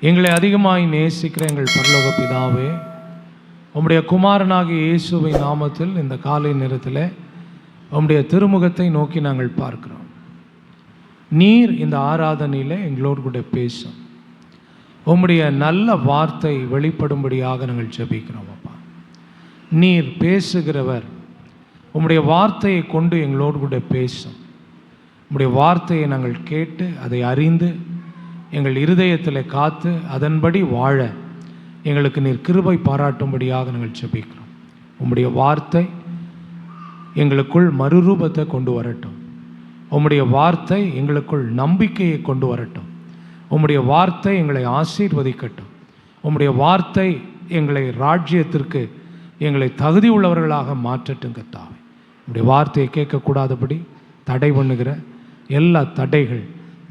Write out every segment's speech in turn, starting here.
எங்களை அதிகமாய் நேசிக்கிற எங்கள் பரலோக பிதாவே, உம்முடைய குமாரனாகிய இயேசுவின் நாமத்தில் இந்த காலை நேரத்தில் உம்முடைய திருமுகத்தை நோக்கி நாங்கள் பார்க்கிறோம். நீர் இந்த ஆராதனையில் எங்களோடு கூட பேசும். உம்முடைய நல்ல வார்த்தை வெளிப்படும்படியாக நாங்கள் ஜெபிக்கிறோம். அப்பா, நீர் பேசுகிறவர். உம்முடைய வார்த்தையை கொண்டு எங்களோடு கூட பேசும். உம்முடைய வார்த்தையை நாங்கள் கேட்டு அதை அறிந்து எங்கள் இருதயத்தில் காத்து அதன்படி வாழ எங்களுக்கு நீர் கிருபை பாராட்டும்படியாக நாங்கள் ஜெபிக்கிறோம். உம்முடைய வார்த்தை எங்களுக்குள் மறுரூபத்தை கொண்டு வரட்டும். உம்முடைய வார்த்தை எங்களுக்குள் நம்பிக்கையை கொண்டு வரட்டும். உம்முடைய வார்த்தை எங்களை ஆசீர்வதிக்கட்டும். உம்முடைய வார்த்தை எங்களை ராஜ்யத்திற்கு எங்களை தகுதி உள்ளவர்களாக மாற்றட்டும் கர்த்தாவே. உம்முடைய வார்த்தையை கேட்கக்கூடாதபடி தடை பண்ணுகிற எல்லா தடைகள்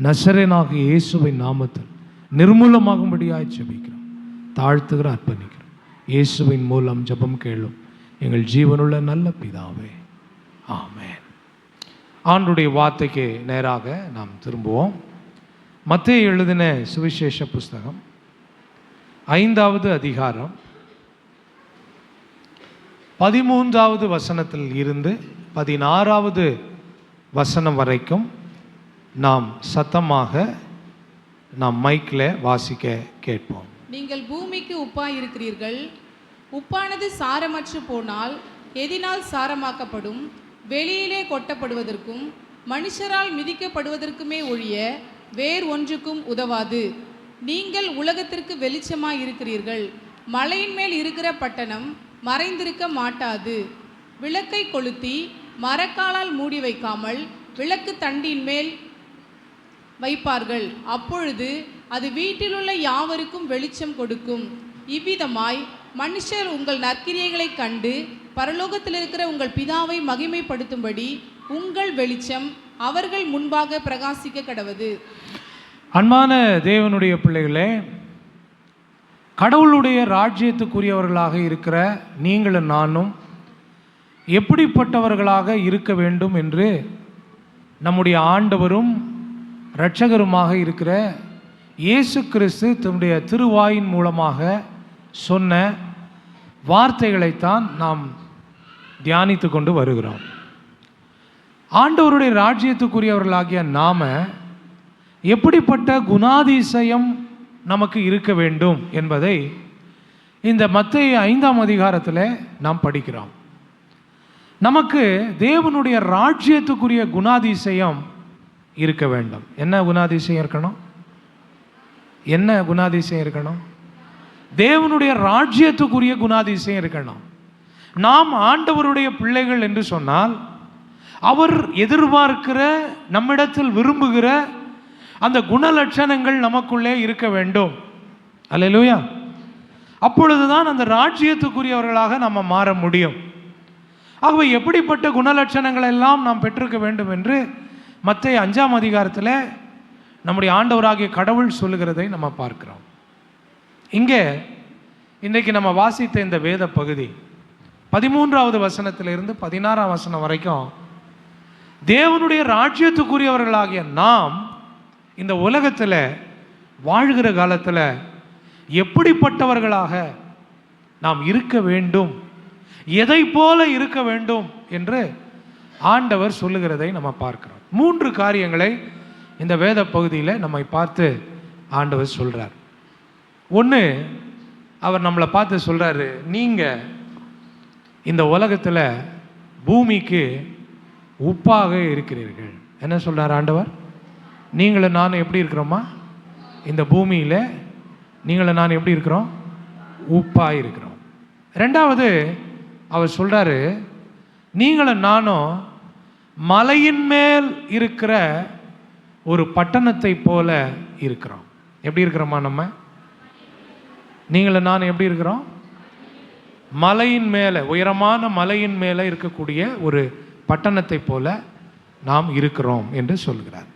நசரேயனாகிய இயேசுவின் நாமத்தில் நிர்மூலமாகும்படியாய் ஜெபிக்கிறோம். தாழ்த்துகிற அர்ப்பணிக்கிறோம். இயேசுவின் மூலம் ஜெபம் கேளும் எங்கள் ஜீவனுள்ள நல்ல பிதாவே, ஆமென். ஆண்டுடைய வார்த்தைக்கு நேராக நாம் திரும்புவோம். மத்தேயு எழுதின சுவிசேஷ புஸ்தகம் 5வது அதிகாரம் 13வது வசனத்தில் இருந்து 16வது வசனம் வரைக்கும் நாம் சத்தமாக நாம் மைக்கில் வாசிக்க கேட்போம். நீங்கள் பூமிக்கு உப்பாய் இருக்கிறீர்கள். உப்பானது சாரமற்று போனால் எதினால் சாரமாக்கப்படும்? வெளியிலே கொட்டப்படுவதற்கும் மனுஷரால் மிதிக்கப்படுவதற்குமே ஒழிய வேறு ஒன்றுக்கும் உதவாது. நீங்கள் உலகத்திற்கு வெளிச்சமாய் இருக்கிறீர்கள். மலையின் மேல் இருக்கிற பட்டணம் மறைந்திருக்க மாட்டாது. விளக்கை கொளுத்தி மரக்காலால் மூடி வைக்காமல் விளக்கு தண்டின் மேல் வைப்பார்கள். அப்பொழுது அது வீட்டிலுள்ள யாவருக்கும் வெளிச்சம் கொடுக்கும். இவ்விதமாய் மனுஷர் உங்கள் நற்கிரியைகளை கண்டு பரலோகத்தில் இருக்கிற உங்கள் பிதாவை மகிமைப்படுத்தும்படி உங்கள் வெளிச்சம் அவர்கள் முன்பாக பிரகாசிக்க கடவது. அன்பான தேவனுடைய பிள்ளைகளே, கடவுளுடைய ராஜ்யத்துக்குரியவர்களாக இருக்கிற நீங்களும் நானும் எப்படிப்பட்டவர்களாக இருக்க வேண்டும் என்று நம்முடைய ஆண்டவரும் இரட்சகருமாக இருக்கிற இயேசு கிறிஸ்து தம்முடைய திருவாயின் மூலமாக சொன்ன வார்த்தைகளைத்தான் நாம் தியானித்து கொண்டு வருகிறோம். ஆண்டவருடைய ராஜ்யத்துக்குரியவர்களாகிய நாம எப்படிப்பட்ட குணாதிசயம் நமக்கு இருக்க வேண்டும் என்பதை இந்த மத்தேயு 5ஆம் அதிகாரத்தில் நாம் படிக்கிறோம். நமக்கு தேவனுடைய ராஜ்யத்துக்குரிய குணாதிசயம் இருக்க வேண்டும். என்ன குணாதிசயம் இருக்கணும்? என்ன குணாதிசயம் இருக்கணும்? தேவனுடைய ராஜ்யத்துக்குரிய குணாதிசயம் இருக்கணும். நாம் ஆண்டவருடைய பிள்ளைகள் என்று சொன்னால் அவர் எதிர்பார்க்கிற, நம்மிடத்தில் விரும்புகிற அந்த குணலட்சணங்கள் நமக்குள்ளே இருக்க வேண்டும். அல்லேலூயா. அப்பொழுதுதான் அந்த ராஜ்யத்துக்குரியவர்களாக நம்ம மாற முடியும். ஆகவே எப்படிப்பட்ட குணலட்சணங்கள் எல்லாம் நாம் பெற்றிருக்க வேண்டும் என்று மத்தேயு 5ஆம் அதிகாரத்தில் நம்முடைய ஆண்டவராகிய கடவுள் சொல்லுகிறதை நம்ம பார்க்கிறோம். இங்கே இன்றைக்கு நம்ம வாசித்த இந்த வேத பகுதி 13வது வசனத்திலிருந்து 16ஆம் வசனம் வரைக்கும் தேவனுடைய ராஜ்யத்துக்குரியவர்களாகிய நாம் இந்த உலகத்தில் வாழ்கிற காலத்தில் எப்படிப்பட்டவர்களாக நாம் இருக்க வேண்டும், எதை போல இருக்க வேண்டும் என்று ஆண்டவர் சொல்லுகிறதை நம்ம பார்க்கிறோம். 3 காரியங்களை இந்த வேத பகுதியில் நம்மை பார்த்து ஆண்டவர் சொல்கிறார். ஒன்று, அவர் நம்மளை பார்த்து சொல்கிறாரு, நீங்கள் இந்த உலகத்தில் பூமிக்கு உப்பாக இருக்கிறீர்கள். என்ன சொல்கிறார் ஆண்டவர்? நீங்களும் நானும் எப்படி இருக்கிறோமா? இந்த பூமியில் நீங்களும் நான் எப்படி இருக்கிறோம்? உப்பாக இருக்கிறோம். 2வது அவர் சொல்கிறாரு, நீங்களும் நானும் மலையின் மேல் இருக்கிற ஒரு பட்டணத்தை போல இருக்கிறோம். எப்படி இருக்கிறோமா? நம்ம நீங்களும் நான் எப்படி இருக்கிறோம்? மலையின் மேலே, உயரமான மலையின் மேலே இருக்கக்கூடிய ஒரு பட்டணத்தை போல நாம் இருக்கிறோம் என்று சொல்கிறார்.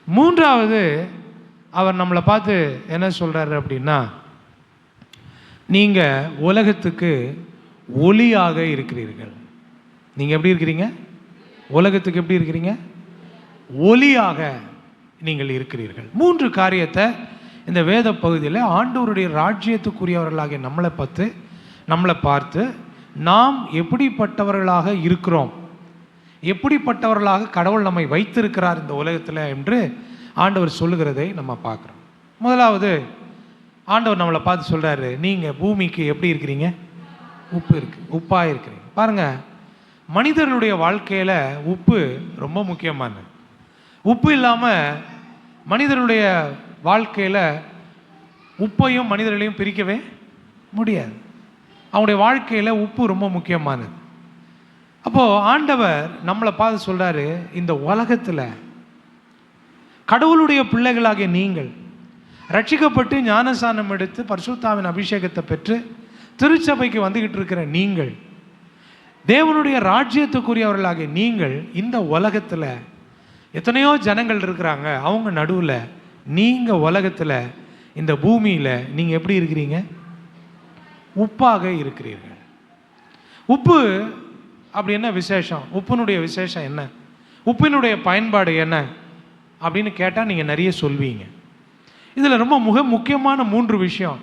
3வது அவர் நம்மளை பார்த்து என்ன சொல்கிறாரு அப்படின்னா, நீங்கள் உலகத்துக்கு ஒளியாக இருக்கிறீர்கள். நீங்கள் எப்படி இருக்கிறீங்க? உலகத்துக்கு எப்படி இருக்கிறீங்க? ஒளியாக நீங்கள் இருக்கிறீர்கள். 3 காரியத்தை இந்த வேத பகுதியில் ஆண்டவருடைய ராஜ்யத்துக்குரியவர்களாகிய நம்மளை பார்த்து நாம் எப்படிப்பட்டவர்களாக இருக்கிறோம், எப்படிப்பட்டவர்களாக கடவுள் நம்மை வைத்திருக்கிறார் இந்த உலகத்தில் என்று ஆண்டவர் சொல்லுகிறதை நம்ம பார்க்குறோம். முதலாவது ஆண்டவர் நம்மளை பார்த்து சொல்கிறாரு, நீங்கள் பூமிக்கு எப்படி இருக்கிறீங்க? உப்பாக இருக்கிறீங்க. பாருங்கள், மனிதர்களுடைய வாழ்க்கையில் உப்பு ரொம்ப முக்கியமானது. உப்பு இல்லாமல் மனிதனுடைய வாழ்க்கையில் உப்பையும் மனிதர்களையும் பிரிக்கவே முடியாது. அவனுடைய வாழ்க்கையில் உப்பு ரொம்ப முக்கியமானது. அப்போது ஆண்டவர் நம்மளை பார்த்து சொல்கிறாரு, இந்த உலகத்தில் கடவுளுடைய பிள்ளைகளாகிய நீங்கள் ரட்சிக்கப்பட்டு ஞானஸ்நானம் எடுத்து பரிசுத்தாவின் அபிஷேகத்தை பெற்று திருச்சபைக்கு வந்துக்கிட்டு இருக்கிற நீங்கள், தேவனுடைய ராஜ்யத்துக்குரியவர்களாகிய நீங்கள் இந்த உலகத்தில் எத்தனையோ ஜனங்கள் இருக்கிறாங்க. அவங்க நடுவில் நீங்கள் உலகத்தில் இந்த பூமியில் நீங்கள் எப்படி இருக்கிறீங்க? உப்பாக இருக்கிறீர்கள். உப்பு அப்படி என்ன விசேஷம்? உப்பினுடைய விசேஷம் என்ன? உப்பினுடைய பயன்பாடு என்ன அப்படின்னு கேட்டால் நீங்கள் நிறைய சொல்வீங்க. இதில் ரொம்ப முக்கியமான 3 விஷயம்.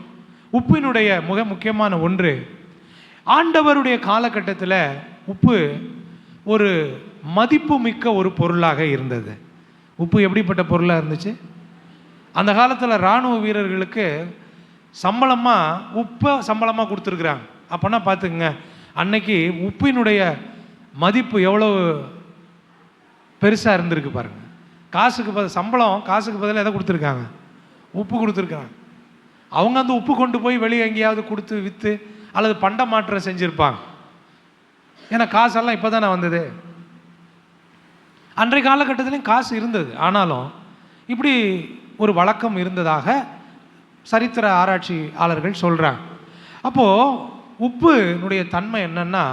உப்பினுடைய முக்கியமான ஒன்று, ஆண்டவருடைய காலகட்டத்தில் உப்பு ஒரு மதிப்பு மிக்க ஒரு பொருளாக இருந்தது. உப்பு எப்படிப்பட்ட பொருளாக இருந்துச்சு? அந்த காலத்தில் இராணுவ வீரர்களுக்கு உப்பை சம்பளமாக கொடுத்துருக்குறாங்க. அப்போனா பார்த்துக்குங்க, அன்னைக்கு உப்பினுடைய மதிப்பு எவ்வளோ பெருசாக இருந்திருக்கு பாருங்கள். காசுக்கு பதிலாக எதை கொடுத்துருக்காங்க? உப்பு கொடுத்துருக்காங்க. அவங்க அந்த உப்பு கொண்டு போய் வெளியே எங்கேயாவது கொடுத்து விற்று அல்லது பண்ட மாற்றம் செஞ்சுருப்பாங்க. ஏன்னா காசெல்லாம் இப்போ தானே வந்தது. அன்றைய காலகட்டத்திலையும் காசு இருந்தது, ஆனாலும் இப்படி ஒரு வழக்கம் இருந்ததாக சரித்திர ஆராய்ச்சியாளர்கள் சொல்கிறாங்க. அப்போது உப்புனுடைய தன்மை என்னன்னா,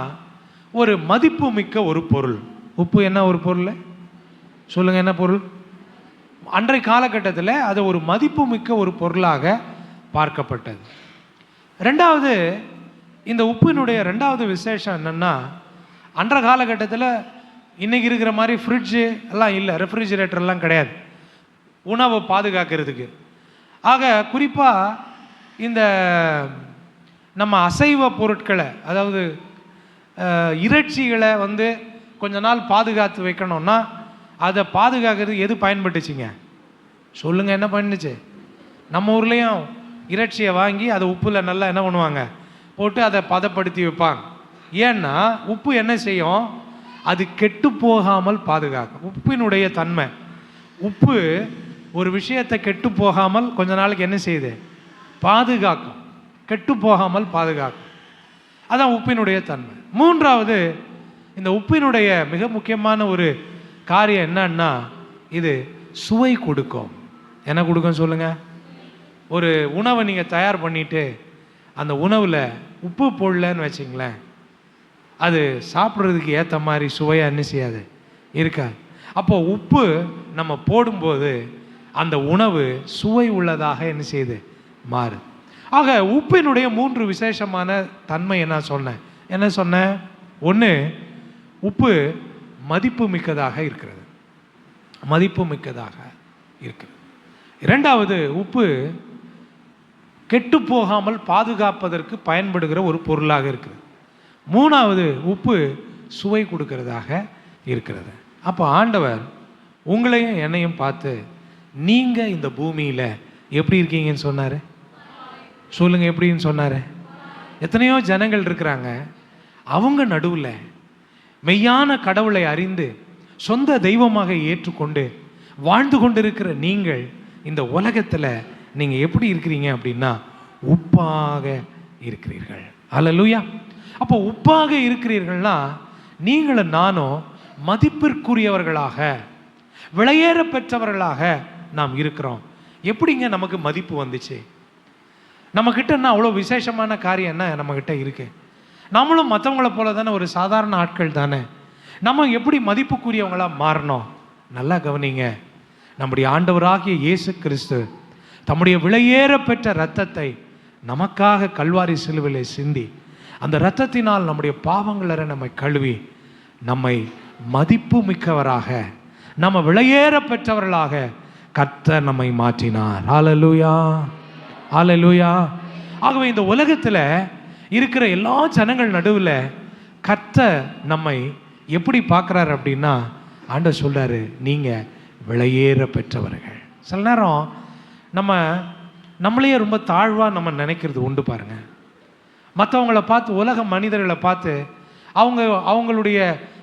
ஒரு மதிப்பு மிக்க ஒரு பொருள். உப்பு என்ன ஒரு பொருள் சொல்லுங்கள், என்ன பொருள்? அன்றைய காலகட்டத்தில் அது ஒரு மதிப்பு மிக்க ஒரு பொருளாக பார்க்கப்பட்டது. ரெண்டாவது, இந்த உப்பினுடைய ரெண்டாவது விசேஷம் என்னென்னா, அன்றைய காலகட்டத்தில் இன்றைக்கி இருக்கிற மாதிரி ஃப்ரிட்ஜு எல்லாம் இல்லை, ரெஃப்ரிஜிரேட்டர்லாம் கிடையாது உணவை பாதுகாக்கிறதுக்கு. ஆக குறிப்பாக இந்த நம்ம அசைவ பொருட்களை, அதாவது இறைச்சிகளை கொஞ்ச நாள் பாதுகாத்து வைக்கணும்னா அதை பாதுகாக்கிறதுக்கு எது பயன்பட்டுச்சுங்க? சொல்லுங்கள், என்ன பண்ணுச்சு? நம்ம ஊர்லேயும் இறைச்சியை வாங்கி அதை உப்பில் நல்லா என்ன பண்ணுவாங்க, போட்டு அதை பதப்படுத்தி வைப்பாங்க. ஏன்னா உப்பு என்ன செய்யும்? அது கெட்டு போகாமல் பாதுகாக்கும். உப்பினுடைய தன்மை, உப்பு ஒரு விஷயத்தை கெட்டு போகாமல் கொஞ்ச நாளைக்கு என்ன செய்யுது? பாதுகாக்கும். கெட்டு போகாமல் பாதுகாக்கும். அதான் உப்பினுடைய தன்மை. மூன்றாவது, இந்த உப்பினுடைய மிக முக்கியமான ஒரு காரியம் என்னன்னா, இது சுவை கொடுக்கும். என்ன கொடுக்கும் சொல்லுங்கள்? ஒரு உணவை நீங்கள் தயார் பண்ணிவிட்டு அந்த உணவில் உப்பு போடலன்னு வச்சிங்களேன், அது சாப்பிட்றதுக்கு ஏற்ற மாதிரி சுவையாக என்ன செய்யாது, இருக்காது. அப்போது உப்பு நம்ம போடும்போது அந்த உணவு சுவை உள்ளதாக என்ன செய்யுது, மாறு. ஆக உப்பினுடைய 3 விசேஷமான தன்மை என்ன சொன்னேன்? ஒன்று, உப்பு மதிப்பு மிக்கதாக இருக்கிறது. இரண்டாவது, உப்பு கெட்டு போகாமல் பாதுகாப்பதற்கு பயன்படுகிற ஒரு பொருளாக இருக்குது. மூணாவது, உப்பு சுவை கொடுக்கிறதாக இருக்கிறது. அப்போ ஆண்டவர் உங்களையும் என்னையும் பார்த்து, நீங்கள் இந்த பூமியில் எப்படி இருக்கீங்கன்னு சொன்னார். சொல்லுங்கள், எப்படின்னு சொன்னார்? எத்தனையோ ஜனங்கள் இருக்கிறாங்க, அவங்க நடுவில் மெய்யான கடவுளை அறிந்து சொந்த தெய்வமாக ஏற்றுக்கொண்டு வாழ்ந்து கொண்டிருக்கிற நீங்கள் இந்த உலகத்தில் நீங்கள் எப்படி இருக்கிறீங்க அப்படின்னா, உப்பாக இருக்கிறீர்கள். அல்லேலூயா. அப்போ உப்பாக இருக்கிறீர்கள்னா நீங்களும் நானும் மதிப்பிற்குரியவர்களாக, விலையேற பெற்றவர்களாக நாம் இருக்கிறோம். எப்படிங்க நமக்கு மதிப்பு வந்துச்சு? நம்மக்கிட்டன்னா அவ்வளோ விசேஷமான காரியம் என்ன நம்மக்கிட்ட இருக்கு? நம்மளும் மற்றவங்கள போல தானே, ஒரு சாதாரண ஆட்கள் தானே. நம்ம எப்படி மதிப்புக்குரியவங்களாக மாறணும்? நல்லா கவனிங்க. நம்முடைய ஆண்டவராகிய இயேசு கிறிஸ்து தம்முடைய விலையேற பெற்ற இரத்தத்தை நமக்காக கல்வாரி சிலுவிலே சிந்தி, அந்த இரத்தத்தினால் நம்முடைய பாவங்களரை நம்மை கழுவி, நம்மை மதிப்பு மிக்கவராக, நம்ம விலையேற பெற்றவர்களாக கர்த்தர் நம்மை மாற்றினார். ஹல்லேலூயா, ஹல்லேலூயா. ஆகவே இந்த உலகத்தில் இருக்கிற எல்லா ஜனங்கள் நடுவில் கர்த்தர் நம்மை எப்படி பார்க்குறாரு அப்படின்னா, ஆண்டவர் சொல்கிறாரு, நீங்கள் விலையேற பெற்றவர்கள். சில நேரம் நம்மளையே ரொம்ப தாழ்வாக நம்ம நினைக்கிறது உண்டு பாருங்க. மற்றவங்கள பார்த்து, உலக மனிதர்களை பார்த்து, அவங்களுடைய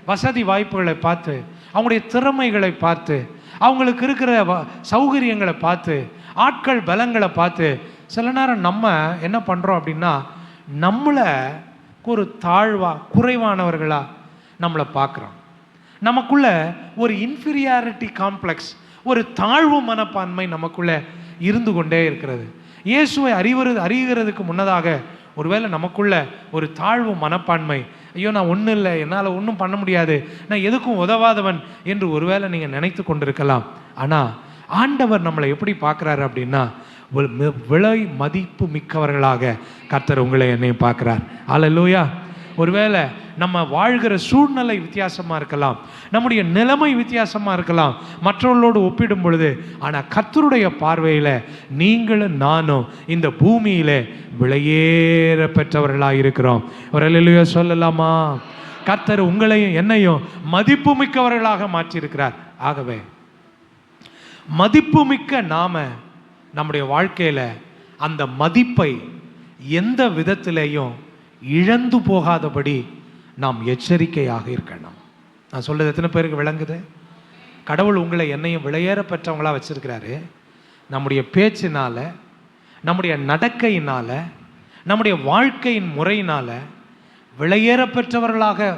வசதி வாய்ப்புகளை பார்த்து, அவங்களுடைய திறமைகளை பார்த்து, அவங்களுக்கு இருக்கிற சௌகரியங்களை பார்த்து, ஆட்கள் பலங்களை பார்த்து சில நேரம் நம்ம என்ன பண்ணுறோம் அப்படின்னா, நம்மளை ஒரு குறைவானவர்களாக நம்மளை பார்க்குறோம். நமக்குள்ள ஒரு இன்ஃபீரியாரிட்டி காம்ப்ளெக்ஸ், ஒரு தாழ்வு மனப்பான்மை நமக்குள்ள இருந்து கொண்டே இருக்கிறது. இயேசுவை அறிகிறதுக்கு முன்னதாக ஒருவேளை நமக்குள்ள ஒரு தாழ்வு மனப்பான்மை, ஐயோ நான் ஒன்றும் இல்லை, என்னால் ஒன்றும் பண்ண முடியாது, நான் எதுக்கும் உதவாதவன் என்று ஒருவேளை நீங்கள் நினைத்து கொண்டிருக்கலாம். ஆனால் ஆண்டவர் நம்மளை எப்படி பார்க்குறாரு அப்படின்னா, விலை மதிப்பு மிக்கவர்களாக கர்த்தர் உங்களை என்னையும் பார்க்குறார். ஹல்லேலூயா. ஒருவேளை நம்ம வாழ்கிற சூழ்நிலை வித்தியாசமாக இருக்கலாம், நம்முடைய நிலைமை வித்தியாசமாக இருக்கலாம் மற்றவர்களோடு ஒப்பிடும் பொழுது. ஆனால் கர்த்தருடைய பார்வையில் நீங்களும் நானும் இந்த பூமியில் விலையேற பெற்றவர்களாக இருக்கிறோம். ஒரு அல்லேலூயா சொல்லலாமா? கர்த்தர் உங்களையும் என்னையும் மதிப்பு மிக்கவர்களாக மாற்றியிருக்கிறார். ஆகவே மதிப்புமிக்க நாம நம்முடைய வாழ்க்கையில் அந்த மதிப்பை எந்த விதத்திலேயும் இழந்து போகாதபடி நாம் எச்சரிக்கையாக இருக்கணும். நான் சொல்றது எத்தனை பேருக்கு விளங்குது? கடவுள் உங்களை என்னையும் விலையேற பெற்றவங்களா வச்சிருக்கிறாரு. நம்முடைய பேச்சினால, நம்முடைய நடக்கையினால, நம்முடைய வாழ்க்கையின் முறையினால விலையேற பெற்றவர்களாக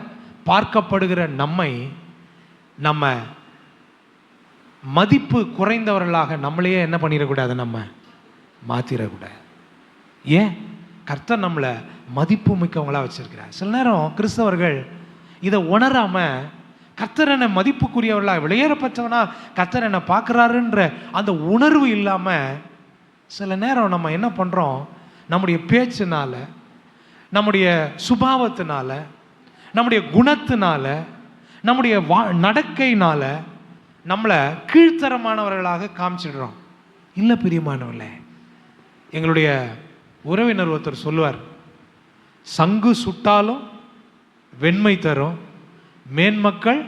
பார்க்கப்படுகிற நம்ம மதிப்பு குறைந்தவர்களாக நம்மளையே என்ன பண்ணிடக்கூடாது, நம்ம மாற்றிடக்கூடாது. ஏன்? கர்த்தர் நம்மளை மதிப்பு மிக்கவங்களாக வச்சிருக்கிறார். சில நேரம் கிறிஸ்தவர்கள் இதை உணராமல், கர்த்தர் என்னை மதிப்புக்குரியவர்களாக விலையேறப்பட்டவனா கர்த்தர் என்னை பார்க்குறாருன்ற அந்த உணர்வு இல்லாமல் சில நேரம் நம்ம என்ன பண்ணுறோம், நம்முடைய பேச்சினால, நம்முடைய சுபாவத்தினால, நம்முடைய குணத்தினால, நம்முடைய நடக்கையினால நம்மளை கீழ்த்தரமானவர்களாக காமிச்சிடுறோம். இல்லை பிரியமானவர்களே, எங்களுடைய உறவினர் ஒருத்தர் சொல்லுவார், சங்கு சுட்டாலும் வெண்மை தரும், மேன்மக்கள்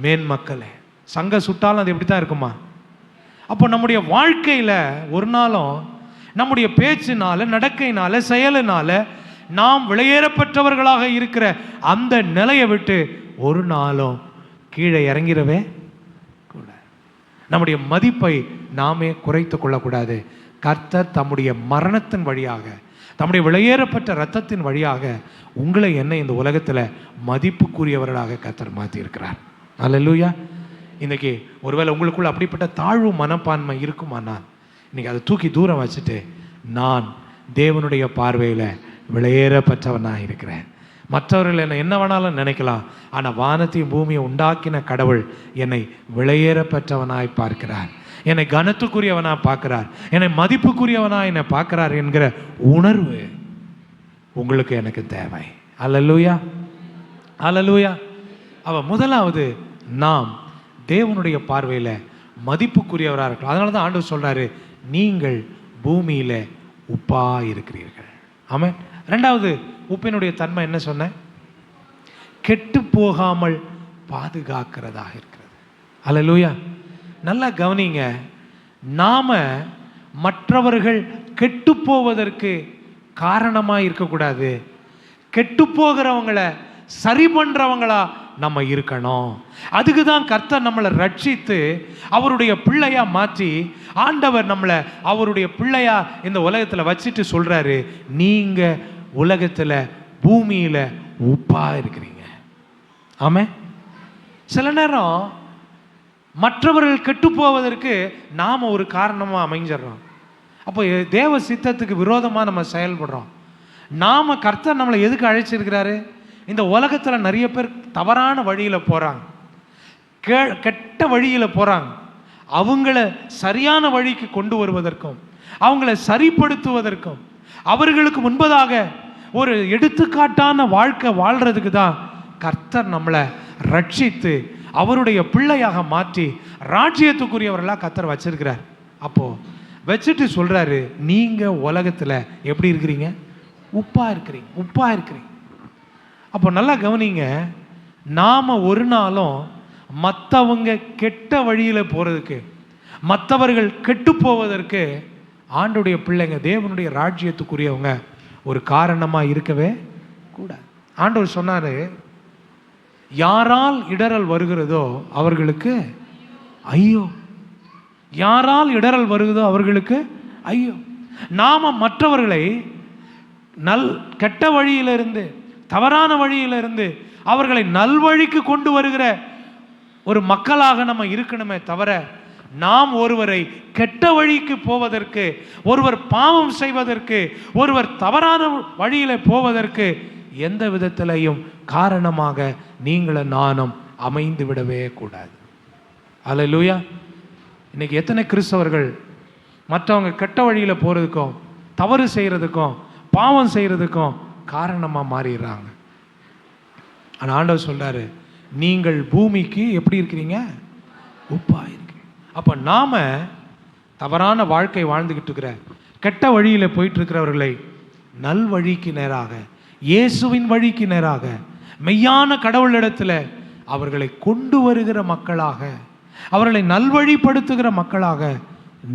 மேன்மக்களே. சங்க சுட்டாலும் அது எப்படி தான் இருக்குமா? அப்போ நம்முடைய வாழ்க்கையில் ஒரு நாளும் நம்முடைய பேச்சினால, நடக்கையினால, செயலினால நாம் விலையேறப்பட்டவர்களாக இருக்கிற அந்த நிலையை விட்டு ஒரு நாளும் கீழே இறங்கிடவே கூடாது. நம்முடைய மதிப்பை நாமே குறைத்து கொள்ளக்கூடாது. கர்த்தர் தம்முடைய மரணத்தின் வழியாக, தம்முடைய விலையேறப்பட்ட இரத்தத்தின் வழியாக உங்களை என்ன இந்த உலகத்தில் மதிப்புக்குரியவர்களாக கர்த்தர் மாற்றியிருக்கிறார். அல்லேலூயா. இன்றைக்கி ஒருவேளை உங்களுக்குள்ள அப்படிப்பட்ட தாழ்வு மனப்பான்மை இருக்குமானால் இன்றைக்கி அதை தூக்கி தூரம் வச்சுட்டு, நான் தேவனுடைய பார்வையில் விலையேறப்பட்டவனாக இருக்கிறேன். மற்றவர்கள் என்னை என்ன வேணாலும் நினைக்கலாம், ஆனால் வானத்தையும் பூமியை உண்டாக்கின கடவுள் என்னை விலையேறப்பட்டவனாய் பார்க்கிறார், என்னை கனத்துக்குரியவனாக பார்க்கிறார், என்னை மதிப்புக்குரியவனாக என்னை பார்க்கிறார் என்கிற உணர்வு உங்களுக்கு எனக்கு தேவை. அல்லேலூயா, அல்லேலூயா. முதலாவது நாம் தேவனுடைய பார்வையில் மதிப்புக்குரியவராக இருக்கலாம். அதனால தான் ஆண்டவர் சொல்கிறாரு, நீங்கள் பூமியில் உப்பாக இருக்கிறீர்கள். ஆமென். ரெண்டாவது, உப்பினுடைய தன்மை என்ன சொன்னேன்? கெட்டு போகாமல் பாதுகாக்கிறதாக இருக்கிறது. அல்லேலூயா. நல்லா கவனிங்க, நாம மற்றவர்கள் கெட்டு போவதற்கு காரணமாக இருக்கக்கூடாது, கெட்டு போகிறவங்களை சரி பண்ணுறவங்களா நம்ம இருக்கணும். அதுக்கு தான் கர்த்தர் நம்மளை ரட்சித்து அவருடைய பிள்ளையா மாற்றி, ஆண்டவர் நம்மளை அவருடைய பிள்ளையா இந்த உலகத்தில் வச்சுட்டு சொல்கிறாரு, நீங்கள் உலகத்தில் பூமியில் உப்பாக இருக்கிறீங்க. ஆமே. சில நேரம் மற்றவர்கள் கெட்டு போவதற்கு நாம் ஒரு காரணமாக அமைஞ்சிடறோம். அப்போ தேவ சித்தத்துக்கு விரோதமாக நம்ம செயல்படுறோம். நாம் கர்த்தர் நம்மளை எதுக்கு அழைச்சிருக்கிறாரு? இந்த உலகத்தில் நிறைய பேர் தவறான வழியில் போகிறாங்க, கெட்ட வழியில் போகிறாங்க. அவங்கள சரியான வழிக்கு கொண்டு வருவதற்கும், அவங்கள சரிப்படுத்துவதற்கும், அவர்களுக்கு முன்பதாக ஒரு எடுத்துக்காட்டான வாழ்க்கை வாழ்கிறதுக்கு தான் கர்த்தர் நம்மளை ரட்சித்து அவருடைய பிள்ளையாக மாற்றி ராஜ்யத்துக்குரியவர்களாக கர்த்தர் வச்சிருக்கிறார். அப்போ வச்சுட்டு சொல்றாரு, நீங்க உலகத்துல எப்படி இருக்கிறீங்க? உப்பா இருக்கிறீங்க, உப்பா இருக்கிறீங்க. அப்போ நல்லா கவனிங்க, நாம ஒரு நாளும் மற்றவங்க கெட்ட வழியில போறதுக்கு, மற்றவர்கள் கெட்டு போவதற்கு ஆண்டுடைய பிள்ளைங்க, தேவனுடைய ராஜ்யத்துக்குரியவங்க ஒரு காரணமா இருக்கவே கூடாது. ஆண்டவர் சொன்னாரு, யாரால் இடறல் வருகிறதோ அவர்களுக்கு ஐயோ. யாரால் இடறல் வருகிறதோ அவர்களுக்கு ஐயோ. நாம மற்றவர்களை கெட்ட வழியிலிருந்து, தவறான வழியிலிருந்து அவர்களை நல்வழிக்கு கொண்டு வருகிற ஒரு மக்களாக நம்ம இருக்கணுமே தவிர, நாம் ஒருவரை கெட்ட வழிக்கு போவதற்கு, ஒருவர் பாவம் செய்வதற்கு, ஒருவர் தவறான வழியில போவதற்கு எந்த விதத்திலையும் காரணமாக நீங்களும் நானும் அமைந்து விடவே கூடாது. அல்லேலூயா. இன்னைக்கு எத்தனை கிறிஸ்தவர்கள் மற்றவங்க கெட்ட வழியில போறதுக்கும், தவறு செய்யறதுக்கும், பாவம் செய்யறதுக்கும் காரணமா மாறிடுறாங்க. ஆனா ஆண்டவர் சொல்றாரு, நீங்கள் பூமிக்கு எப்படி இருக்கிறீங்க? உப்பா இருக்கிறீங்க. அப்ப நாம தவறான வாழ்க்கை வாழ்ந்துகிட்டு இருக்கிற, கெட்ட வழியில போயிட்டு இருக்கிறவர்களை நல்வழிக்கு நேராக, இயேசுவின் வழிக்கு நேராக, மெய்யான கடவுளிடத்துல அவர்களை கொண்டு வருகிற மக்களாக, அவர்களை நல்வழிப்படுத்துகிற மக்களாக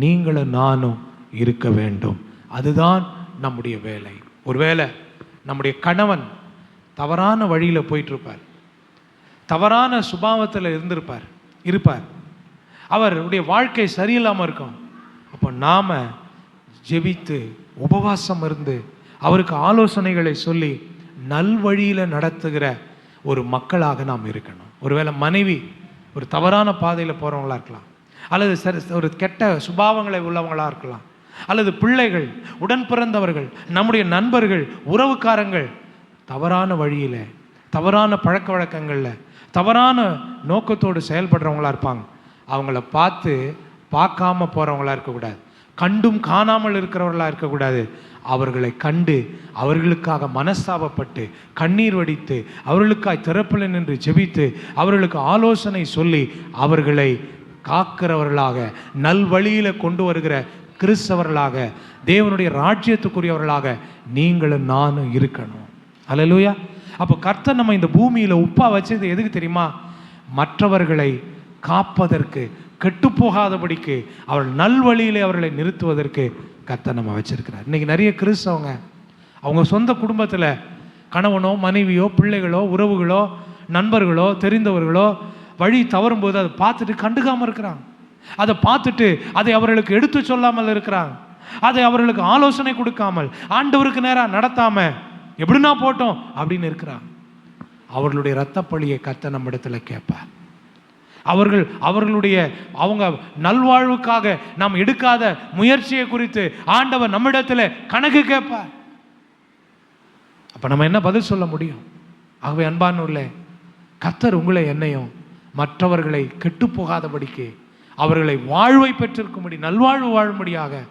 நீங்களும் நானும் இருக்க வேண்டும். அதுதான் நம்முடைய வேலை. ஒருவேளை நம்முடைய கணவன் தவறான வழியில் போயிட்டு இருப்பார், தவறான சுபாவத்தில் இருப்பார், அவருடைய வாழ்க்கை சரியில்லாமல் இருக்கும். அப்போ நாம் ஜெபித்து உபவாசம் இருந்து அவருக்கு ஆலோசனைகளை சொல்லி நல்வழியில் நடத்துகிற ஒரு மக்களாக நாம் இருக்கணும். ஒருவேளை மனைவி ஒரு தவறான பாதையில் போகிறவங்களா இருக்கலாம், அல்லது ஒரு கெட்ட சுபாவங்களை உள்ளவங்களாக இருக்கலாம், அல்லது பிள்ளைகள், உடன் பிறந்தவர்கள், நம்முடைய நண்பர்கள், உறவுக்காரங்கள் தவறான வழியில், தவறான பழக்க வழக்கங்களில், தவறான நோக்கத்தோடு செயல்படுறவங்களா இருப்பாங்க. அவங்கள பார்க்காம போகிறவங்களா இருக்கக்கூடாது, கண்டும் காணாமல் இருக்கிறவர்களாக இருக்கக்கூடாது. அவர்களை கண்டு அவர்களுக்காக மனஸ்தாபப்பட்டு கண்ணீர் வடித்து அவர்களுக்காய் திறப்பில் நின்று ஜெபித்து அவர்களுக்கு ஆலோசனை சொல்லி அவர்களை காக்கிறவர்களாக, நல்வழியில் கொண்டு வருகிற கிறிஸ்தவர்களாக, தேவனுடைய ராஜ்யத்துக்குரியவர்களாக நீங்களும் நானும் இருக்கணும். அல்லேலூயா. அப்போ கர்த்தர் நம்ம இந்த பூமியில் உப்பா வச்சது எதுக்கு தெரியுமா? மற்றவர்களை காப்பதற்கு, கெட்டுப்போகாதபடிக்கு, அவர்கள் நல்வழியிலே அவர்களை நிறுத்துவதற்கு கர்த்தர் நம்ம வச்சிருக்கிறார். இன்னைக்கு நிறைய கிறிஸ்தவங்க அவங்க சொந்த குடும்பத்தில் கணவனோ மனைவியோ பிள்ளைகளோ உறவுகளோ நண்பர்களோ தெரிந்தவர்களோ வழி தவறும்போது அதை பார்த்துட்டு கண்டுக்காமல் இருக்கிறாங்க. அதை பார்த்துட்டு அதை அவர்களுக்கு எடுத்து சொல்லாமல் இருக்கிறாங்க. அதை அவர்களுக்கு ஆலோசனை கொடுக்காமல், ஆண்டவருக்கு நேராக நடத்தாம எப்படின்னா போட்டோம் அப்படின்னு இருக்கிறாங்க. அவர்களுடைய இரத்தப்பழியை கர்த்தர் நம்ம இடத்துல கேட்பார். அவர்களுடைய அவங்க நல்வாழ்வுக்காக நாம் எடுக்காத முயற்சியை குறித்து ஆண்டவர் நம்மிடத்துல கணக்கு கேட்பார். அப்ப நம்ம என்ன பதில் சொல்ல முடியும்? ஆகவே அன்பானவர்களே, கர்த்தர் உங்களை என்னையும் மற்றவர்களை கெட்டு போகாதபடிக்கு, அவர்களை வாழ்வை பெற்றிருக்கும்படி, நல்வாழ்வு வாழும்படியாக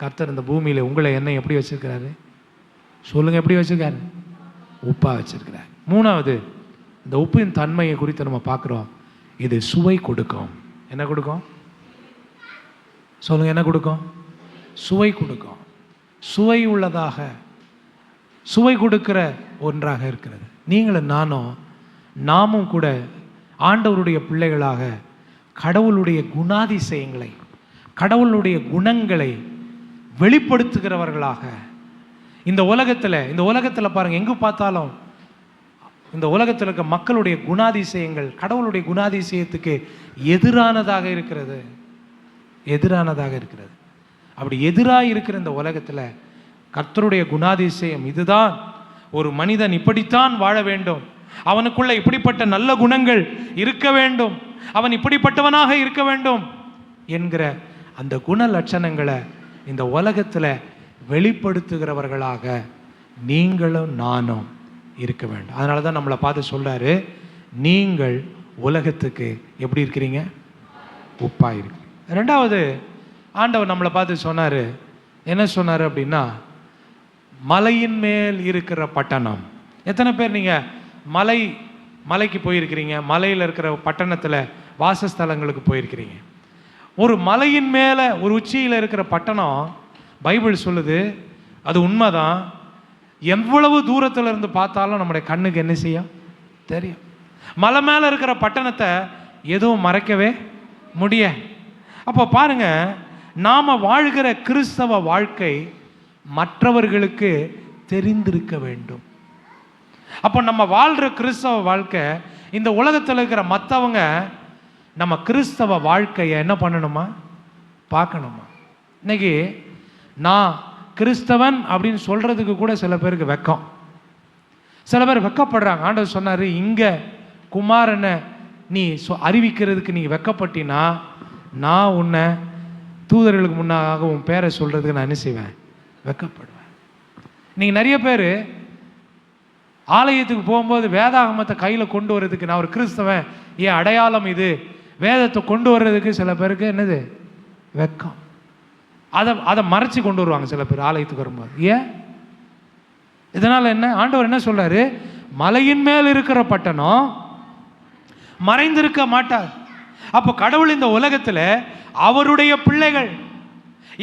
கர்த்தர் இந்த பூமியில உங்களை என்னை எப்படி வச்சிருக்கிறாரு? சொல்லுங்க, எப்படி வச்சிருக்காரு? உப்பா வச்சிருக்கிறார். மூணாவது, இந்த உப்பின் தன்மையை குறித்து நம்ம பார்க்கிறோம். இது சுவை கொடுக்கும். என்ன கொடுக்கும்? சொல்லுங்க, என்ன கொடுக்கும்? சுவை கொடுக்கும். சுவை உள்ளதாக, சுவை கொடுக்கிற ஒன்றாக இருக்கிறது. நீங்களும் நாமும் கூட ஆண்டவருடைய பிள்ளைகளாக கடவுளுடைய குணாதிசயங்களை, கடவுளுடைய குணங்களை வெளிப்படுத்துகிறவர்களாக இந்த உலகத்தில் பாருங்க, எங்கு பார்த்தாலும் இந்த உலகத்தில் இருக்க மக்களுடைய குணாதிசயங்கள் கடவுளுடைய குணாதிசயத்துக்கு எதிரானதாக இருக்கிறது. அப்படி எதிராக இருக்கிற இந்த உலகத்தில் கர்த்தருடைய குணாதிசயம் இதுதான். ஒரு மனிதன் இப்படித்தான் வாழ வேண்டும், அவனுக்குள்ள இப்படிப்பட்ட நல்ல குணங்கள் இருக்க வேண்டும், அவன் இப்படிப்பட்டவனாக இருக்க வேண்டும் என்கிற அந்த குண லட்சணங்களை இந்த உலகத்தில் வெளிப்படுத்துகிறவர்களாக நீங்களும் நானும் இருக்க வேண்டும். அதனால தான் நம்மளை பார்த்து சொல்றாரு, நீங்கள் உலகத்துக்கு எப்படி இருக்கிறீங்க? உப்பா இருக்கு. ரெண்டாவது, ஆண்டவர் நம்மளை பார்த்து சொன்னாரு, என்ன சொன்னாரு அப்படின்னா, மலையின் மேல் இருக்கிற பட்டணம். எத்தனை பேர் நீங்க மலை மலைக்கு போயிருக்கிறீங்க, மலையில் இருக்கிற பட்டணத்தில் வாசஸ்தலங்களுக்கு போயிருக்கிறீங்க. ஒரு மலையின் மேலே ஒரு உச்சியில் இருக்கிற பட்டணம், பைபிள் சொல்லுது, அது உண்மைதான். எவ்வளவு தூரத்தில் இருந்து பார்த்தாலும் நம்முடைய கண்ணுக்கு என்ன செய்யும் தெரியும். மலை மேலே இருக்கிற பட்டணத்தை எதுவும் மறைக்கவே முடியாது. அப்போ பாருங்க, நாம் வாழ்கிற கிறிஸ்தவ வாழ்க்கை மற்றவர்களுக்கு தெரிந்திருக்க வேண்டும். அப்போ நம்ம வாழ்கிற கிறிஸ்தவ வாழ்க்கை இந்த உலகத்தில் இருக்கிற மற்றவங்க நம்ம கிறிஸ்தவ வாழ்க்கையை என்ன பண்ணணுமா, பார்க்கணுமா. இன்னைக்கு நான் கிறிஸ்தவன் அப்படின்னு சொல்கிறதுக்கு கூட சில பேருக்கு வெக்கம். சில பேர் வெக்கப்படுறாங்க. ஆண்டவர் சொன்னார், இங்கே குமாரனை நீ அறிவிக்கிறதுக்கு நீ வெக்கப்பட்டினா நான் உன்னை தூதர்களுக்கு முன்னாக உன் பேரை சொல்கிறதுக்கு நான் என்ன செய்வேன், வெக்கப்படுவேன். நீங்கள் நிறைய பேர் ஆலயத்துக்கு போகும்போது வேதாகமத்தை கையில் கொண்டு வர்றதுக்கு, நான் ஒரு கிறிஸ்தவன், என் அடையாளம் இது, வேதத்தை கொண்டு வர்றதுக்கு சில பேருக்கு என்னது வெக்கம். அதை மறைச்சி கொண்டு வருவாங்க சில பேர் ஆலயத்துக்கு வரும்போது. ஏன்? இதனால் என்ன? ஆண்டவர் என்ன சொல்றாரு, மலையின் மேல் இருக்கிற பட்டணம் மறைந்திருக்க மாட்டார். அப்போ கடவுள் இந்த உலகத்தில் அவருடைய பிள்ளைகள்,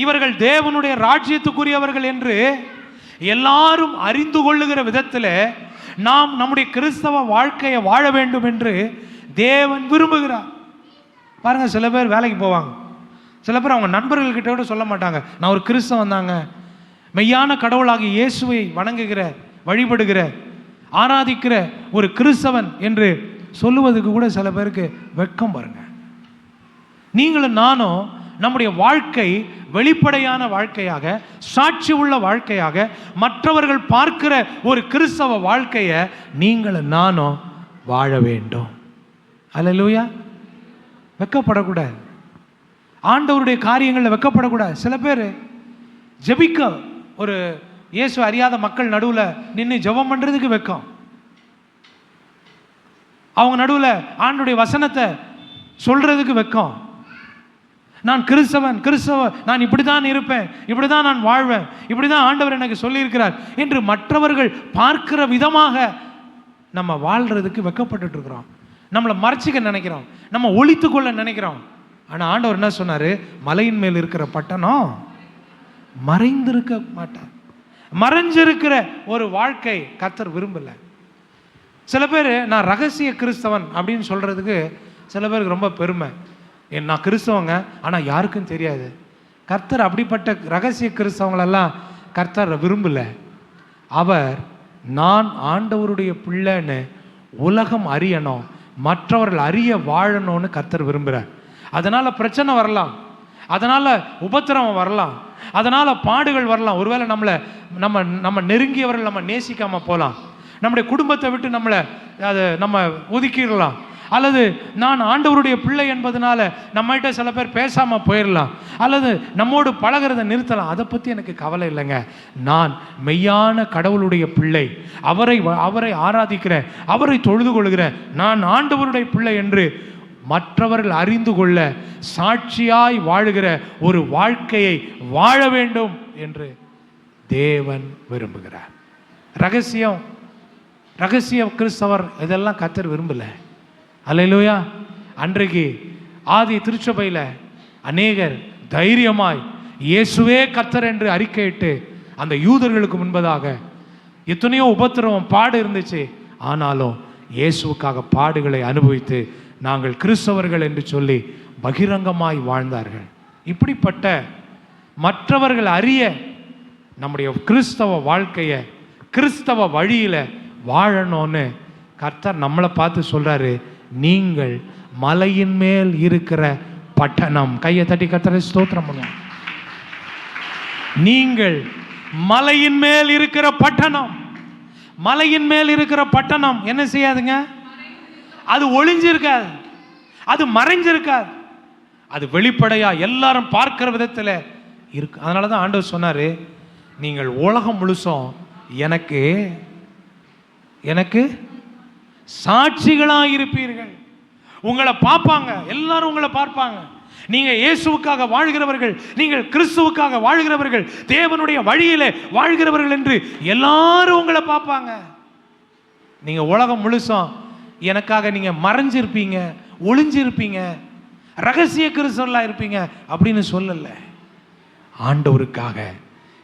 இவர்கள் தேவனுடைய ராஜ்யத்துக்குரியவர்கள் என்று எல்லாரும் அறிந்து கொள்ளுகிற விதத்தில் நாம் நம்முடைய கிறிஸ்தவ வாழ்க்கையை வாழ வேண்டும் என்று தேவன் விரும்புகிறார். பாருங்க, சில பேர் வேலைக்கு போவாங்க, சில பேர் அவங்க நண்பர்கள்கிட்ட கூட சொல்ல மாட்டாங்க, நான் ஒரு கிறிஸ்தவன் தாங்க, மெய்யான கடவுளாகி இயேசுவை வணங்குகிற, வழிபடுகிற, ஆராதிக்கிற ஒரு கிறிஸ்தவன் என்று சொல்லுவதுக்கு கூட சில பேருக்கு வெட்கம். பாருங்க, நீங்களும் நானும் நம்முடைய வாழ்க்கை வெளிப்படையான வாழ்க்கையாக, சாட்சி உள்ள வாழ்க்கையாக, மற்றவர்கள் பார்க்கிற ஒரு கிறிஸ்தவ வாழ்க்கையை நீங்களும் நானும் வாழ வேண்டும். அல்லேலூயா. வெக்கப்படக்கூடாது, ஆண்டவருடைய காரியங்களில் வெக்கப்படக்கூடாது. சில பேர் ஜெபிக்க, ஒரு இயேசு அறியாத மக்கள் நடுவில் நின்று ஜெபம் பண்ணுறதுக்கு வெக்கம். அவங்க நடுவில் ஆண்டவருடைய வசனத்தை சொல்கிறதுக்கு வெக்கம். நான் கிறிஸ்தவன், நான் இப்படி தான் இருப்பேன், இப்படி தான் நான் வாழ்வேன், இப்படி தான் ஆண்டவர் எனக்கு சொல்லியிருக்கிறார் என்று மற்றவர்கள் பார்க்கிற விதமாக நம்ம வாழ்கிறதுக்கு வெக்கப்பட்டு இருக்கிறோம். நம்மளை மறைச்சிக்க நினைக்கிறோம், நம்ம ஒழித்து கொள்ள நினைக்கிறோம். ஆனால் ஆண்டவர் என்ன சொன்னார், மலையின் மேல் இருக்கிற பட்டணம் மறைந்திருக்க மாட்டார். மறைஞ்சிருக்கிற ஒரு வாழ்க்கை கர்த்தர் விரும்பலை. சில பேர் நான் ரகசிய கிறிஸ்தவன் அப்படின்னு சொல்கிறதுக்கு சில பேருக்கு ரொம்ப பெருமை. நான் கிறிஸ்தவங்க, ஆனால் யாருக்கும் தெரியாது. கர்த்தர் அப்படிப்பட்ட ரகசிய கிறிஸ்தவங்களெல்லாம் கர்த்தர் விரும்பலை. அவர் நான் ஆண்டவருடைய பிள்ளைன்னு உலகம் அறியணும், மற்றவர்கள் அறிய வாழணும்னு கர்த்தர் விரும்புகிறார். அதனால் பிரச்சனை வரலாம், அதனால் உபத்திரவம் வரலாம், அதனால் பாடுகள் வரலாம். ஒருவேளை நம்ம நெருங்கியவர்கள் நம்ம நேசிக்காமல் போகலாம், நம்முடைய குடும்பத்தை விட்டு நம்ம ஒதுக்கிடலாம், அல்லது நான் ஆண்டவருடைய பிள்ளை என்பதனால நம்மகிட்ட சில பேர் பேசாமல் போயிடலாம், அல்லது நம்மோடு பழகிறத நிறுத்தலாம். அதை பற்றி எனக்கு கவலை இல்லைங்க. நான் மெய்யான கடவுளுடைய பிள்ளை, அவரை ஆராதிக்கிறேன், அவரை தொழுது கொள்கிறேன், நான் ஆண்டவருடைய பிள்ளை என்று மற்றவர்கள் அறிந்து கொள்ள சாட்சியாய் வாழுகிற ஒரு வாழ்க்கையை வாழ வேண்டும் என்று தேவன் விரும்புகிறார். ரகசிய கிறிஸ்தவர் இதெல்லாம் கர்த்தர் விரும்பலை. அல்லேலூயா. அன்றைக்கு ஆதி திருச்சபையில் அநேகர் தைரியமாய் இயேசுவே கர்த்தர் என்று அறிக்கையிட்டு அந்த யூதர்களுக்கு முன்பதாக எத்தனையோ உபத்திரவம் பாடு இருந்துச்சு, ஆனாலும் இயேசுவுக்காக பாடுகளை அனுபவித்து நாங்கள் கிறிஸ்தவர்கள் என்று சொல்லி பகிரங்கமாய் வாழ்ந்தார்கள். இப்படிப்பட்ட மற்றவர்கள் அறிய நம்முடைய கிறிஸ்தவ வாழ்க்கையை கிறிஸ்தவ வழியில் வாழணும்னு கர்த்தர் நம்மளை பார்த்து சொல்றாரு, நீங்கள் மலையின் மேல் இருக்கிற பட்டணம். கையை தட்டி கர்த்தரை ஸ்தோத்திரம் பண்ணுங்க. நீங்கள் மலையின் மேல் இருக்கிற பட்டணம். மலையின் மேல் இருக்கிற பட்டணம் என்ன செய்யாதுங்க, அது ஒளிஞ்சிருக்காது, அது மறைஞ்சிருக்காது, அது வெளிப்படையா எல்லாரும் பார்க்கிற விதத்தில் இருக்கு. அதனால தான் ஆண்டவர் சொன்னாரு, நீங்கள் உலகம் முழுசும் எனக்கு சாட்சிகளாக இருப்பீர்கள். உங்களை பார்ப்பாங்க, எல்லாரும் உங்களை பார்ப்பாங்க. நீங்க இயேசுவுக்காக வாழ்கிறவர்கள், நீங்கள் கிறிஸ்துவுக்காக வாழ்கிறவர்கள், தேவனுடைய வழியிலே வாழ்கிறவர்கள் என்று எல்லாரும் உங்களை பார்ப்பாங்க. நீங்க உலகம் முழுசும் எனக்காக நீங்கள் மறைஞ்சிருப்பீங்க, ஒளிஞ்சிருப்பீங்க, ரகசிய கிறிஸ்தவர்களாக இருப்பீங்க அப்படின்னு சொல்லலை. ஆண்டவருக்காக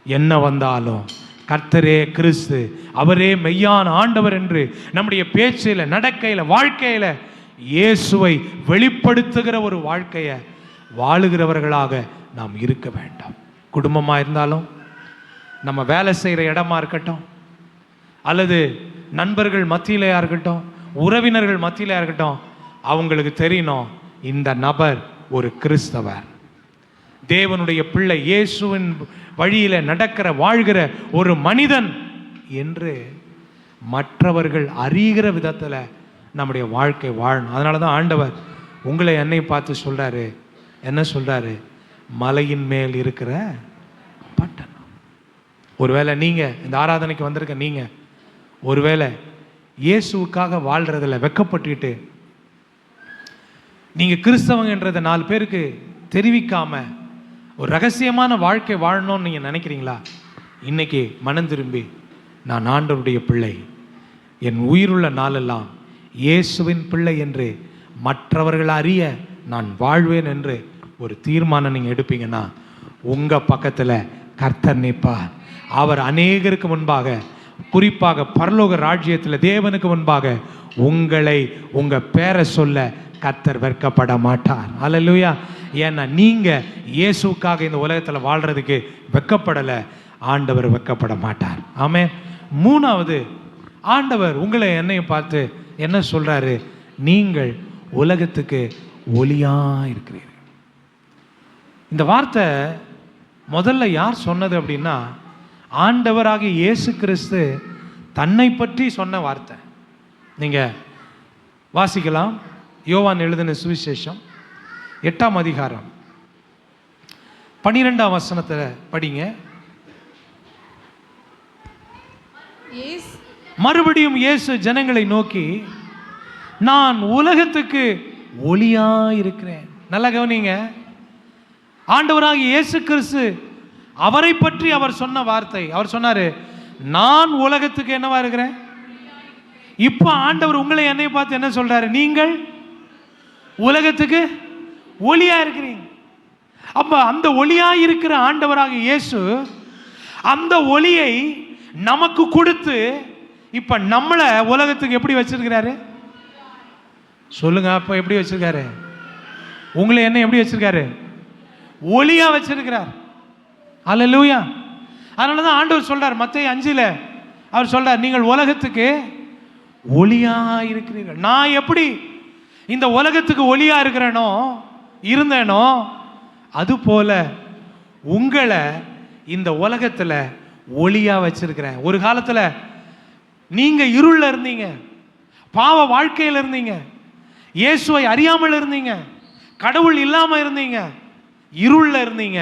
என்ன வந்தாலும் கர்த்தரே கிறிஸ்து, அவரே மெய்யான ஆண்டவர் என்று நம்முடைய பேச்சில், நடக்கையில், வாழ்க்கையில் இயேசுவை வெளிப்படுத்துகிற ஒரு வாழ்க்கையை வாழுகிறவர்களாக நாம் இருக்க வேண்டும். குடும்பமாக இருந்தாலும், நம்ம வேலை செய்கிற இடமா இருக்கட்டும், அல்லது நண்பர்கள் மத்தியிலையா இருக்கட்டும், உறவினர்கள் மத்தியிலையா இருக்கட்டும், அவங்களுக்கு தெரியணும் இந்த நபர் ஒரு கிறிஸ்தவர், தேவனுடைய பிள்ளை, இயேசுவின் வழியில் நடக்கிற வாழ்கிற ஒரு மனிதன் என்று மற்றவர்கள் அறிகிற விதத்தில் நம்முடைய வாழ்க்கை வாழணும். அதனால தான் ஆண்டவர் உங்களை என்னை பார்த்து சொல்கிறாரு, என்ன சொல்கிறாரு? மலையின் மேல் இருக்கிற பட்டணம். ஒருவேளை நீங்கள் இந்த ஆராதனைக்கு வந்திருக்க நீங்கள் ஒருவேளை இயேசுவுக்காக வாழ்கிறதில் வெக்கப்பட்டுட்டு நீங்கள் கிறிஸ்தவங்கன்றதை 4 பேருக்கு தெரிவிக்காம ஒரு ரகசியமான வாழ்க்கை வாழணும்னு நீங்கள் நினைக்கிறீங்களா? இன்னைக்கு மனம் திரும்பி, நான் ஆண்டவருடைய பிள்ளை, என் உயிருள்ள நாளெல்லாம் இயேசுவின் பிள்ளை என்று மற்றவர்கள் அறிய நான் வாழ்வேன் என்று ஒரு தீர்மானம் நீங்கள் எடுப்பீங்கன்னா உங்கள் பக்கத்தில் கர்த்தர் நிற்பார். அவர் அநேகருக்கு முன்பாக, குறிப்பாக பரலோக ராஜ்யத்தில் தேவனுக்கு முன்பாக உங்களை, உங்கள் பேரை சொல்ல கர்த்தர் வெட்கப்பட மாட்டார். அல்லேலூயா. ஏன்னா நீங்கள் இயேசுக்காக இந்த உலகத்தில் வாழ்கிறதுக்கு வெட்கப்படலை, ஆண்டவர் வெட்கப்பட மாட்டார். ஆமென். 3வது, ஆண்டவர் உங்களை என்னையும் பார்த்து என்ன சொல்கிறாரு? நீங்கள் உலகத்துக்கு ஒளியாக இருக்கிறீர்கள். இந்த வார்த்தை முதல்ல யார் சொன்னது அப்படின்னா, ஆண்டவராகிய இயேசு கிறிஸ்து தன்னை பற்றி சொன்ன வார்த்தை. நீங்கள் வாசிக்கலாம், யோவான் எழுதின சுவிசேஷம் 8ஆம் அதிகாரம் 12ஆம் வசனத்தை படிங்க. மறுபடியும் இயேசு ஜனங்களை நோக்கி, நான் உலகத்துக்கு ஒளியாயிருக்கிறேன். நல்லா கவனிங்க, ஆண்டவராகிய இயேசு கிறிஸ்து அவரை பற்றி அவர் சொன்ன வார்த்தை. அவர் சொன்னாரு, நான் உலகத்துக்கு என்னவா இருக்கிறேன். இப்போ ஆண்டவர் உங்களை என்னை பார்த்து என்ன சொல்றாரு? நீங்கள் உலகத்துக்கு ஒளியா இருக்கிறீங்க. அப்ப அந்த ஒளியா இருக்கிற ஆண்டவராகிய இயேசு அந்த ஒளியை நமக்கு கொடுத்து இப்ப நம்மளை உலகத்துக்கு எப்படி வச்சிருக்கிறாரு சொல்லுங்க? அப்ப எப்படி வச்சிருக்காரு? உங்களை என்ன எப்படி வச்சிருக்காரு? ஒளியா வச்சிருக்கிறார். அல்லேலூயா. அதனால தான் ஆண்டவர் சொல்றார் மத்தேயு 5ல், அவர் சொல்றார், நீங்கள் உலகத்துக்கு ஒளியா இருக்கிறீர்கள். நான் எப்படி இந்த உலகத்துக்கு ஒளியா இருந்தேனோ அது போல உங்களை இந்த உலகத்துல ஒளியா வச்சிருக்கிறேன். ஒரு காலத்துல நீங்க இருள்ல இருந்தீங்க, பாவ வாழ்க்கையில் இருந்தீங்க, இயேசுவை அறியாமல் இருந்தீங்க, கடவுள் இல்லாம இருந்தீங்க, இருள்ல இருந்தீங்க.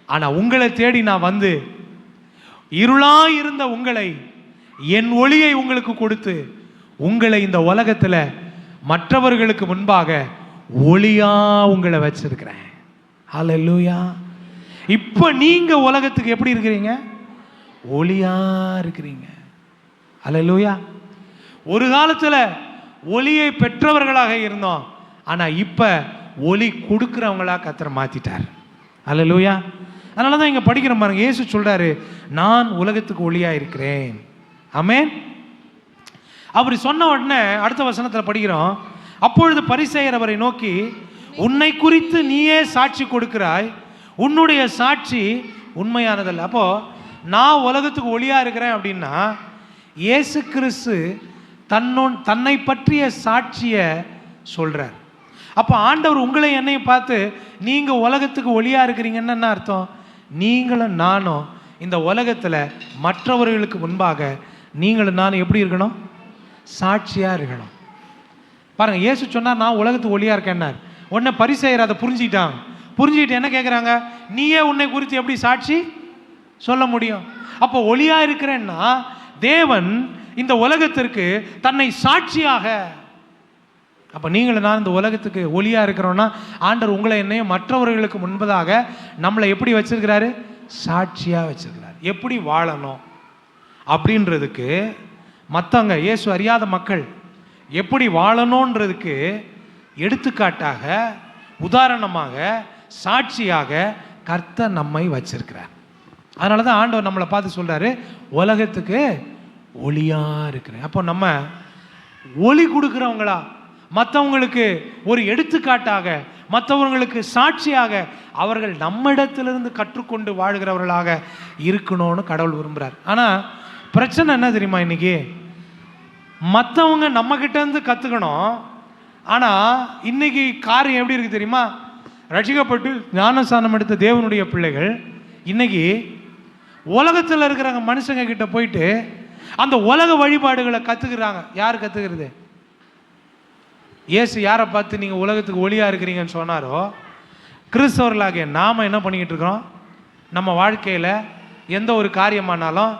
ஆனா உங்களை தேடி நான் வந்து இருளா இருந்த உங்களை, என் ஒளியை உங்களுக்கு கொடுத்து உங்களை இந்த உலகத்துல மற்றவர்களுக்கு முன்பாக ஒளியா உங்களை வச்சிருக்கிறேன். ஹல்லேலூயா. இப்ப நீங்க உலகத்துக்கு எப்படி இருக்கிறீங்க? ஒளியா இருக்கிறீங்க. ஹல்லேலூயா. ஒரு காலத்துல ஒளியை பெற்றவர்களாக இருந்தோம், ஆனா இப்ப ஒளி கொடுக்கிறவங்களா கர்த்தர் மாத்திட்டார். ஹல்லேலூயா. அதனாலதான் இங்க படிக்கிறோம் பாருங்க, இயேசு சொல்றாரு, நான் உலகத்துக்கு ஒளியா இருக்கிறேன். ஆமென். அப்படி சொன்ன உடனே அடுத்த வசனத்துல படிக்கிறோம், அப்பொழுது பரிசேயர் அவரை நோக்கி, உன்னை குறித்து நீயே சாட்சி கொடுக்கிறாய், உன்னுடைய சாட்சி உண்மையானதல்ல. அப்போ நான் உலகத்துக்கு ஒளியா இருக்கிறேன் அப்படின்னா இயேசு கிறிஸ்து தன்னை பற்றிய சாட்சியை சொல்றார். அப்போ ஆண்டவர் உங்களை என்னையும் பார்த்து நீங்க உலகத்துக்கு ஒளியா இருக்கிறீங்கன்னு என்ன அர்த்தம்? நீங்களும் நானும் இந்த உலகத்தில் மற்றவர்களுக்கு முன்பாக நீங்களும் நானும் எப்படி இருக்கணும்? சாட்சியா இருக்கணும். பாருங்க, இயேசு சொன்னார் நான் உலகத்துக்கு ஒளியா இருக்கேன்னார். உடனே பரிசேயர் அதை புரிஞ்சுக்கிட்டு என்ன கேட்குறாங்க? நீயே உன்னை குறித்து எப்படி சாட்சி சொல்ல முடியும்? அப்போ ஒளியா இருக்கிறேன்னா தேவன் இந்த உலகத்திற்கு தன்னை சாட்சியாக, அப்ப நீங்களும் நான் இந்த உலகத்துக்கு ஒளியா இருக்கிறோம்னா ஆண்டவர் உங்களை என்னையும் மற்றவர்களுக்கு முன்பதாக நம்மளை எப்படி வச்சிருக்கிறாரு? சாட்சியா வச்சிருக்கிறார். எப்படி வாழணும் அப்படின்றதுக்கு மற்றவங்க, இயேசு அறியாத மக்கள் எப்படி வாழணுன்றதுக்கு எடுத்துக்காட்டாக, உதாரணமாக, சாட்சியாக கர்த்தர் நம்மை வச்சிருக்கிறார். அதனால தான் ஆண்டவர் நம்மளை பார்த்து சொல்றாரு, உலகத்துக்கு ஒளியா இருக்கிறேன். அப்போ நம்ம ஒளி கொடுக்குறவங்களா, மற்றவங்களுக்கு ஒரு எடுத்துக்காட்டாக, மற்றவங்களுக்கு சாட்சியாக, அவர்கள் நம்மிடத்திலிருந்து கற்றுக்கொண்டு வாழ்கிறவர்களாக இருக்கணும்னு கடவுள் விரும்புகிறார். ஆனால் பிரச்சனை என்ன தெரியுமா? இன்னைக்கு மற்றவங்க நம்மக்கிட்ட இருந்து கற்றுக்கணும். ஆனால் இன்னைக்கு காரியம் எப்படி இருக்குது தெரியுமா? ரட்சிக்கப்பட்டு ஞானஸ்நானம் எடுத்த தேவனுடைய பிள்ளைகள் இன்னைக்கு உலகத்தில் இருக்கிற மனுஷங்க கிட்ட போயிட்டு அந்த உலக வழிபாடுகளை கற்றுக்கிறாங்க. யார் கற்றுக்கிறது? இயேசு யாரை பார்த்து நீங்கள் உலகத்துக்கு ஒளியாக இருக்கிறீங்கன்னு சொன்னாரோ, கிறிஸ்தவர்களாகிய நாம் என்ன பண்ணிக்கிட்டு இருக்கிறோம்? நம்ம வாழ்க்கையில் எந்த ஒரு காரியமானாலும்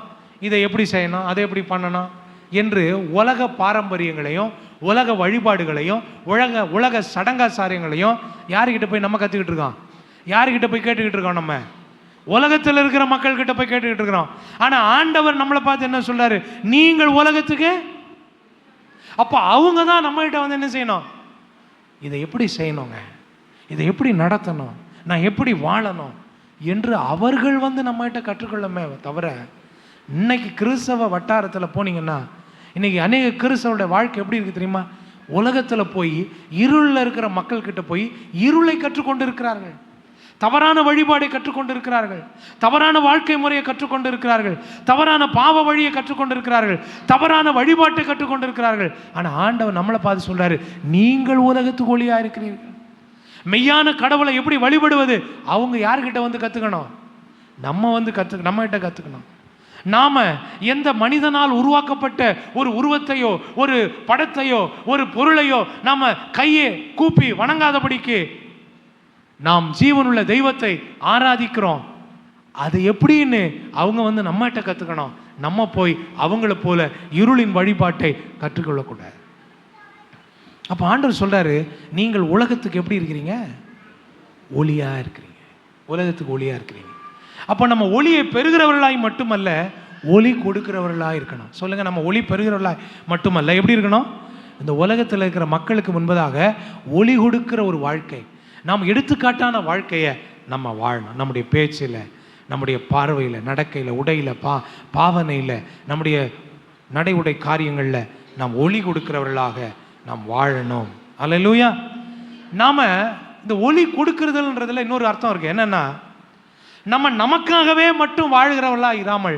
இதை எப்படி செய்யணும், அதை எப்படி பண்ணணும் என்று உலக பாரம்பரியங்களையும் உலக வழிபாடுகளையும் உலக சடங்காச்சாரியங்களையும் யாருக்கிட்ட போய் நம்ம கற்றுக்கிட்டு இருக்கோம்? யாருக்கிட்ட போய் கேட்டுக்கிட்டு இருக்கோம்? நம்ம உலகத்தில் இருக்கிற மக்கள்கிட்ட போய் கேட்டுக்கிட்டு இருக்கிறோம். ஆனால் ஆண்டவர் நம்மளை பார்த்து என்ன சொல்றாரு? நீங்கள் உலகத்துக்கு. அப்போ அவங்க தான் நம்மகிட்ட வந்து என்ன செய்யணும்? இதை எப்படி செய்யணுங்க, இதை எப்படி நடத்தணும், நான் எப்படி வாழணும் என்று அவர்கள் வந்து நம்மகிட்ட கற்றுக்கொள்ளமே தவிர, இன்னைக்கு கிறிஸ்தவ வட்டாரத்தில் போனீங்கன்னா இன்னைக்கு அநேக கிறிஸ்தவருடைய வாழ்க்கை எப்படி இருக்குது தெரியுமா? உலகத்தில் போய் இருளில் இருக்கிற மக்கள்கிட்ட போய் இருளை கற்றுக்கொண்டு இருக்கிறார்கள், தவறான வழிபாடை கற்றுக்கொண்டு இருக்கிறார்கள், தவறான வாழ்க்கை முறையை கற்றுக்கொண்டு இருக்கிறார்கள், தவறான பாவ வழியை கற்றுக்கொண்டு இருக்கிறார்கள், தவறான வழிபாட்டை கற்றுக்கொண்டு இருக்கிறார்கள். ஆனால் ஆண்டவர் நம்மளை பார்த்து சொல்றாரு, நீங்கள் உலகத்துக்கு ஒளியா இருக்கிறீர்கள். மெய்யான கடவுளை எப்படி வழிபடுவது அவங்க யார்கிட்ட வந்து கற்றுக்கணும்? நம்ம வந்து நம்மகிட்ட கற்றுக்கணும். நாம எந்த மனிதனால் உருவாக்கப்பட்ட ஒரு உருவத்தையோ ஒரு படத்தையோ ஒரு பொருளையோ நாம கையை கூப்பி வணங்காதபடிக்கு நாம் ஜீவனுள்ள தெய்வத்தை ஆராதிக்கிறோம். அது எப்படின்னு அவங்க வந்து நம்மகிட்ட கற்றுக்கணும். நம்ம போய் அவங்கள போல இருளின் வழிபாட்டை கற்றுக்கொள்ளக்கூடாது. அப்போ ஆண்டவர் சொல்றாரு, நீங்கள் உலகத்துக்கு எப்படி இருக்கிறீங்க? ஒளியா இருக்கிறீங்க. உலகத்துக்கு ஒளியா இருக்கிறீங்க. அப்போ நம்ம ஒளியை பெறுகிறவர்களாய் மட்டுமல்ல, ஒளி கொடுக்கிறவர்களாக இருக்கணும். சொல்லுங்க, நம்ம ஒளி பெறுகிறவர்களாய் மட்டுமல்ல, எப்படி இருக்கணும்? இந்த உலகத்தில் இருக்கிற மக்களுக்கு முன்பதாக ஒளி கொடுக்கிற ஒரு வாழ்க்கை, நாம் எடுத்துக்காட்டான வாழ்க்கையை நம்ம வாழணும். நம்முடைய பேச்சில், நம்முடைய பார்வையில், நடக்கையில், உடையில், பாவனையில், நம்முடைய நடை உடை காரியங்களில் நாம் ஒளி கொடுக்கிறவர்களாக நாம் வாழணும். அல்லேலூயா. நாம் இந்த ஒளி கொடுக்கிறதுன்றதுல இன்னொரு அர்த்தம் இருக்குது. என்னென்னா, நம்ம நமக்காகவே மட்டும் வாழ்கிறவர்களா இராமல்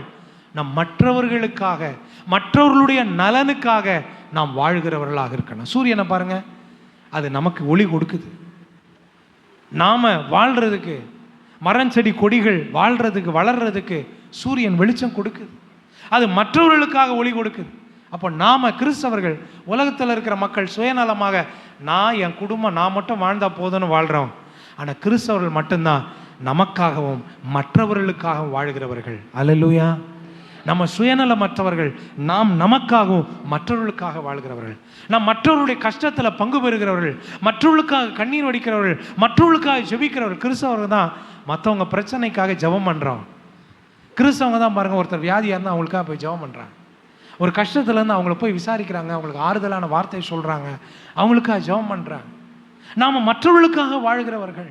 நம் மற்றவர்களுக்காக, மற்றவர்களுடைய நலனுக்காக நாம் வாழ்கிறவர்களாக இருக்கணும். சூரியனை பாருங்க, அது நமக்கு ஒளி கொடுக்குது. நாம வாழ்றதுக்கு, மரம் செடி கொடிகள் வாழ்றதுக்கு வளர்றதுக்கு சூரியன் வெளிச்சம் கொடுக்குது. அது மற்றவர்களுக்காக ஒளி கொடுக்குது. அப்போ நாம கிறிஸ்தவர்கள், உலகத்தில் இருக்கிற மக்கள் சுயநலமாக நான் என் குடும்பம் நான் மட்டும் வாழ்ந்தா போதும்னு வாழ்றோம். ஆனால் கிறிஸ்தவர்கள் மட்டும்தான் நமக்காகவும் மற்றவர்களுக்காகவும் வாழ்கிறவர்கள். அல்லேலூயா. நம்ம சுயநலமற்றவர்கள், நாம் நமக்காகவும் மற்றவர்களுக்காக வாழ்கிறவர்கள், நாம் மற்றவர்களுடைய கஷ்டத்தில் பங்கு பெறுகிறவர்கள், மற்றவர்களுக்காக கண்ணீர் வடிக்கிறவர்கள், மற்றவர்களுக்காக ஜெபிக்கிறவர்கள். கிறிஸ்தவர்கள் தான் மற்றவங்க பிரச்சனைக்காக ஜெபம் பண்ணுறோம். கிறிஸ்தவங்க தான் பாருங்கள், ஒருத்தர் வியாதியாக இருந்தால் அவங்களுக்காக போய் ஜெபம் பண்ணுறாங்க, ஒரு கஷ்டத்துலேருந்து அவங்கள போய் விசாரிக்கிறாங்க, அவங்களுக்கு ஆறுதலான வார்த்தை சொல்கிறாங்க, அவங்களுக்காக ஜெபம் பண்ணுறாங்க. நாம் மற்றவர்களுக்காக வாழ்கிறவர்கள்.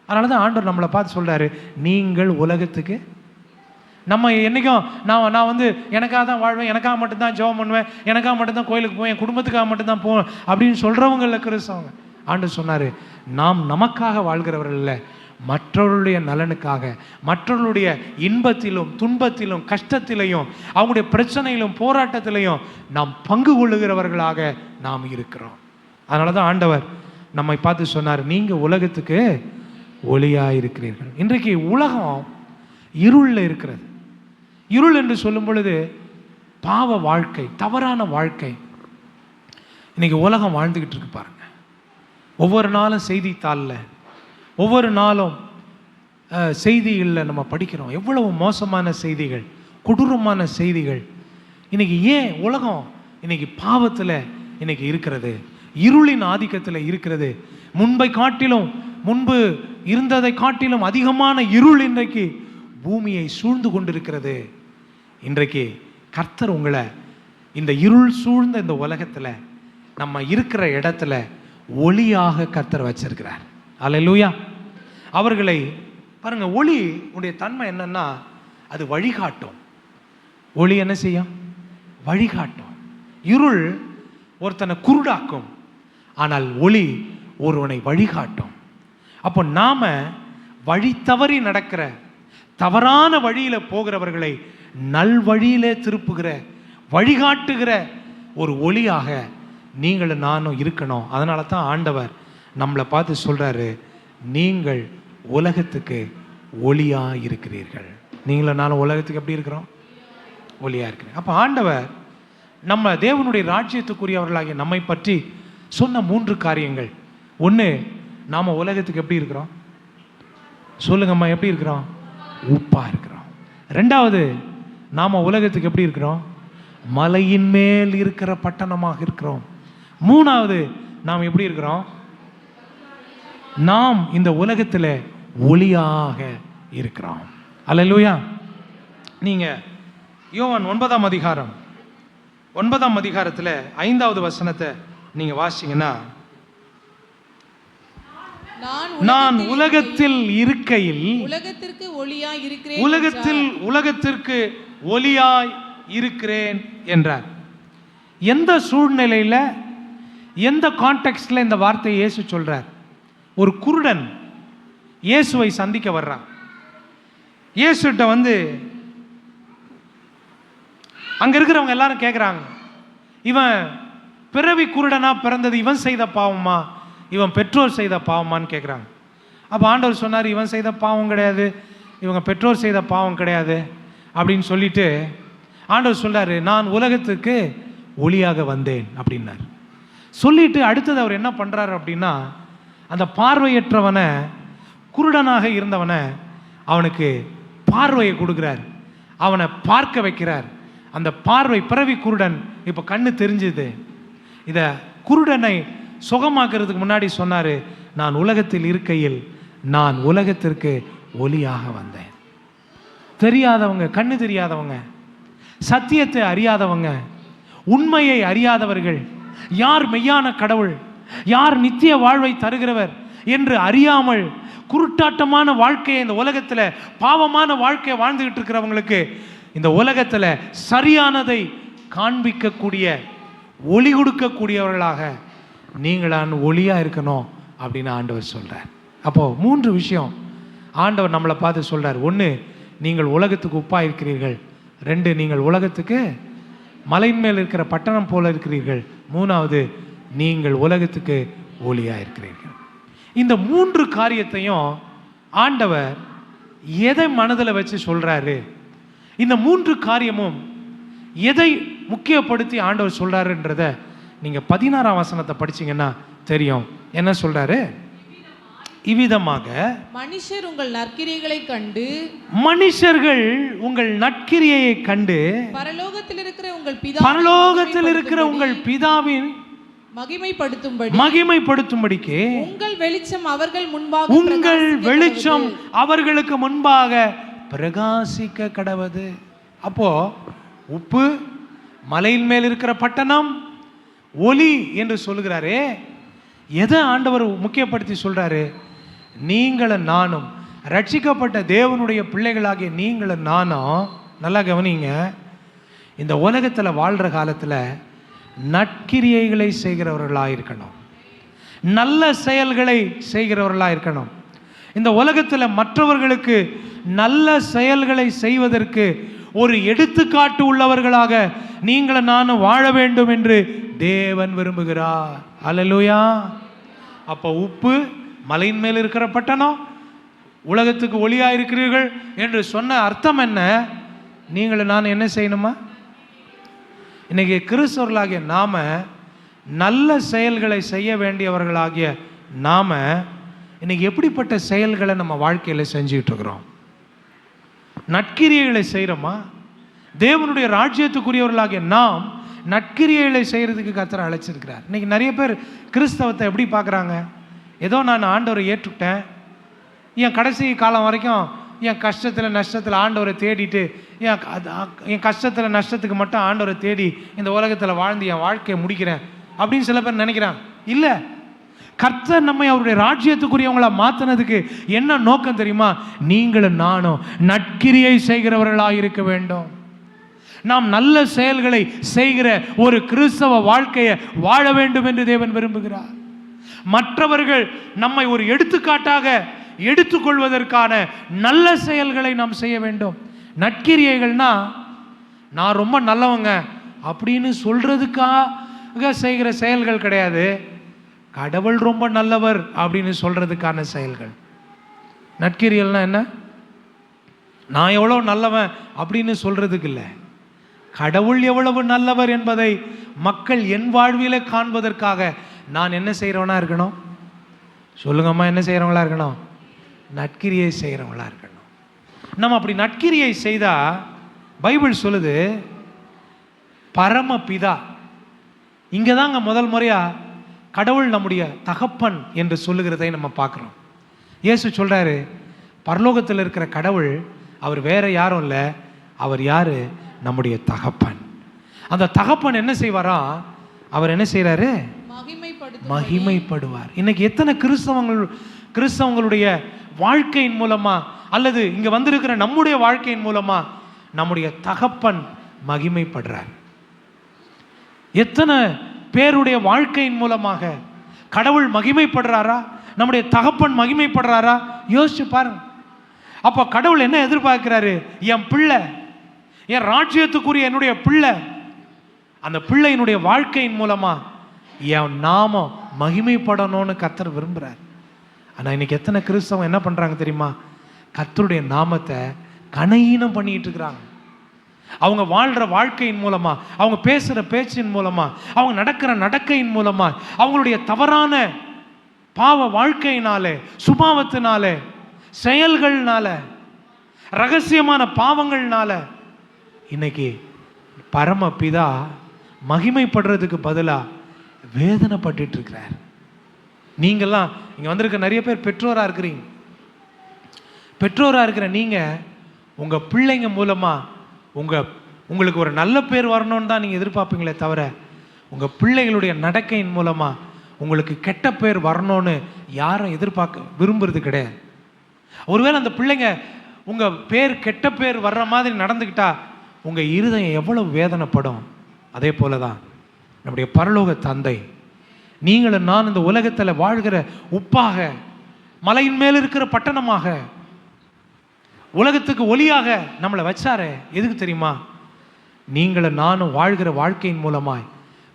அதனால தான் ஆண்டவர் நம்மளை பார்த்து சொல்கிறாரு, நீங்கள் உலகத்துக்கு. நம்ம என்றைக்கும் நான் வந்து எனக்காக தான் வாழ்வேன், எனக்காக மட்டும்தான் ஜெபம் பண்ணுவேன், எனக்காக மட்டும்தான் கோயிலுக்கு போவேன், என் குடும்பத்துக்காக மட்டும்தான் போவேன் அப்படின்னு சொல்கிறவங்கள கிறிஸ்தவங்க. ஆண்டவர் சொன்னார், நாம் நமக்காக வாழ்கிறவர்கள் இல்லை, மற்றவர்களுடைய நலனுக்காக, மற்றவர்களுடைய இன்பத்திலும் துன்பத்திலும் கஷ்டத்திலையும் அவங்களுடைய பிரச்சனையிலும் போராட்டத்திலையும் நாம் பங்கு கொள்ளுகிறவர்களாக நாம் இருக்கிறோம். அதனால தான் ஆண்டவர் நம்மை பார்த்து சொன்னார், நீங்கள் உலகத்துக்கு ஒளியாக இருக்கிறீர்கள். இன்றைக்கு உலகம் இருளில் இருக்கிறது. இருள் என்று சொல்லும் பொழுது பாவ வாழ்க்கை, தவறான வாழ்க்கை இன்னைக்கு உலகம் வாழ்ந்துக்கிட்டு இருக்கு பாருங்க. ஒவ்வொரு நாளும் செய்தித்தாளில், ஒவ்வொரு நாளும் செய்திகளில் நம்ம படிக்கிறோம் எவ்வளவு மோசமான செய்திகள், கொடூரமான செய்திகள். இன்னைக்கு ஏன் உலகம் இன்னைக்கு பாவத்தில் இன்னைக்கு இருக்கிறது, இருளின் ஆதிக்கத்தில் இருக்கிறது. முன்பு இருந்ததை காட்டிலும் அதிகமான இருள் இன்றைக்கு பூமியை சூழ்ந்து கொண்டிருக்கிறது. இன்றைக்கு கர்த்தர் உங்களை இந்த இருள் சூழ்ந்த இந்த உலகத்தில் நம்ம இருக்கிற இடத்துல ஒளியாக கர்த்தர் வச்சிருக்கிறார். அல்லேலூயா. அவர்களை பாருங்க, ஒளி உடைய தன்மை என்னன்னா அது வழிகாட்டும். ஒளி என்ன செய்யும்? வழிகாட்டும். இருள் ஒருத்தனை குருடாக்கும், ஆனால் ஒளி ஒருவனை வழிகாட்டும். அப்போ நாம வழி தவறி நடக்கிற, தவறான வழியில போகிறவர்களை நல்வழியிலே திருப்புகிற, வழிகாட்டுகிற ஒரு ஒளியாக நீங்களும் நானும் இருக்கணும். அதனால தான் ஆண்டவர் நம்மளை பார்த்து சொல்றாரு, நீங்கள் உலகத்துக்கு ஒளியா இருக்கிறீர்கள். நீங்களும் நானும் உலகத்துக்கு எப்படி இருக்கிறோம்? ஒளியா இருக்கிறேன். அப்போ ஆண்டவர் நம்ம தேவனுடைய ராஜ்யத்துக்குரியவர்களாகிய நம்மை பற்றி சொன்ன 3 காரியங்கள். ஒன்று, நாம் உலகத்துக்கு எப்படி இருக்கிறோம்? சொல்லுங்கம்மா, எப்படி இருக்கிறோம்? உப்பா இருக்கிறோம். 2வது, நாம் உலகத்துக்கு எப்படி இருக்கிறோம்? மலையின் மேல் இருக்கிற பட்டணமாக இருக்கிறோம். 3வது, நாம் எப்படி இருக்கிறோம்? நாம் இந்த உலகத்தில் ஒளியாக இருக்கிறோம். அல்லேலூயா. நீங்க யோவான் 9ஆம் அதிகாரம் 9ஆம் அதிகாரத்தில் 5வது வசனத்தை நீங்க வாசிங்கன்னா, நான் உலகத்தில் இருக்கையில் உலகத்திற்கு ஒளியாய் இருக்கிறேன், உலகத்திற்கு ஒளியாய் இருக்கிறேன் என்றார். எந்த சூழ்நிலையில, எந்த கான்டெக்ஸ்ட்ல இந்த வார்த்தையை இயேசு சொல்றார்? ஒரு குருடன் இயேசுவை சந்திக்க வர்றான். இயேசுட்ட வந்து அங்க இருக்கிறவங்க எல்லாரும் கேட்குறாங்க, இவன் பிறவி குருடனா பிறந்தது இவன் செய்த பாவமா, இவன் பெற்றோர் செய்த பாவமான்னு கேட்குறாங்க. அப்போ ஆண்டவர் சொன்னார், இவன் செய்த பாவம் கிடையாது, இவங்க பெற்றோர் செய்த பாவம் கிடையாது அப்படின்னு சொல்லிட்டு ஆண்டவர் சொல்றாரு, நான் உலகத்துக்கு ஒளியாக வந்தேன் அப்படின்னார். சொல்லிட்டு அடுத்தது அவர் என்ன பண்றாரு அப்படின்னா, அந்த பார்வையற்றவனை, குருடனாக இருந்தவனை அவனுக்கு பார்வையை கொடுக்கிறார், அவனை பார்க்க வைக்கிறார். அந்த பார்வை, பிறவி குருடன் இப்போ கண்ணு தெரிஞ்சுது. இதை குருடனை சுகமாக்குறதுக்கு முன்னாடி சொன்னார், நான் உலகத்தில் இருக்கையில் நான் உலகத்திற்கு ஒளியாக வந்தேன். தெரியாதவங்க, கண்ணு தெரியாதவங்க, சத்தியத்தை அறியாதவங்க, உண்மையை அறியாதவர்கள், யார் மெய்யான கடவுள், யார் நித்திய வாழ்வை தருகிறவர் என்று அறியாமல் குருட்டாட்டமான வாழ்க்கையை இந்த உலகத்தில், பாவமான வாழ்க்கையை வாழ்ந்துகிட்டு இருக்கிறவங்களுக்கு இந்த உலகத்தில் சரியானதை காண்பிக்கக்கூடிய, ஒளி கொடுக்கக்கூடியவர்களாக நீங்களான் ஒளியா இருக்கணும் அப்படின்னு ஆண்டவர் சொல்றார். அப்போ 3 விஷயம் ஆண்டவர் நம்மளை பார்த்து சொல்றார். 1, நீங்கள் உலகத்துக்கு உப்பா இருக்கிறீர்கள். 2, நீங்கள் உலகத்துக்கு மலையின் மேல் இருக்கிற பட்டணம் போல இருக்கிறீர்கள். 3வது, நீங்கள் உலகத்துக்கு ஒளியா இருக்கிறீர்கள். இந்த 3 காரியத்தையும் ஆண்டவர் எதை மனதில் வச்சு சொல்றாரு? இந்த 3 காரியமும் எதை முக்கியப்படுத்தி ஆண்டவர் சொல்றாருன்றத நீங்க 16ஆம் வசனத்தை படிச்சீங்கன்னா தெரியும். என்ன சொல்றாரு? இவ்விதமாக மனுஷர் உங்கள் நற்கிரியைகளை கண்டு, மனுஷர்கள் உங்கள் நற்கிரியையை கண்டு பரலோகத்தில் இருக்கிற உங்கள் பிதாவின் மகிமைப்படுத்தும்படிக்கு உங்கள் வெளிச்சம் அவர்களுக்கு முன்பாக பிரகாசிக்க கடவது. அப்போ உப்பு, மலையின் மேல் இருக்கிற பட்டணம், ஒளி என்று சொல்லுகிறாரே, எதை ஆண்டவர் முக்கியப்படுத்தி சொல்றாரு? நீங்களும் நானும், ரட்சிக்கப்பட்ட தேவனுடைய பிள்ளைகளாகிய நீங்களும் நானும், நல்லா கவனிங்க, இந்த உலகத்தில் வாழ்கிற காலத்தில் நற்கிரியைகளை செய்கிறவர்களாக இருக்கணும், நல்ல செயல்களை செய்கிறவர்களாக இருக்கணும். இந்த உலகத்தில் மற்றவர்களுக்கு நல்ல செயல்களை செய்வதற்கு ஒரு எடுத்துக்காட்டு உள்ளவர்களாக நீங்களும் நானும் வாழ வேண்டும் என்று தேவன் விரும்புகிறார். அல்லேலூயா. அப்போ உப்பு, மலையின் மேல் இருக்கிற பட்டணம், உலகத்துக்கு ஒளியா இருக்கிறீர்கள் என்று சொன்ன அர்த்தம் என்ன? நீங்களும் நான் என்ன செய்யணுமா? இன்னைக்கு கிறிஸ்தவர்களாகிய நாம நல்ல செயல்களை செய்ய வேண்டியவர்களாகிய நாம இன்னைக்கு எப்படிப்பட்ட செயல்களை நம்ம வாழ்க்கையில் செஞ்சுட்டு இருக்கிறோம்? நற்கிரியைகளை செய்கிறோமா? தேவனுடைய ராஜ்யத்துக்குரியவர்களாகிய நாம் நற்கிரியைகளை செய்கிறதுக்கு கர்த்தர் அழைச்சிருக்கிறார். இன்னைக்கு நிறைய பேர் கிறிஸ்தவத்தை எப்படி பார்க்குறாங்க? ஏதோ நான் ஆண்டவரை ஏற்றுக்கிட்டேன், என் கடைசி காலம் வரைக்கும் என் கஷ்டத்தில் நஷ்டத்தில் ஆண்டவரை தேடிட்டு, என் கஷ்டத்தில் நஷ்டத்துக்கு மட்டும் ஆண்டவரை தேடி இந்த உலகத்தில் வாழ்ந்து என் வாழ்க்கையை முடிக்கிறேன் அப்படின்னு சில பேர் நினைக்கிறாங்க. இல்லை, கர்த்தர் நம்மை அவருடைய ராஜ்யத்துக்குரியவங்களா மாற்றினதுக்கு என்ன நோக்கம் தெரியுமா? நீங்களும் நானும் நற்கிரியை செய்கிறவர்களாக இருக்க வேண்டும். நாம் நல்ல செயல்களை செய்கிற ஒரு கிறிஸ்தவ வாழ்க்கையை வாழ வேண்டும் என்று தேவன் விரும்புகிறார். மற்றவர்கள் நம்மை ஒரு எடுத்துக்காட்டாக எடுத்துக்கொள்வதற்கான நல்ல செயல்களை நாம் செய்ய வேண்டும். நற்கிரியைகள்னா நான் ரொம்ப நல்லவங்க அப்படின்னு சொல்றதுக்காக செய்கிற செயல்கள் கிடையாது. கடவுள் ரொம்ப நல்லவர் அப்படின்னு சொல்றதுக்கான செயல்கள். நற்கிரியல்னா என்ன? நான் எவ்வளவு நல்லவன் அப்படின்னு சொல்றதுக்கு இல்லை, கடவுள் எவ்வளவு நல்லவர் என்பதை மக்கள் என் வாழ்வில காண்பதற்காக நான் என்ன செய்கிறவனா இருக்கணும்? சொல்லுங்கம்மா, என்ன செய்கிறவங்களா இருக்கணும்? நற்கிரியை செய்கிறவங்களா இருக்கணும். நம்ம அப்படி நற்கிரியை செய்தா பைபிள் சொல்லுது, பரமபிதா. இங்கே தாங்க முதல் முறையா கடவுள் நம்முடைய தகப்பன் என்று சொல்லுகிறதை நம்ம பார்க்குறோம். இயேசு சொல்றாரு, பரலோகத்தில் இருக்கிற கடவுள் அவர் வேற யாரும் இல்லை, அவர் யாரு? நம்முடைய தகப்பன். அந்த தகப்பன் என்ன செய்வாரா? அவர் என்ன செய்யறாரு? மகிமைப்படுவார். இன்னைக்கு எத்தனை கிறிஸ்தவங்களுடைய வாழ்க்கையின் மூலமா அல்லது இங்க வந்திருக்கிற நம்முடைய வாழ்க்கையின் மூலமா நம்முடைய தகப்பன் மகிமைப்படுறார். எத்தனை பேருடைய வாழ்க்கையின் மூலமாக கடவுள் மகிமைப்படுறாரா? நம்முடைய தகப்பன் மகிமைப்படுறாரா? யோசிச்சு பாருங்க. அப்ப கடவுள் என்ன எதிர்பார்க்கிறாரு? என் பிள்ளை, என் ராஜ்யத்துக்குரிய என்னுடைய பிள்ளை, அந்த பிள்ளையினுடைய வாழ்க்கையின் மூலமா என் நாமம் மகிமைப்படணும்னு கர்த்தர் விரும்புறார். ஆனா இன்னைக்கு எத்தனை கிறிஸ்தவம் என்ன பண்றாங்க தெரியுமா? கர்த்தருடைய நாமத்தை கனஈனம் பண்ணிட்டு இருக்கிறாங்க. அவங்க வாழ்ற வாழ்க்கையின் மூலமா, அவங்க பேசுற பேச்சின் மூலமா, அவங்க நடக்கிற நடக்கையின் மூலமா, அவங்களுடைய தவறான பாவ வாழ்க்கையினாலே, சுபாவத்தினாலே, செயல்கள்னால, ரகசியமான பாவங்கள்னால இன்னைக்கு பரமபிதா மகிமைப்படுறதுக்கு பதிலா வேதனைப்பட்டு இருக்கிறார். நீங்கள்லாம் இங்க வந்திருக்க நிறைய பேர் பெற்றோரா இருக்கிறீங்க. பெற்றோரா இருக்கிற நீங்க உங்க பிள்ளைங்க மூலமா உங்களுக்கு ஒரு நல்ல பேர் வரணும்னு தான் நீங்க எதிர்பார்ப்பீங்களே தவிர, உங்க பிள்ளைகளுடைய நடக்கையின் மூலமா உங்களுக்கு கெட்ட பேர் வரணும்னு யாரும் எதிர்பார்க்க விரும்புறது கிடையாது. ஒருவேளை அந்த பிள்ளைங்க உங்க பேர் கெட்ட பேர் வர்ற மாதிரி நடந்துக்கிட்டா உங்க இருதயம் எவ்வளவு வேதனைப்படும். அதே போலதான் நம்முடைய பரலோக தந்தை, நீங்களும் நான் இந்த உலகத்தில் வாழ்கிற உப்பாக, மலையின் மேல் இருக்கிற பட்டணமாக, உலகத்துக்கு ஒளியாக நம்மளை வச்சாரே. எதுக்கு தெரியுமா? நீங்களும் நானும் வாழ்கிற வாழ்க்கையின் மூலமாய்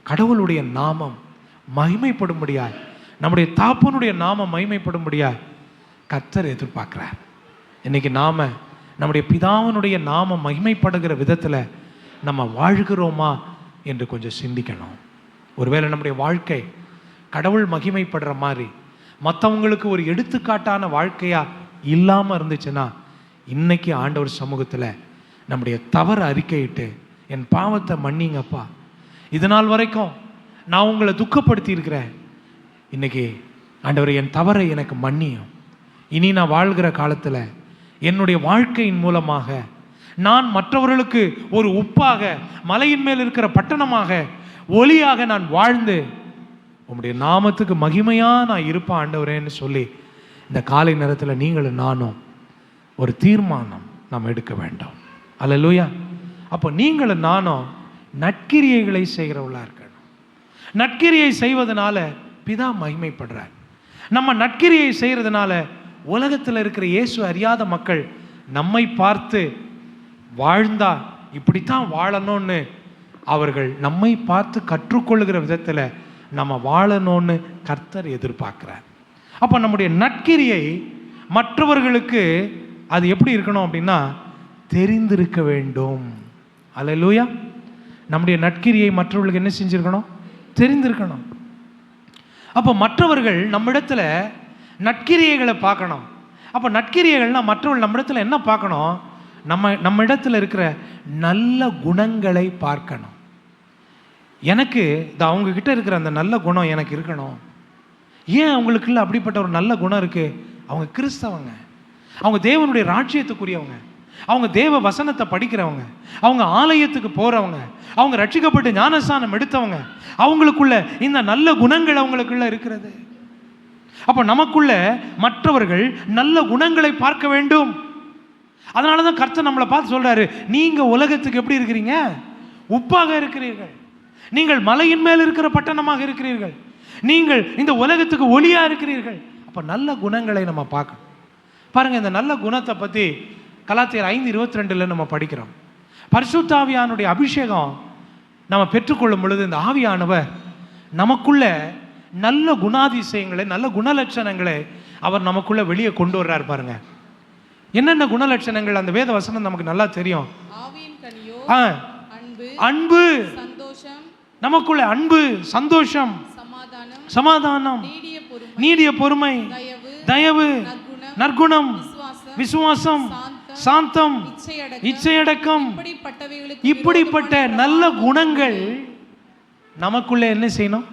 கடவுளுடைய நாமம் மகிமைப்படும்படியாய், நம்முடைய தாப்பனுடைய நாமம் மகிமைப்படும்படியாய் கர்த்தர் எதிர்பார்க்கிறார். இன்னைக்கு நாம நம்முடைய பிதாவினுடைய நாமம் மகிமைப்படுகிற விதத்தில் நம்ம வாழ்கிறோமா என்று கொஞ்சம் சிந்திக்கணும். ஒருவேளை நம்முடைய வாழ்க்கை கடவுள் மகிமைப்படுற மாதிரி மற்றவங்களுக்கு ஒரு எடுத்துக்காட்டான வாழ்க்கையா இல்லாமல் இருந்துச்சுன்னா, இன்னைக்கு ஆண்டவர் சமூகத்தில் நம்முடைய தவறு அறிக்கையிட்டு, என் பாவத்தை மன்னிங்கப்பா, இது நாள் வரைக்கும் நான் உங்களை துக்கப்படுத்தி இருக்கிறேன், இன்னைக்கு ஆண்டவர் என் தவறை எனக்கு மன்னியும், இனி நான் வாழ்கிற காலத்தில் என்னுடைய வாழ்க்கையின் மூலமாக நான் மற்றவர்களுக்கு ஒரு உப்பாக, மலையின் மேல் இருக்கிற பட்டணமாக, ஒளியாக நான் வாழ்ந்து உம்முடைய நாமத்துக்கு மகிமையா நான் இருப்பேன் ஆண்டவரேன்னு சொல்லி இந்த காலை நேரத்தில் நீங்களும் நானும் ஒரு தீர்மானம் நாம் எடுக்க வேண்டும். அல்லேலூயா. அப்போ நீங்களும் நானும் நற்கிரியைகளை செய்கிறவளா இருக்கணும். நற்கிரியை செய்வதனால பிதா மகிமைப்படுறார். நம்ம நற்கிரியை செய்கிறதுனால உலகத்தில் இருக்கிற இயேசு அறியாத மக்கள் நம்மை பார்த்து வாழ்ந்தா இப்படித்தான் வாழணும்னு அவர்கள் நம்மை பார்த்து கற்றுக்கொள்ளுகிற விதத்தில் நம்ம வாழணும்னு கர்த்தர் எதிர்பார்க்கிறார். அப்போ நம்முடைய நற்கிரியை மற்றவர்களுக்கு அது எப்படி இருக்கணும் அப்படின்னா தெரிந்திருக்க வேண்டும். அல்லேலூயா. நம்முடைய நற்கிரியை மற்றவர்களுக்கு என்ன செஞ்சிருக்கணும்? தெரிந்திருக்கணும். அப்போ மற்றவர்கள் நம்மிடத்துல நற்கிரியைகளை பார்க்கணும். அப்போ நற்கிரியைகள்னா மற்றவர்கள் நம்மிடத்துல என்ன பார்க்கணும்? நம்ம இடத்துல இருக்கிற நல்ல குணங்களை பார்க்கணும். எனக்கு அவங்க கிட்ட இருக்கிற அந்த நல்ல குணம் எனக்கு இருக்கணும். ஏன் அவங்களுக்குள்ள அப்படிப்பட்ட ஒரு நல்ல குணம் இருக்கு? அவங்க கிறிஸ்தவங்க, அவங்க தேவனுடைய ராஜ்யத்துக்குரியவங்க, அவங்க தேவ வசனத்தை படிக்கிறவங்க, அவங்க ஆலயத்துக்கு போறவங்க, அவங்க ரட்சிக்கப்பட்டு ஞானஸ்நானம் எடுத்தவங்க, அவங்களுக்குள்ள இந்த நல்ல குணங்கள் அவங்களுக்குள்ள இருக்கிறது. அப்ப நமக்குள்ள மற்றவர்கள் நல்ல குணங்களை பார்க்க வேண்டும். அதனாலதான் கர்த்தர் நம்மளை பார்த்து சொல்றாரு, நீங்க உலகத்துக்கு எப்படி இருக்கிறீங்க? உப்பாக இருக்கிறீர்கள். நீங்கள் மலையின் மேல் இருக்கிற பட்டணமாக இருக்கிறீர்கள். நீங்கள் இந்த உலகத்துக்கு ஒளியா இருக்கிறீர்கள். அப்ப நல்ல குணங்களை நம்ம பார்க்கணும். பாருங்க, இந்த நல்ல குணத்தை பத்தி கலாத்தியர் 5:22 நம்ம படிக்கிறோம். பரிசுத்த ஆவியானுடைய அபிஷேகம் நம்ம பெற்றுக்கொள்ளும் பொழுது இந்த ஆவியானவர் நமக்குள்ள நல்ல குணாதிசயங்களை, நல்ல குணலட்சணங்களை அவர் நமக்குள்ள வெளியே கொண்டு வர்றார். பாருங்க, என்னென்ன குணலட்சணங்கள் அந்த வேத வசனம் நமக்கு நல்லா தெரியும். ஆவியின் கனியோ அன்பு, அன்பு, சந்தோஷம், நமக்குள்ள அன்பு, சந்தோஷம், சமாதானம், சமாதானம், நீடிய பொறுமை, தயவு, நற்குணம், விசுவாசம், சாந்தம், இச்சையடக்கம், இப்படிப்பட்ட நல்ல குணங்கள் நமக்குள்ள என்ன செய்யணும்?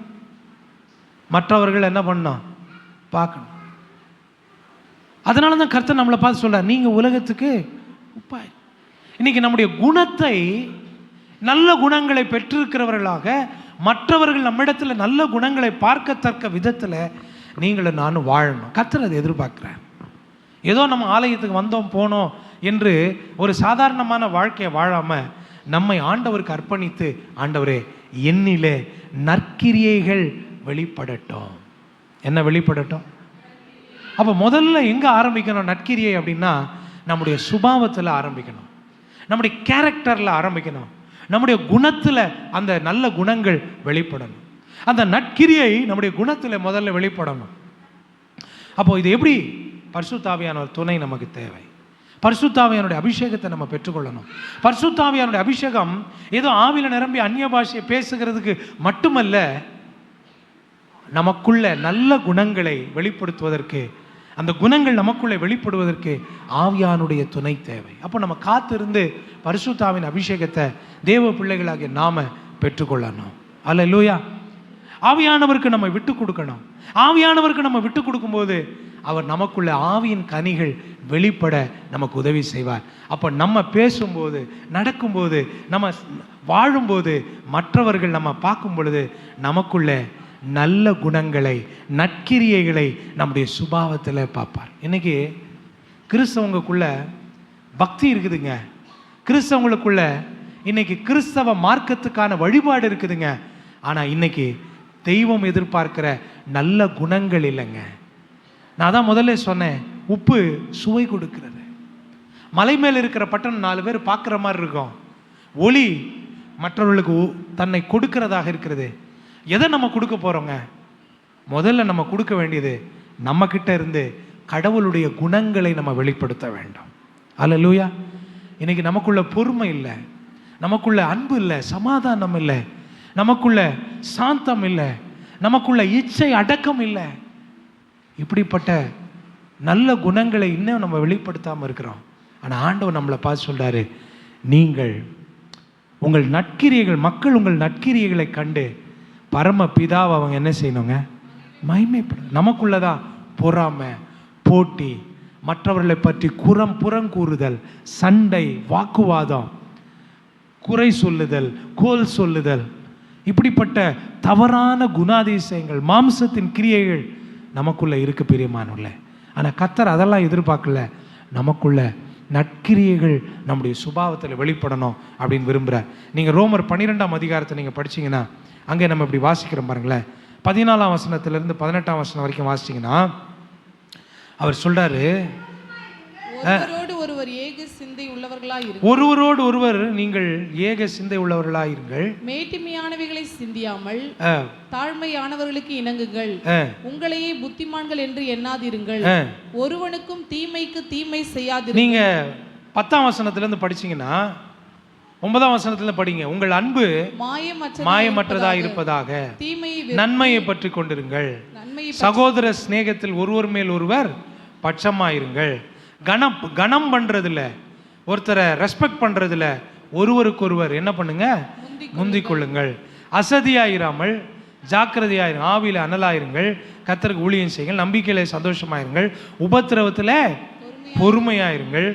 மற்றவர்கள் என்ன பண்ணணும்? பார்க்கணும். அதனால தான் கர்த்தர் நம்மளை பார்த்து சொல்றார், நீங்க உலகத்துக்கு உப்பாய். இன்னைக்கு நம்முடைய குணத்தை, நல்ல குணங்களை பெற்றிருக்கிறவர்களாக மற்றவர்கள் நம்மிடத்துல நல்ல குணங்களை பார்க்கத்தக்க விதத்துல நீங்களும் நானும் வாழணும். கர்த்தர் அதை எதிர்பார்க்கிறேன். ஏதோ நம்ம ஆலயத்துக்கு வந்தோம் போனோம் என்று ஒரு சாதாரணமான வாழ்க்கையை வாழாம நம்மை ஆண்டவருக்கு அர்ப்பணித்து, ஆண்டவரே என்னிலே நற்கிரியைகள் வெளிப்படட்டும். என்ன வெளிப்படட்டும்? அப்ப முதல்ல எங்க ஆரம்பிக்கணும் நற்கிரியை அப்படின்னா? நம்முடைய சுபாவத்தில் ஆரம்பிக்கணும், நம்முடைய கேரக்டர்ல ஆரம்பிக்கணும், நம்முடைய குணத்துல அந்த நல்ல குணங்கள் வெளிப்படணும். அந்த நற்கிரியை நம்முடைய குணத்துல முதல்ல வெளிப்படணும். அப்போ இது எப்படி? பரிசுத்த ஆவியானவர் துணை நமக்கு தேவை. பரிசுத்த ஆவியானுடைய அபிஷேகத்தை நம்ம பெற்றுக்கொள்ளணும். பரிசுத்த ஆவியானுடைய அபிஷேகம் ஏதோ ஆவியில நிரம்பி அந்நிய பாஷையை பேசுகிறதுக்கு மட்டுமல்ல, நமக்குள்ள நல்ல குணங்களை வெளிப்படுத்துவதற்கு, அந்த குணங்கள் நமக்குள்ளே வெளிப்படுவதற்கு ஆவியானுடைய துணை தேவை. அப்போ நம்ம காத்திருந்து பரிசுத்த ஆவியின் அபிஷேகத்தை தேவ பிள்ளைகளாகிய நாம பெற்றுக்கொள்ளணும். அல்லேலூயா. ஆவியானவருக்கு நம்ம விட்டு கொடுக்கணும். ஆவியானவருக்கு நம்ம விட்டு கொடுக்கும்போது அவர் நமக்குள்ள ஆவியின் கனிகள் வெளிப்பட நமக்கு உதவி செய்வார். அப்போ நம்ம பேசும்போது, நடக்கும்போது, நம்ம வாழும்போது, மற்றவர்கள் நம்ம பார்க்கும் பொழுது நமக்குள்ள நல்ல குணங்களை, நற்கிரியைகளை நம்முடைய சுபாவத்தில் பார்ப்பார். இன்னைக்கு கிறிஸ்தவங்களுக்குள்ள பக்தி இருக்குதுங்க, கிறிஸ்தவங்களுக்குள்ள இன்னைக்கு கிறிஸ்தவ மார்க்கத்துக்கான வழிபாடு இருக்குதுங்க. ஆனால் இன்னைக்கு தெய்வம் எதிர்பார்க்கிற நல்ல குணங்கள் இல்லைங்க. நான் தான் முதல்ல சொன்னேன், உப்பு சுவை கொடுக்கிறது. மலை மேல் இருக்கிற பட்டணம் 4 பேர் பார்க்குற மாதிரி இருக்கும். ஒளி மற்றவர்களுக்கு தன்னை கொடுக்கிறதாக இருக்கிறது. எதை நம்ம கொடுக்க போறோங்க? முதல்ல நம்ம கொடுக்க வேண்டியது நம்ம கிட்ட இருந்து கடவுளுடைய குணங்களை நம்ம வெளிப்படுத்த வேண்டும். அல்லேலூயா. இன்னைக்கு நமக்குள்ள பொறுமை இல்லை, நமக்குள்ள அன்பு இல்லை, சமாதானம் இல்லை, நமக்குள்ள சாந்தம் இல்லை, நமக்குள்ள இச்சை அடக்கம் இல்லை. இப்படிப்பட்ட நல்ல குணங்களை இன்னும் நம்ம வெளிப்படுத்தாமல் இருக்கிறோம். ஆனால் ஆண்டவர் நம்மளை பார்த்து சொல்றாரு, நீங்கள் உங்கள் நற்கிரியைகள், மக்கள் உங்கள் நற்கிரியைகளை கண்டு பரம பிதாவை அவங்க என்ன செய்யணுங்க? மகிமைப்படும். நமக்குள்ளதான் பொறாமை, போட்டி, மற்றவர்களை பற்றி புறங்கூறுதல், சண்டை, வாக்குவாதம், குறை சொல்லுதல், கோல் சொல்லுதல், இப்படிப்பட்ட தவறான குணாதிசயங்கள், மாம்சத்தின் கிரியைகள் நமக்குள்ள இருக்கு பிரியமானவர்களே. ஆனால் கர்த்தர் அதெல்லாம் எதிர்பார்க்கல. நமக்குள்ள நற்கிரியைகள் நம்முடைய சுபாவத்தில் வெளிப்படணும் அப்படின்னு விரும்புகிறார். நீங்கள் ரோமர் 12ஆம் அதிகாரத்தை நீங்கள் படிச்சீங்கன்னா அங்கே நம்ம இப்படி வாசிக்கிறோம் பாருங்களேன். 14ஆம் வசனத்திலிருந்து 18ஆம் வசனம் வரைக்கும் வாசிச்சிங்கன்னா அவர் சொல்றாரு, ஒருவரோடு ஒருவர் நீங்கள் ஏக சிந்தை உள்ளவர்களாயிருங்கள், மேட்டிமையானவைகளை சிந்தியாமல் தாழ்மையானவர்களுக்கு இணங்குங்கள், உங்களையே புத்திமான்கள் என்று எண்ணாதிருங்கள், ஒருவனுக்கும் தீமைக்கு தீமை செய்யாதிருங்கள். நீங்க 10ஆம் வசனத்திலிருந்து படிச்சீங்கன்னா 9ஆம் வசனத்துல படிங்க, உங்கள் அன்பு மாயமற்றதா இருப்பதாக, நன்மையை பற்றி கொண்டிருங்கள், சகோதர சிநேகத்தில் ஒருவர் மேல் ஒருவர் பட்சமாயிருங்கள், கணம் பண்றதுல, ஒருத்தரை ரெஸ்பெக்ட் பண்றதுல ஒருவருக்கு ஒருவர் என்ன பண்ணுங்க? முந்திக் கொள்ளுங்கள், அசதியாயிராமல் ஜாக்கிரதையாயிருங்கள், ஆவியில அனலாயிருங்கள், கர்த்தருக்கு ஊழியம் செய்யுங்கள், நம்பிக்கையில சந்தோஷமாயிருங்கள், உபத்திரவத்தில் பொறுமையாயிருங்கள்,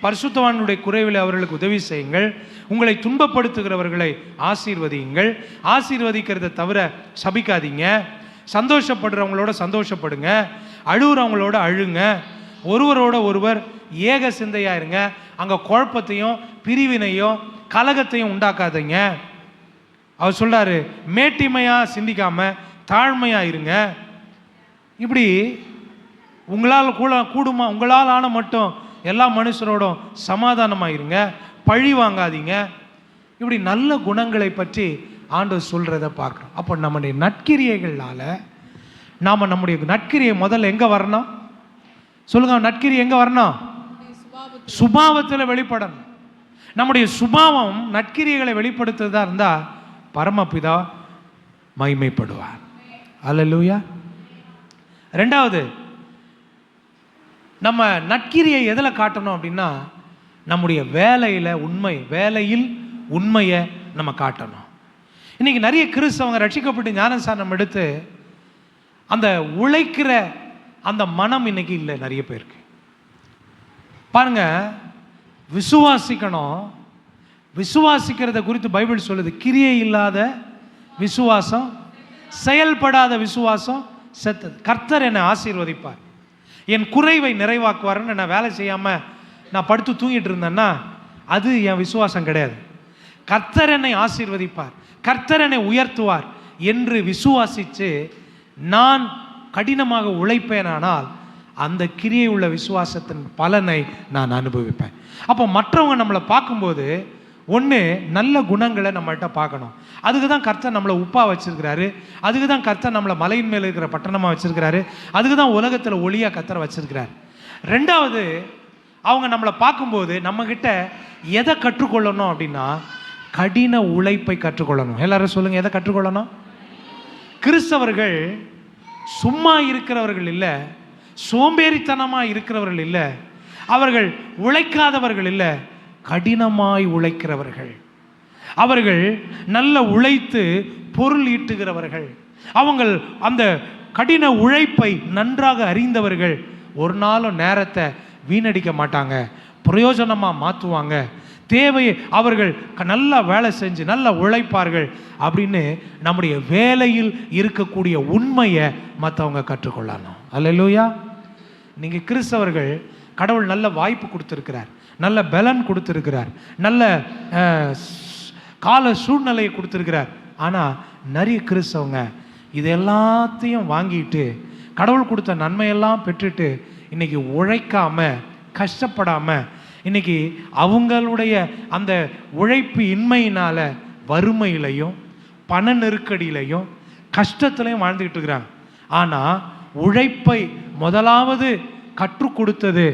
பரிசுத்தவானுடைய குறைவில் அவர்களுக்கு உதவி செய்யுங்கள், உங்களை துன்பப்படுத்துகிறவர்களை ஆசீர்வதியுங்கள், ஆசீர்வதிக்கிறத தவிர சபிக்காதீங்க, சந்தோஷப்படுறவங்களோட சந்தோஷப்படுங்க, அழுகுறவங்களோட அழுங்க, ஒருவரோட ஒருவர் ஏக சிந்தையாக இருங்க, அங்கே குழப்பத்தையும் பிரிவினையும் கலகத்தையும் உண்டாக்காதீங்க. அவர் சொல்றாரு, மேட்டிமையாக சிந்திக்காம தாழ்மையாக இருங்க. இப்படி உங்களால் கூடுமா, உங்களால் ஆன மட்டும் எல்லா மனுஷரோடும் சமாதானமாக இருங்க, பழி வாங்காதீங்க. இப்படி நல்ல குணங்களை பற்றி ஆண்டவர் சொல்கிறத பார்க்குறோம். அப்போ நம்முடைய நற்கிரியைகளால் நாம் நம்முடைய நற்கிரியை முதல்ல எங்கே வரணும் சொல்லுங்க? நற்கிரி எங்கே வரணும்? சுபாவத்தில் வெளிப்படணும். நம்முடைய சுபாவம் நற்கிரியைகளை வெளிப்படுத்துறதா இருந்தால் பரமபிதா மகிமைப்படுவார். அல்லேலூயா. ரெண்டாவது, நம்ம நற்கிரியை எதில் காட்டணும் அப்படின்னா நம்முடைய வேலையில் உண்மையை நம்ம காட்டணும். இன்னைக்கு நிறைய கிறிஸ்தவங்க ரட்சிக்கப்பட்டு ஞானஸ்நானம் எடுத்து அந்த உழைக்கிற அந்த மனம் இன்னைக்கு இல்லை நிறைய பேருக்கு. பாருங்க, விசுவாசிக்கணும். விசுவாசிக்கிறத குறித்து பைபிள் சொல்லுது, கிரியை இல்லாத விசுவாசம், செயல்படாத விசுவாசம் செத்தது. கர்த்தர் என்னை ஆசீர்வதிப்பார், என் குறைவை நிறைவாக்குவார்னு நான் வேலை செய்யாமல் நான் படுத்து தூங்கிட்டு இருந்தேன்னா அது என் விசுவாசம் கிடையாது. கர்த்தர் என்னை ஆசீர்வதிப்பார், கர்த்தர் என்னை உயர்த்துவார் என்று விசுவாசித்து நான் கடினமாக உழைப்பேனானால் அந்த கிரியை உள்ள விசுவாசத்தின் பலனை நான் அனுபவிப்பேன். அப்போ மற்றவங்க நம்மளை பார்க்கும்போது ஒன்று நல்ல குணங்களை நம்மள்கிட்ட பார்க்கணும். அதுக்கு தான் கர்த்தர் நம்மளை உப்பாக வச்சிருக்கிறாரு, அதுக்கு தான் கர்த்தர் நம்மளை மலையின் மேலே இருக்கிற பட்டணமாக வச்சிருக்கிறாரு, அதுக்கு தான் உலகத்தில் ஒளியாக கர்த்தர் வச்சிருக்கிறார். ரெண்டாவது, அவங்க நம்மளை பார்க்கும்போது நம்மக்கிட்ட எதை கற்றுக்கொள்ளணும் அப்படின்னா கடின உழைப்பை கற்றுக்கொள்ளணும். எல்லாரும் சொல்லுங்கள், எதை கற்றுக்கொள்ளணும்? கிறிஸ்தவர்கள் சும்மா இருக்கிறவர்கள் இல்லை, சோம்பேறித்தனமாக இருக்கிறவர்கள் இல்லை, அவர்கள் உழைக்காதவர்கள் இல்லை, கடினமாய் உழைக்கிறவர்கள். அவர்கள் நல்ல உழைத்து பொருள் ஈட்டுகிறவர்கள். அவங்கள் அந்த கடின உழைப்பை நன்றாக அறிந்தவர்கள். ஒரு நாளும் நேரத்தை வீணடிக்க மாட்டாங்க, பிரயோஜனமாக மாற்றுவாங்க. தேவையை அவர்கள் நல்லா வேலை செஞ்சு நல்லா உழைப்பார்கள் அப்படின்னு நம்முடைய வேலையில் இருக்கக்கூடிய உண்மையை மற்றவங்க கற்றுக்கொள்ளணும். அல்லேலூயா. நீங்கள் கிறிஸ்தவர்கள், கடவுள் நல்ல வாய்ப்பு கொடுத்துருக்கிறார், நல்ல பலன் கொடுத்துருக்கிறார், நல்ல கால சூழ்நிலையை கொடுத்துருக்கிறார். ஆனால் நிறைய கிறிஸ்தவங்க இது எல்லாத்தையும் வாங்கிட்டு கடவுள் கொடுத்த நன்மையெல்லாம் பெற்றுட்டு இன்னைக்கு உழைக்காம கஷ்டப்படாமல் இன்னைக்கு அவங்களுடைய அந்த உழைப்பு இன்மையினால வறுமையிலையும் பண நெருக்கடியிலையும் கஷ்டத்திலையும் வாழ்ந்துக்கிட்டு இருக்கிறாங்க. ஆனால் உழைப்பை முதலாவது கற்றுக் கொடுத்தது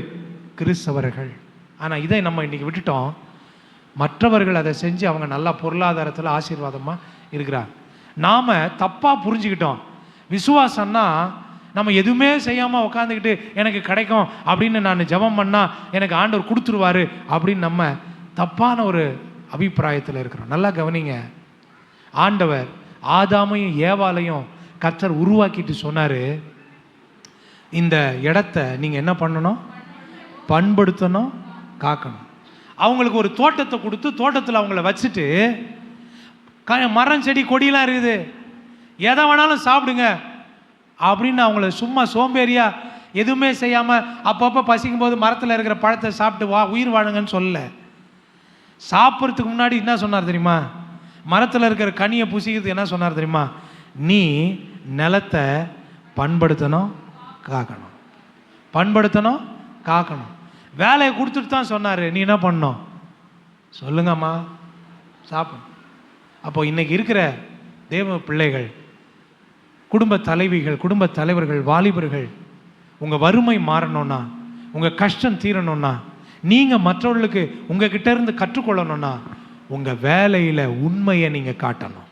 கிறிஸ்தவர்கள். ஆனால் இதை நம்ம இன்னைக்கு விட்டுட்டோம். மற்றவர்கள் அதை செஞ்சு அவங்க நல்லா பொருளாதாரத்தில் ஆசீர்வாதமாக இருக்கிறாங்க. நாம் தப்பாக புரிஞ்சுக்கிட்டோம். விசுவாசம்னா நம்ம எதுவுமே செய்யாமல் உட்காந்துக்கிட்டு எனக்கு கிடைக்கும் அப்படின்னு நான் ஜெபம் பண்ணால் எனக்கு ஆண்டவர் கொடுத்துருவாரு அப்படின்னு நம்ம தப்பான ஒரு அபிப்பிராயத்தில் இருக்கிறோம். நல்லா கவனிங்க, ஆண்டவர் ஆதாமையும் ஏவாளையும் கர்த்தர் உருவாக்கிட்டு சொன்னார், இந்த இடத்த நீங்கள் என்ன பண்ணணும்? பண்படுத்தணும், காக்கணும். அவங்களுக்கு ஒரு தோட்டத்தை கொடுத்து தோட்டத்தில் அவங்கள வச்சுட்டு மரம் செடி கொடியெல்லாம் இருக்குது, எதை வேணாலும் சாப்பிடுங்க அப்படின்னு அவங்கள சும்மா சோம்பேறியா எதுவுமே செய்யாமல் அப்பப்போ பசிக்கும் போது மரத்தில் இருக்கிற பழத்தை சாப்பிட்டு உயிர் வாழுங்கன்னு சொல்லல. சாப்பிட்றதுக்கு முன்னாடி என்ன சொன்னார் தெரியுமா? மரத்தில் இருக்கிற கனியை புசிக்கிறதுக்கு என்ன சொன்னார் தெரியுமா? நீ நிலத்தை பண்படுத்தணும், காக்கணும். பண்படுத்தணும், காக்கணும். வேலையை கொடுத்துட்டு தான் சொன்னார். நீ என்ன பண்ணணும் சொல்லுங்கம்மா? சாப்பிடணும். அப்போ இன்னைக்கு இருக்கிற தேவ பிள்ளைகள், குடும்ப தலைவிகள், குடும்ப தலைவர்கள், வாலிபர்கள், உங்கள் வறுமை மாறணும்னா, உங்கள் கஷ்டம் தீரணும்னா, நீங்கள் மற்றவர்களுக்கு உங்ககிட்ட இருந்து கற்றுக்கொள்ளணும்னா உங்கள் வேலையில் உண்மையை நீங்கள் காட்டணும்.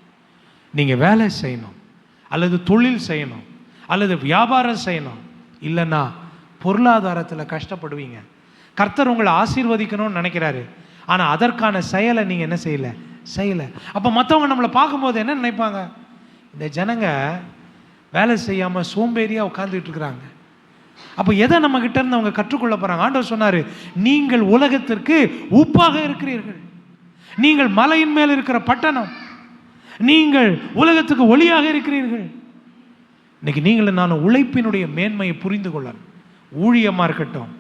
நீங்கள் வேலை செய்யணும், அல்லது தொழில் செய்யணும், அல்லது வியாபாரம் செய்யணும். இல்லைன்னா பொருளாதாரத்தில் கஷ்டப்படுவீங்க. கர்த்தர் உங்களை ஆசீர்வதிக்கணும்னு நினைக்கிறாரு, ஆனால் அதற்கான செயலை நீங்கள் என்ன செய்யலை. அப்போ மற்றவங்க நம்மளை பார்க்கும்போது என்ன நினைப்பாங்க? இந்த ஜனங்க வேலை செய்யாமல் சோம்பேறியாக உட்காந்துட்டு இருக்கிறாங்க, அப்போ எதை நம்ம கிட்ட இருந்து அவங்க கற்றுக்கொள்ள போறாங்க? ஆண்டவர் சொன்னாரு, நீங்கள் உலகத்திற்கு உப்பாக இருக்கிறீர்கள், நீங்கள் மலையின் மேல் இருக்கிற பட்டணம், நீங்கள் உலகத்துக்கு ஒளியாக இருக்கிறீர்கள். இன்னைக்கு நீங்களும் நான் உழைப்பினுடைய மேன்மையை புரிந்து கொள்ளணும். ஊழியமா இருக்கட்டும்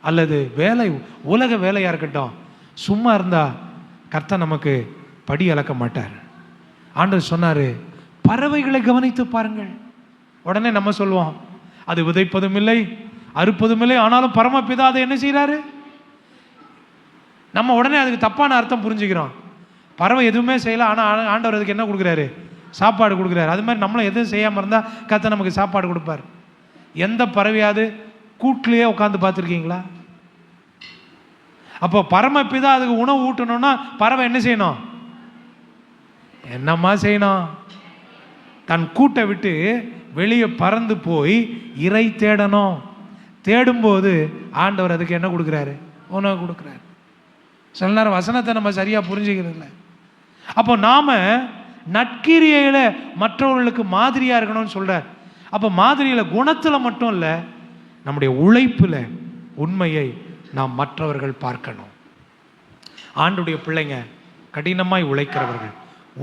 அல்லது வேலை, உலக வேலையா இருக்கட்டும், சும்மா இருந்தா கர்த்தர் நமக்கு படி அளக்க மாட்டார். ஆண்டவர் சொன்னாரு, பறவைகளை கவனித்து பாருங்கள். உடனே நம்ம சொல்லுவோம், அது விதைப்பதும் இல்லை அறுப்பதும் இல்லை, ஆனாலும் பரமபிதா அதை என்ன செய்யறாரு? நம்ம உடனே அதுக்கு தப்பான அர்த்தம் புரிஞ்சுக்கிறோம். பறவை எதுவுமே செய்யல, ஆனால் ஆண்டவர் அதுக்கு என்ன கொடுக்குறாரு? சாப்பாடு கொடுக்குறாரு. அது மாதிரி நம்மளும் எதுவும் செய்யாமல் இருந்தால் கர்த்தர் நமக்கு சாப்பாடு கொடுப்பார். எந்த பறவையாவது கூட்டிலேயே உட்காந்து பார்த்துருக்கீங்களா? அப்போ பரமபிதா அதுக்கு உணவு ஊட்டணும்னா பறவை என்ன செய்யணும்? என்னம்மா செய்யணும்? தன் கூட்டை விட்டு வெளியே பறந்து போய் இறை தேடணும். தேடும்போது ஆண்டவர் அதுக்கு என்ன கொடுக்குறாரு? உணவு கொடுக்குறாரு. சில நேரம் வசனத்தை நம்ம சரியா புரிஞ்சுக்கிறதில்ல. அப்போ நாம நற்கிரியையில மற்றவர்களுக்கு மாதிரியா இருக்கணும்னு சொல்றார். அப்போ மாதிரியில குணத்துல மட்டும் இல்லை, நம்முடைய உழைப்புல உண்மையை நாம் மற்றவர்கள் பார்க்கணும். ஆண்டுடைய பிள்ளைங்க கடினமாய் உழைக்கிறவர்கள்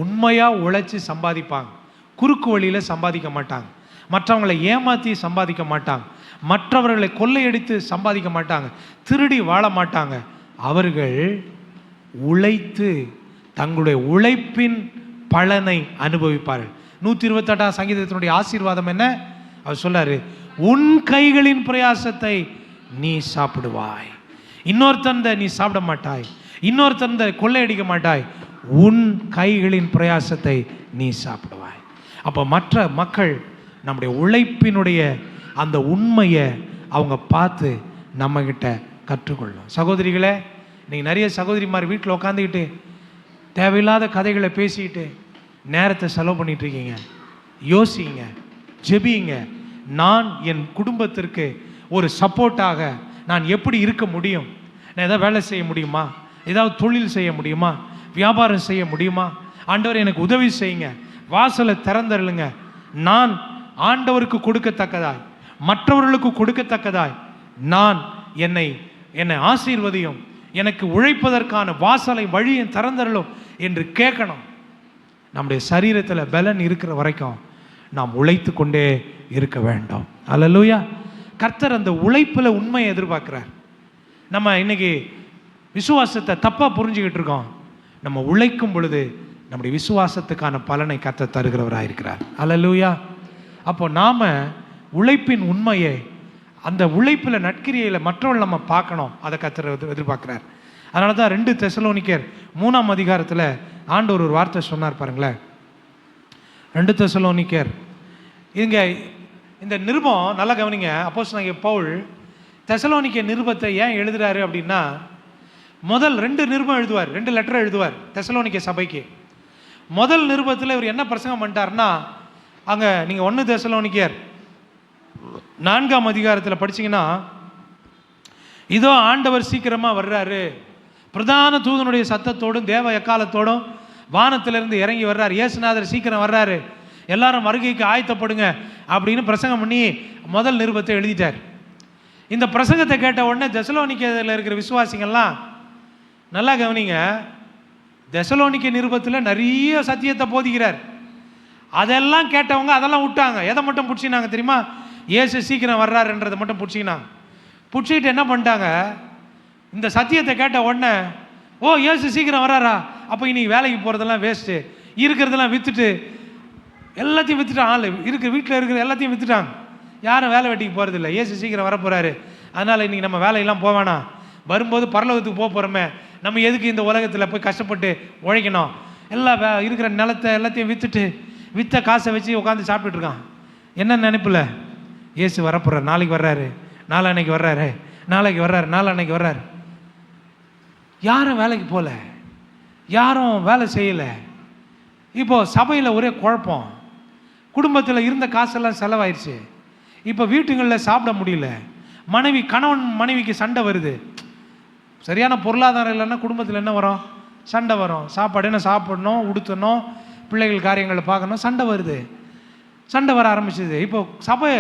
உண்மையா உழைச்சி சம்பாதிப்பாங்க. குறுக்கு வழியில சம்பாதிக்க மாட்டாங்க, மற்றவங்களை ஏமாற்றி சம்பாதிக்க மாட்டாங்க, மற்றவர்களை கொள்ளையடித்து சம்பாதிக்க மாட்டாங்க, திருடி வாழ மாட்டாங்க. அவர்கள் உழைத்து தங்களுடைய உழைப்பின் பலனை அனுபவிப்பார்கள். 128ஆம் சங்கீதத்தினுடைய ஆசீர்வாதம் என்ன? அவர் சொல்லாரு, உன் கைகளின் பிரயாசத்தை நீ சாப்பிடுவாய். இன்னொருத்தந்த நீ சாப்பிட மாட்டாய், இன்னொருத்தந்த கொள்ளையடிக்க மாட்டாய், உன் கைகளின் பிரயாசத்தை நீ சாப்பிடுவாய். அப்போ மற்ற மக்கள் நம்முடைய உழைப்பினுடைய அந்த உண்மையை அவங்க பார்த்து நம்மகிட்ட கற்றுக்கொள்ளும். சகோதரிகளே, நீங்கள் நிறைய சகோதரிமார் வீட்டில் உட்காந்துக்கிட்டு தேவையில்லாத கதைகளை பேசிக்கிட்டு நேரத்தை செலவு பண்ணிட்டு இருக்கீங்க. யோசிங்க, ஜெபிங்க. நான் என் குடும்பத்திற்கு ஒரு சப்போர்ட்டாக நான் எப்படி இருக்க முடியும்? நான் ஏதாவது வேலை செய்ய முடியுமா? ஏதாவது தொழில் செய்ய முடியுமா? வியாபாரம் செய்ய முடியுமா? ஆண்டவர் எனக்கு உதவி செய்யுங்க, வாசலை திறந்தருளுங்க. நான் ஆண்டவருக்கு கொடுக்கத்தக்கதாய், மற்றவர்களுக்கு கொடுக்கத்தக்கதாய் நான் என்னை ஆசீர்வதியும், எனக்கு உழைப்பதற்கான வாசலை வழியை திறந்தருளும் என்று கேட்கணும். நம்முடைய சரீரத்தில் பலன் இருக்கிற வரைக்கும் நாம் உழைத்து கொண்டே இருக்க வேண்டும். அல்லேலூயா. கர்த்தர் அந்த உழைப்பில் உண்மையை எதிர்பார்க்கிறார். நம்ம இன்னைக்கு விசுவாசத்தை தப்பாக புரிஞ்சுக்கிட்டு இருக்கோம். நம்ம உழைக்கும் பொழுது நம்முடைய விசுவாசத்துக்கான பலனை கர்த்தர் தருகிறவராக இருக்கிறார். அல்லேலூயா. அப்போ நாம் உழைப்பின் உண்மையை, அந்த உழைப்பில் நற்கிரியையில் மற்றவர்கள் நம்ம பார்க்கணும். அதை கர்த்தர் எதிர்பார்க்கிறார். அதனால தான் 2 தெசலோனிக்கர் 3ஆம் அதிகாரத்தில் ஆண்டவர் ஒரு வார்த்தை சொன்னார் பாருங்களேன். 2 தெசலோனிக்கர், இங்கே இந்த நிருபம் நல்லா கவனிங்க. அப்போஸ்தலனாகிய பவுல் தெசலோனிக்க நிருபத்தை ஏன் எழுதுறாரு அப்படின்னா, முதல் 2 நிருபம் எழுதுவார், 2 லெட்டர் எழுதுவார் தெசலோனிக்க சபைக்கு. முதல் நிருபத்தில் இவர் என்ன பிரசங்கம் பண்ணிட்டார்னா, அங்கே நீங்கள் 1 தெசலோனிக்கர் 4ஆம் அதிகாரத்தில் படிச்சிங்கன்னா, இதோ ஆண்டவர் சீக்கிரமாக வர்றாரு, பிரதான தூதனுடைய சத்தத்தோடும் தேவ எக்காலத்தோடும் வானத்திலிருந்து இறங்கி வர்றார், இயேசுநாதர் சீக்கிரம் வர்றாரு, எல்லாரும் வருகைக்கு ஆயத்தப்படுங்க அப்படின்னு பிரசங்கம் பண்ணி முதல் நிருபத்தை எழுதிட்டார். இந்த பிரசங்கத்தை கேட்ட உடனே தெசலோனிக்கேயில் இருக்கிற விசுவாசிகள்லாம் நல்லா கவனிங்க, தெசலோனிக்க நிருபத்தில் நிறைய சத்தியத்தை போதிக்கிறார். அதெல்லாம் கேட்டவங்க அதெல்லாம் விட்டாங்க. எதை மட்டும் பிடிச்சினாங்க தெரியுமா? இயேசு சீக்கிரம் வர்றாருன்றதை மட்டும் பிடிச்சிக்கினாங்க. பிடிச்சிக்கிட்டு என்ன பண்ணிட்டாங்க, இந்த சத்தியத்தை கேட்ட உடனே, ஓ இயேசு சீக்கிரம் வர்றாரா, அப்போ இனி வேலைக்கு போகிறதெல்லாம் வேஸ்ட்டு, இருக்கிறதெல்லாம் விற்றுட்டு எல்லாத்தையும் விற்றுட்டான். ஆள் இருக்கிற வீட்டில் இருக்கிற எல்லாத்தையும் விற்றுட்டாங்க. யாரும் வேலை வெட்டிக்கு போகிறதில்ல. இயேசு சீக்கிரம் வரப்போகிறாரு, அதனால் இன்றைக்கி நம்ம வேலையெல்லாம் போவேனா, வரும்போது பரலோகத்துக்கு போக போகிறோமே, நம்ம எதுக்கு இந்த உலகத்தில் போய் கஷ்டப்பட்டு உழைக்கணும், இருக்கிற நிலத்தை எல்லாத்தையும் விற்றுட்டு விற்ற காசை வச்சு உட்காந்து சாப்பிட்டுட்டு இருக்கான். என்ன நினைப்பில்ல, இயேசு வரப்போகிறார், நாளைக்கு வர்றாரு, நாளான்னைக்கு வர்றாரு, நாளைக்கு வர்றாரு, நாளான்னைக்கு வர்றாரு. யாரும் வேலைக்கு போகல, யாரும் வேலை செய்யலை. இப்போது சபையில் ஒரே குழப்பம், குடும்பத்தில் இருந்த காசெல்லாம் செலவாயிடுச்சு. இப்போ வீட்டுங்களில் சாப்பிட முடியல, கணவன் மனைவிக்கு சண்டை வருது. சரியான பொருளாதாரம் இல்லைன்னா குடும்பத்தில் என்ன வரும்? சண்டை வரும். சாப்பாடு என்ன சாப்பிடணும், உடுத்தணும், பிள்ளைகள் காரியங்களை பார்க்கணும், சண்டை வருது. சண்டை வர ஆரம்பிச்சது. இப்போ சபை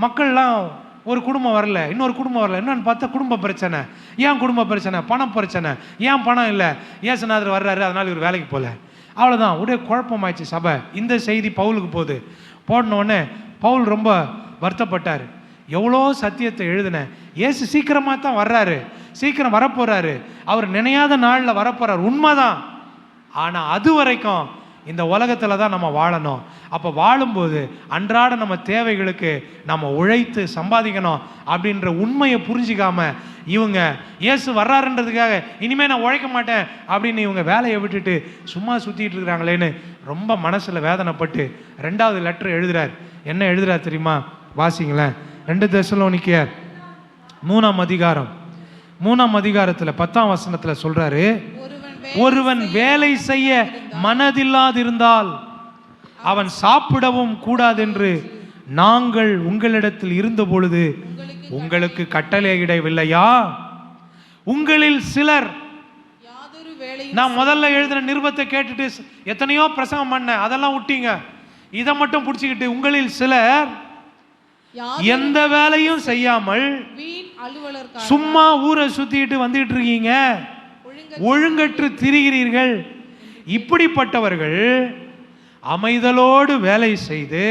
மக்கள்லாம் ஒரு குடும்பம் வரல, இன்னொரு குடும்பம் வரல, என்னன்னு பார்த்தா குடும்ப பிரச்சனை. ஏன் குடும்ப பிரச்சனை? பணம் பிரச்சனை. ஏன் பணம் இல்லை? இயேசுநாதர் வர்றாரு, அதனால் இவர் வேலைக்கு போகல. அவ்வளோதான், ஒரே குழப்பமாயிடுச்சு சபை. இந்த செய்தி பவுலுக்கு போகுது. போடனோடனே பவுல் ரொம்ப வருத்தப்பட்டார். எவ்வளோ சத்தியத்தை எழுதினேன், இயேசு சீக்கிரமாக தான் வர்றாரு, சீக்கிரம் வரப்போகிறாரு, அவர் நினையாத நாளில் வரப்போகிறார், உண்மைதான். ஆனால் அது வரைக்கும் இந்த உலகத்தில் தான் நம்ம வாழணும். அப்போ வாழும்போது அன்றாட நம்ம தேவைகளுக்கு நம்ம உழைத்து சம்பாதிக்கணும் அப்படின்ற உண்மையை புரிஞ்சிக்காம இவங்க இயேசு வர்றாருன்றதுக்காக இனிமேல் நான் உழைக்க மாட்டேன் அப்படின்னு இவங்க வேலையை விட்டுட்டு சும்மா சுற்றிட்டு இருக்கிறாங்களேன்னு ரொம்ப மனசில் வேதனைப்பட்டு 2வது லெட்டர் எழுதுறார். என்ன எழுதுறார் தெரியுமா? வாசிங்களேன். 2 தெசலோனிக்கேயர் 3ஆம் அதிகாரம் 3ஆம் அதிகாரத்தில் 10ஆம் வசனத்தில் சொல்றாரு, ஒருவன் வேலை செய்ய மனதில்லாதிருந்தால் அவன் சாப்பிடவும் கூடாதென்று நாங்கள் உங்களிடத்தில் இருந்த பொழுது உங்களுக்கு கட்டளையிடவில்லையா? உங்களில் சிலர், நான் முதல்ல எழுதின நிருபத்தை கேட்டுட்டு எத்தனையோ பிரசங்கம் பண்ண, அதெல்லாம் விட்டீங்க, இதை மட்டும் பிடிச்சிக்கிட்டு உங்களில் சிலர் எந்த வேலையும் செய்யாமல் சும்மா ஊரை சுத்திட்டு வந்துட்டு இருக்கீங்க, ஒழுங்கற்று திரிகிறீர்கள். இப்படிப்பட்டவர்கள் அமைதலோடு வேலை செய்து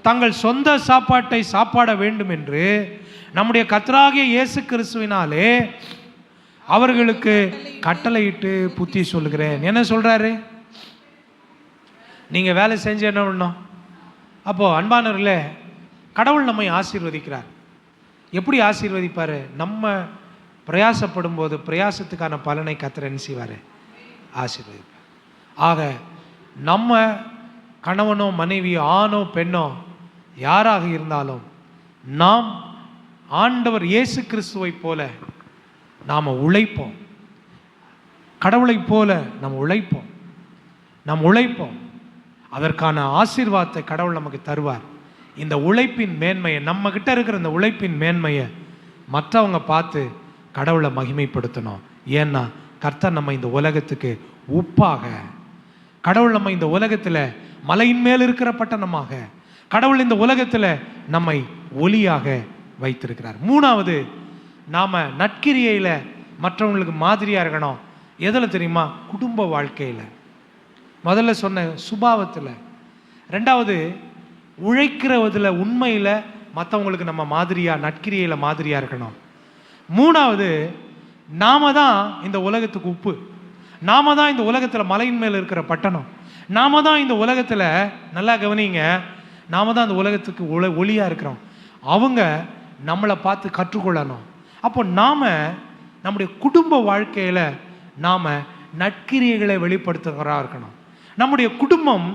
தங்கள் சொந்த சாப்பாட்டை சாப்பாட வேண்டும் என்று நம்முடைய கர்த்தராகிய இயேசு கிறிஸ்துவினாலே அவர்களுக்கு கட்டளையிட்டு புத்தி சொல்லுகிறேன். என்ன சொல்றாரு? நீங்க வேலை செஞ்சு என்ன பண்ணணும்? அப்போ அன்பானவர்களே, கடவுள் நம்மை ஆசீர்வதிக்கிறார். எப்படி ஆசீர்வதிப்பாரு? நம்ம பிரயாசப்படும் போது பிரயாசத்துக்கான பலனை கர்த்தர் என்ன செய்வார்? ஆசீர்வதிப்பார். ஆக நம்ம கணவனோ மனைவியோ ஆணோ பெண்ணோ யாராக இருந்தாலும் நாம் ஆண்டவர் இயேசு கிறிஸ்துவை போல நாம் உழைப்போம். கடவுளை போல நாம் உழைப்போம். அதற்கான ஆசீர்வாதத்தை கடவுள் நமக்கு தருவார். இந்த உழைப்பின் மேன்மையை, நம்ம கிட்ட இருக்கிற இந்த உழைப்பின் மேன்மையை மற்றவங்க பார்த்து கடவுளை மகிமைப்படுத்தணும். ஏன்னா கர்த்தர் நம்ம இந்த உலகத்துக்கு உப்பாக, கடவுள் நம்ம இந்த உலகத்தில் மலையின் மேல் இருக்கிற பட்டணமாக, கடவுள் இந்த உலகத்தில் நம்மை ஒளியாக வைத்திருக்கிறார். 3வது, நாம் நற்கிரியையில் மற்றவங்களுக்கு மாதிரியாக இருக்கணும். எதில் தெரியுமா? குடும்ப வாழ்க்கையில். முதல்ல சொன்ன சுபாவத்தில். 2வது, உழைக்கிறதில் உண்மையில் மற்றவங்களுக்கு நம்ம மாதிரியாக நற்கிரியையில் மாதிரியாக இருக்கணும். 3வது, நாம தான் இந்த உலகத்துக்கு உப்பு, நாம தான் இந்த உலகத்தில் மலையின் மேல் இருக்கிற பட்டணம், நாம தான் இந்த உலகத்தில், நல்லா கவனிங்க, நாம தான் இந்த உலகத்துக்கு ஒளியாக இருக்கிறோம். அவங்க நம்மளை பார்த்து கற்றுக்கொள்ளணும். அப்போ நாம் நம்முடைய குடும்ப வாழ்க்கையில் நாம் நற்கிரியைகளை வெளிப்படுத்துகிறவராக இருக்கணும். நம்முடைய குடும்பம்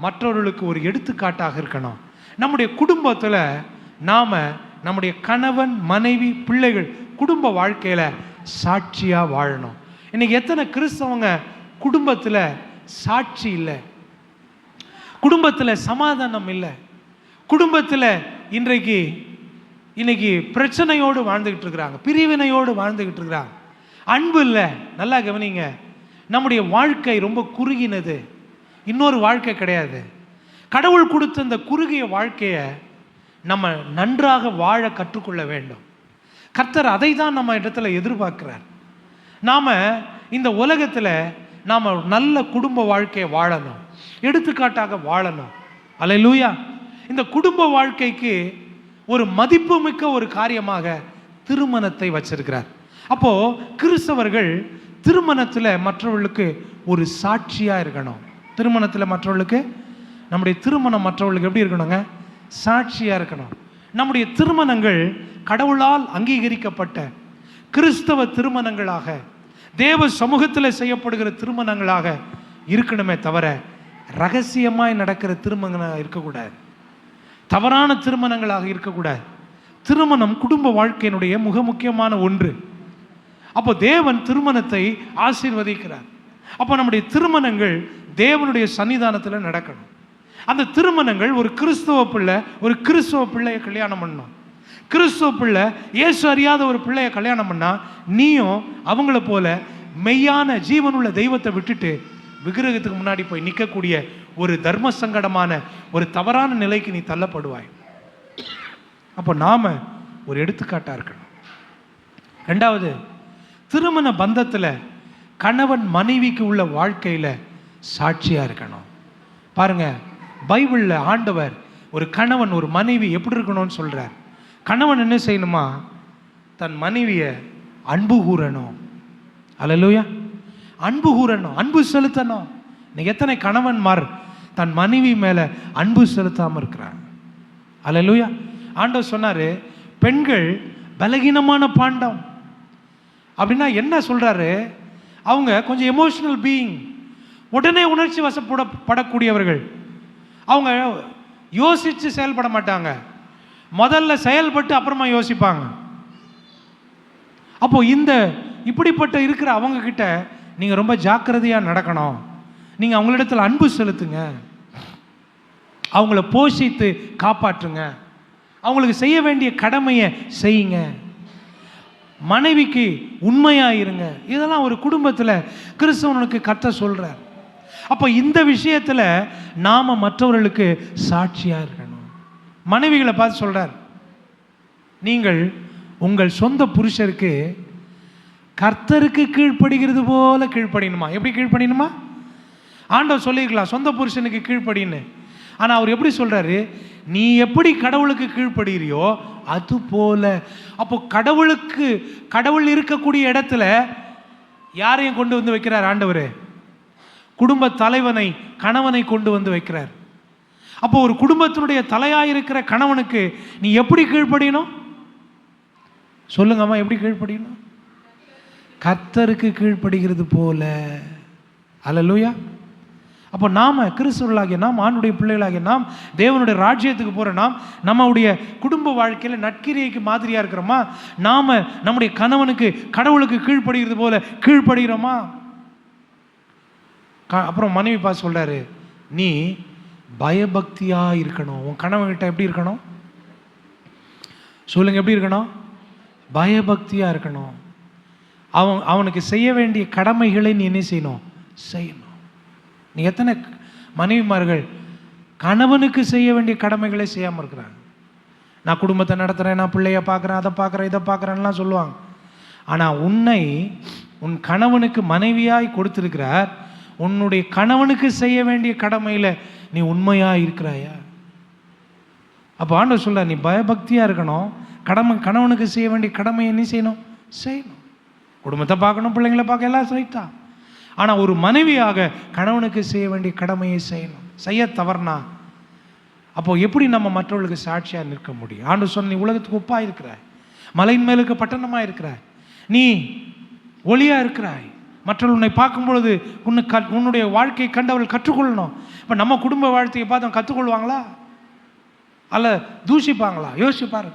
மற்றவர்களுக்கு ஒரு எடுத்துக்காட்டாக இருக்கணும். நம்முடைய குடும்பத்தில் நாம் நம்முடைய கணவன் மனைவி பிள்ளைகள் குடும்ப வாழ்க்கையில் சாட்சியாக வாழணும். இன்னைக்கு எத்தனை கிறிஸ்தவங்க குடும்பத்தில் சாட்சி இல்லை, குடும்பத்தில் சமாதானம் இல்லை, குடும்பத்தில் இன்னைக்கு பிரச்சனையோடு வாழ்ந்துக்கிட்டு இருக்கிறாங்க, பிரிவினையோடு வாழ்ந்துக்கிட்டு இருக்கிறாங்க, அன்பு இல்லை. நல்லா கவனிங்க, நம்முடைய வாழ்க்கை ரொம்ப குறுகினது, இன்னொரு வாழ்க்கை கிடையாது. கடவுள் கொடுத்த இந்த குறுகிய வாழ்க்கையை நம்ம நன்றாக வாழ கற்றுக்கொள்ள வேண்டும். கர்த்தர் அதை தான் நம்ம இடத்துல எதிர்பார்க்கிறார். நாம் இந்த உலகத்தில் நாம் நல்ல குடும்ப வாழ்க்கையை வாழணும், எடுத்துக்காட்டாக வாழணும். அல்லேலூயா. இந்த குடும்ப வாழ்க்கைக்கு ஒரு மதிப்புமிக்க ஒரு காரியமாக திருமணத்தை வச்சிருக்கிறார். அப்போ கிறிஸ்தவர்கள் திருமணத்தில் மற்றவர்களுக்கு ஒரு சாட்சியாக இருக்கணும். திருமணத்தில் மற்றவர்களுக்கு, நம்முடைய திருமணம் மற்றவர்களுக்கு எப்படி இருக்கணுங்க? சாட்சியாக இருக்கணும். நம்முடைய திருமணங்கள் கடவுளால் அங்கீகரிக்கப்பட்ட கிறிஸ்தவ திருமணங்களாக, தேவ சமூகத்தில் செய்யப்படுகிற திருமணங்களாக இருக்கணுமே தவிர ரகசியமாய் நடக்கிற திருமணங்களாக இருக்கக்கூடாது, தவறான திருமணங்களாக இருக்கக்கூடாது. திருமணம் குடும்ப வாழ்க்கையினுடைய மிக முக்கியமான ஒன்று. அப்போ தேவன் திருமணத்தை ஆசீர்வதிக்கிறார். அப்போ நம்முடைய திருமணங்கள் தேவனுடைய சன்னிதானத்தில் நடக்கணும். அந்த திருமணங்கள் ஒரு கிறிஸ்தவ பிள்ளையை கல்யாணம் பண்ணணும். கிறிஸ்தவ பிள்ளை இயேசு அறியாத ஒரு பிள்ளையை கல்யாணம் பண்ணா நீயும் அவங்கள போல மெய்யான ஜீவனுள்ள தெய்வத்தை விட்டுட்டு விக்கிரகத்துக்கு முன்னாடி போய் நிற்கக்கூடிய ஒரு தர்ம சங்கடமான ஒரு தவறான நிலைக்கு நீ தள்ளப்படுவாய். அப்போ நாம ஒரு எடுத்துக்காட்டாக இருக்கணும். ரெண்டாவது, திருமண பந்தத்தில் கணவன் மனைவிக்கு உள்ள வாழ்க்கையில் சாட்சியாக இருக்கணும். பாருங்கள், பைபிளில் ஆண்டவர் ஒரு கணவன் ஒரு மனைவி எப்படி இருக்கணும்னு சொல்கிறார். கணவன் என்ன செய்யணுமா? தன் மனைவியை அன்பு கூறணும். அல்லேலூயா. அன்பு கூறணும், அன்பு செலுத்தணும். இன்னைக்கு எத்தனை கணவன்மார் தன் மனைவி மேலே அன்பு செலுத்தாமல் இருக்கிறாங்க? அல்லேலூயா. ஆண்டவர் சொன்னார், பெண்கள் பலகீனமான பாண்டம். அப்படின்னா என்ன சொல்கிறாரு? அவங்க கொஞ்சம் எமோஷனல் பீயிங், உடனே உணர்ச்சி வசப்படக்கூடியவர்கள். அவங்க யோசித்து செயல்பட மாட்டாங்க, முதல்ல செயல்பட்டு அப்புறமா யோசிப்பாங்க. அப்போ இப்படிப்பட்ட இருக்கிற அவங்க கிட்ட நீங்கள் ரொம்ப ஜாக்கிரதையாக நடக்கணும். நீங்கள் அவங்களிடத்தில் அன்பு செலுத்துங்க, அவங்கள போஷித்து காப்பாற்றுங்க, அவங்களுக்கு செய்ய வேண்டிய கடமையை செய்யுங்க, மனைவிக்கு உண்மையாக இருங்க. இதெல்லாம் ஒரு குடும்பத்தில் கிறிஸ்தவனுக்கு கர்த்தர் சொல்கிறார். அப்போ இந்த விஷயத்தில் நாம் மற்றவர்களுக்கு சாட்சியாக இருக்கணும். மனைவிகளை பார்த்து சொல்கிறார், நீங்கள் உங்கள் சொந்த புருஷருக்கு கர்த்தருக்கு கீழ்ப்படுகிறது போல கீழ்ப்படியணுமா. எப்படி கீழ்ப்படியணுமா? ஆண்டவர் சொல்லியிருக்கலாம் சொந்த புருஷனுக்கு கீழ்ப்படின்னு. ஆனால் அவர் எப்படி சொல்கிறாரு? நீ எப்படி கடவுளுக்கு கீழ்ப்படுகிறியோ அது போல. அப்போ கடவுள் இருக்கக்கூடிய இடத்துல யாரையும் கொண்டு வந்து வைக்கிறார் ஆண்டவர்? குடும்ப தலைவனை, கணவனை கொண்டு வந்து வைக்கிறார். அப்போ ஒரு குடும்பத்தினுடைய தலையாயிருக்கிற கணவனுக்கு நீ எப்படி கீழ்ப்படியணும்? சொல்லுங்கம்மா, எப்படி கீழ்ப்படியணும்? கர்த்தருக்கு கீழ்ப்படுகிறது போல. அல்லேலூயா. அப்போ நாம் கிறிஸ்தவர்களாகிய நாம், ஆண்டுடைய பிள்ளைகளாகிய நாம், தேவனுடைய ராஜ்யத்துக்கு போகிற நாம், நம்முடைய குடும்ப வாழ்க்கையில் நற்கிரியைக்கு மாதிரியாக இருக்கிறோமா? நாம் நம்முடைய கணவனுக்கு கடவுளுக்கு கீழ்ப்படுகிறது போல கீழ்ப்படுகிறோமா? அப்புறம் மனைவி பார்த்து சொல்கிறாரு, நீ பயபக்தியாக இருக்கணும். உன் கணவன்கிட்ட எப்படி இருக்கணும்? சொல்லுங்க, எப்படி இருக்கணும்? பயபக்தியாக இருக்கணும். அவனுக்கு செய்ய வேண்டிய கடமைகளை நீ என்ன செய்யணும்? செய்யணும். நீ எத்தனை மனைவிமார்கள் கணவனுக்கு செய்ய வேண்டிய கடமைகளை செய்யாமல் இருக்கிறாங்க? நான் குடும்பத்தை நடத்துகிறேன், நான் பிள்ளைய பார்க்குறேன், அதை பார்க்குறேன், இதை பார்க்குறேன்லாம் சொல்லுவாங்க. ஆனால் உன்னை உன் கணவனுக்கு மனைவியாய் கொடுத்திருக்கிறார். உன்னுடைய கணவனுக்கு செய்ய வேண்டிய கடமையில் நீ உண்மையாக இருக்கிறாயா? அப்போ ஆண்டவர் சொல்ல, நீ பயபக்தியாக இருக்கணும். கணவனுக்கு செய்ய வேண்டிய கடமையை நீ செய்யணும். குடும்பத்தை பார்க்கணும், பிள்ளைங்களை பார்க்க, எல்லாம் செய்தா. ஆனால் ஒரு மனைவியாக கணவனுக்கு செய்ய வேண்டிய கடமையை செய்யணும். செய்ய தவறுனா அப்போது எப்படி நம்ம மற்றவர்களுக்கு சாட்சியாக நிற்க முடியும்? ஆண்டவர் சொன்ன, நீ உலகத்துக்கு உப்பாக இருக்கிறாய், மலையின் மேலுக்கு பட்டணமாக இருக்கிறாய், நீ ஒளியாக இருக்கிறாய். மற்றவர்கள் உன்னை பார்க்கும் பொழுது உன்னுடைய வாழ்க்கையை கண்டவர்கள் கற்றுக்கொள்ளணும். இப்போ நம்ம குடும்ப வாழ்க்கையை பார்த்து கற்றுக்கொள்வாங்களா அல்ல தூஷிப்பாங்களா? யோசிப்பாரு.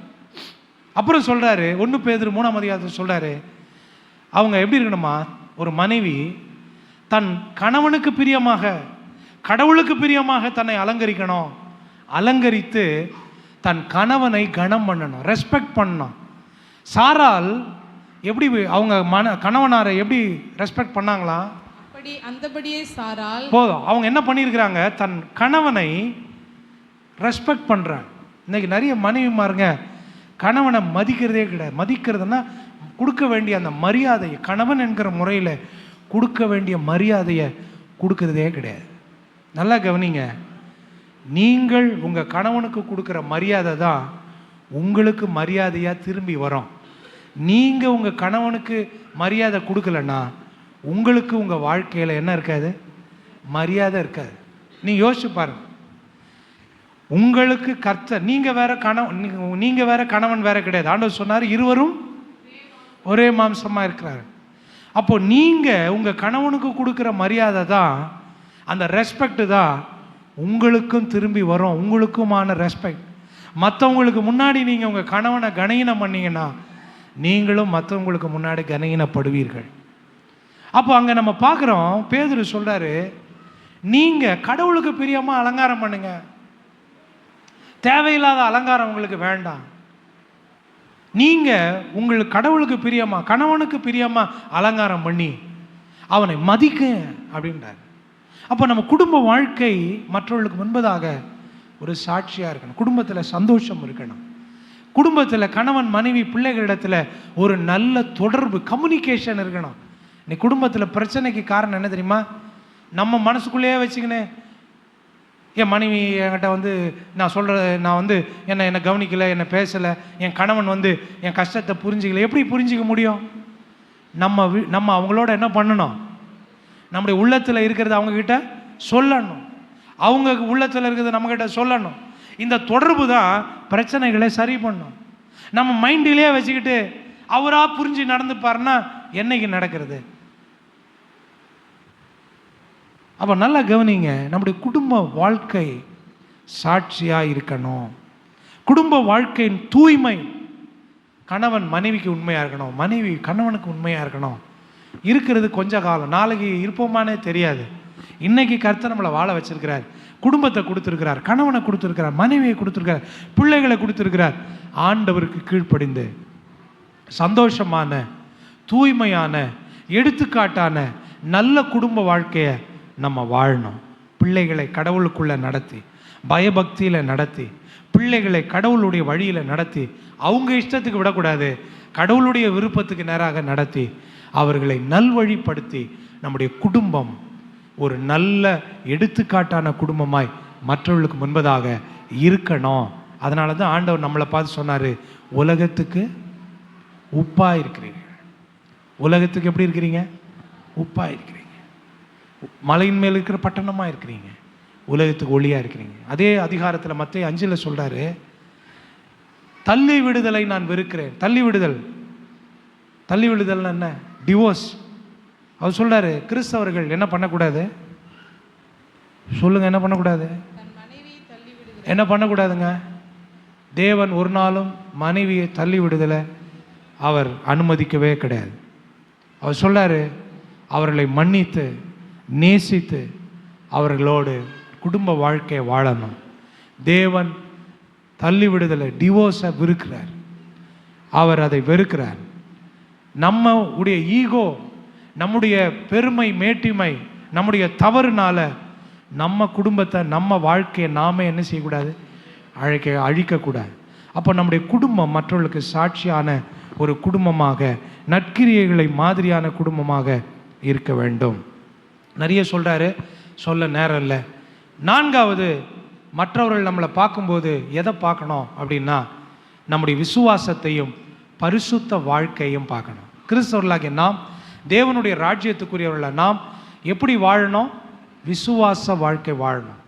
அப்புறம் சொல்கிறாரு, 1 பேதுரு 3ஆம் அதிகாரத்தில் சொல்கிறாரு, அவங்க எப்படி இருக்கணுமா? ஒரு மனைவி தன் கணவனுக்கு பிரியமாக, கடவுளுக்கு பிரியமாக தன்னை அலங்கரிக்கணும். அலங்கரித்து தன் கணவனை கனம் பண்ணணும், ரெஸ்பெக்ட் பண்ணணும். சாரால் எப்படி அவங்க கணவனாரை எப்படி ரெஸ்பெக்ட் பண்ணாங்களா? அந்தபடியே சாரால் போதும். அவங்க என்ன பண்ணியிருக்கிறாங்க? தன் கணவனை ரெஸ்பெக்ட் பண்ணுறாங்க. இன்னைக்கு நிறைய மனைவிமாருங்க கணவனை மதிக்கிறதே கிடையாது. மதிக்கிறதுனா கொடுக்க வேண்டிய அந்த மரியாதையை, கணவன் என்கிற முறையில் கொடுக்க வேண்டிய மரியாதையை கொடுக்கறதே கிடையாது. நல்லா கவனிங்க, நீங்கள் உங்கள் கணவனுக்கு கொடுக்குற மரியாதை தான் உங்களுக்கு மரியாதையாக திரும்பி வரும். நீங்கள் உங்கள் கணவனுக்கு மரியாதை கொடுக்கலன்னா உங்களுக்கு உங்கள் வாழ்க்கையில் என்ன இருக்காது? மரியாதை இருக்காது. நீங்கள் யோசிச்சு பாருங்கள். உங்களுக்கு கர்த்தர், நீங்கள் வேற கணவன் வேற கிடையாது. ஆண்டவர் சொன்னார், இருவரும் ஒரே மாம்சமாக இருக்கிறார். அப்போ நீங்கள் உங்கள் கணவனுக்கு கொடுக்குற மரியாதை தான், அந்த ரெஸ்பெக்ட் தான் உங்களுக்கும் திரும்பி வரும். உங்களுக்குமான ரெஸ்பெக்ட். மற்றவங்களுக்கு முன்னாடி நீங்கள் உங்கள் கணவனை கனஈனம் பண்ணீங்கன்னா நீங்களும் மற்றவங்களுக்கு முன்னாடி கனஈனப்படுவீர்கள். அப்போ அங்கே நம்ம பார்க்குறோம், பேதுரு சொல்கிறாரு, நீங்கள் கடவுளுக்கு பிரியமாக அலங்காரம் பண்ணுங்க. தேவையில்லாத அலங்காரம் உங்களுக்கு வேண்டாம். நீங்கள் உங்களுக்கு கடவுளுக்கு பிரியமாக, கணவனுக்கு பிரியமாக அலங்காரம் பண்ணி அவனை மதிக்க அப்படின்றார். அப்போ நம்ம குடும்ப வாழ்க்கை மற்றவர்களுக்கு முன்பதாக ஒரு சாட்சியாக இருக்கணும். குடும்பத்தில் சந்தோஷம் இருக்கணும், குடும்பத்தில் கணவன் மனைவி பிள்ளைகளிடத்தில் ஒரு நல்ல தொடர்பு, கம்யூனிகேஷன் இருக்கணும். நீ குடும்பத்தில் பிரச்சனைக்கு காரணம் என்ன தெரியுமா? நம்ம மனசுக்குள்ளேயே வச்சுக்கினே, என் மனைவி என்கிட்ட நான் என்னை கவனிக்கலை, என்னை பேசலை, என் கணவன் என் கஷ்டத்தை புரிஞ்சிக்கல. எப்படி புரிஞ்சிக்க முடியும்? நம்ம அவங்களோட என்ன பண்ணணும்? நம்முடைய உள்ளத்தில் இருக்கிறது அவங்கக்கிட்ட சொல்லணும், அவங்க உள்ளத்தில் இருக்கிறது நம்மக்கிட்ட சொல்லணும். இந்த தொடர்பு தான் பிரச்சனைகளை சரி பண்ணும். நம்ம மைண்டிலே வச்சுக்கிட்டு அவராக புரிஞ்சு நடந்துப்பாருன்னா என்னைக்கு நடக்கிறது? அப்போ நல்லா கவனிங்க, நம்முடைய குடும்ப வாழ்க்கை சாட்சியாக இருக்கணும். குடும்ப வாழ்க்கையின் தூய்மை, கணவன் மனைவிக்கு உண்மையாக இருக்கணும், மனைவி கணவனுக்கு உண்மையாக இருக்கணும். இருக்கிறது கொஞ்ச காலம், நாளைக்கு இருப்போமானே தெரியாது. இன்னைக்கு கர்த்தர் நம்மளை வாழ வச்சிருக்கிறார், குடும்பத்தை கொடுத்துருக்கிறார், கணவனை கொடுத்துருக்கிறார், மனைவியை கொடுத்துருக்கிறார், பிள்ளைகளை கொடுத்துருக்கிறார். ஆண்டவருக்கு கீழ்ப்படிந்து சந்தோஷமான, தூய்மையான, எடுத்துக்காட்டான நல்ல குடும்ப வாழ்க்கையை நம்ம வாழணும். பிள்ளைகளை கடவுளுக்குள்ளே நடத்தி, பயபக்தியில் நடத்தி, பிள்ளைகளை கடவுளுடைய வழியில் நடத்தி, அவங்க இஷ்டத்துக்கு விடக்கூடாது, கடவுளுடைய விருப்பத்துக்கு நேராக நடத்தி அவர்களை நல்வழிப்படுத்தி நம்முடைய குடும்பம் ஒரு நல்ல எடுத்துக்காட்டான குடும்பமாய் மற்றவர்களுக்கு முன்பதாக இருக்கணும். அதனால தான் ஆண்டவர் நம்மளை பார்த்து சொன்னார், உலகத்துக்கு உப்பாக இருக்கிறீங்க. உலகத்துக்கு எப்படி இருக்கிறீங்க? உப்பாக இருக்கிறீங்க. மலையின் மேல் இருக்கிற பட்டணமாக இருக்கிறீங்க, உலகத்துக்கு ஒளியாக இருக்கிறீங்க. அதே அதிகாரத்தில் மத்தேயு 5 சொல்கிறாரு, தள்ளி விடுதலை நான் வெறுக்கிறேன். தள்ளி விடுதல்னா என்ன? டிவோர்ஸ். அவர் சொல்கிறாரு, கிறிஸ்தவர்கள் என்ன பண்ணக்கூடாது சொல்லுங்க? என்ன பண்ணக்கூடாது? என்ன பண்ணக்கூடாதுங்க? தேவன் ஒரு நாளும் மனைவியை தள்ளி விடுதலை அவர் அனுமதிக்கவே கிடையாது. அவர் சொல்கிறாரு, அவர்களை மன்னித்து நேசித்து அவர்களோடு குடும்ப வாழ்க்கையை வாழணும். தேவன் தள்ளி விடுதலை, டிவோர்ஸை வெறுக்கிறார், அவர் அதை வெறுக்கிறார். நம்ம உடைய ஈகோ, நம்முடைய பெருமை மேட்டிமை, நம்முடைய தவறுனால நம்ம குடும்பத்தை, நம்ம வாழ்க்கையை நாமே என்ன செய்யக்கூடாது? அழிக்கக்கூடாது. அப்போ நம்முடைய குடும்பம் மற்றவர்களுக்கு சாட்சியான ஒரு குடும்பமாக, நற்கிரியைகளை மாதிரியான குடும்பமாக இருக்க வேண்டும். நிறைய சொல்கிறாரு, சொல்ல நேரம் இல்லை. 4வது, மற்றவர்கள் நம்மளை பார்க்கும்போது எதை பார்க்கணும் அப்படின்னா, நம்முடைய விசுவாசத்தையும் பரிசுத்த வாழ்க்கையும் பார்க்கணும். கிறிஸ்தவர்களாகிய நாம், தேவனுடைய ராஜ்யத்துக்குரியவர்களாக நாம் எப்படி வாழணும்? விசுவாச வாழ்க்கை வாழணும்.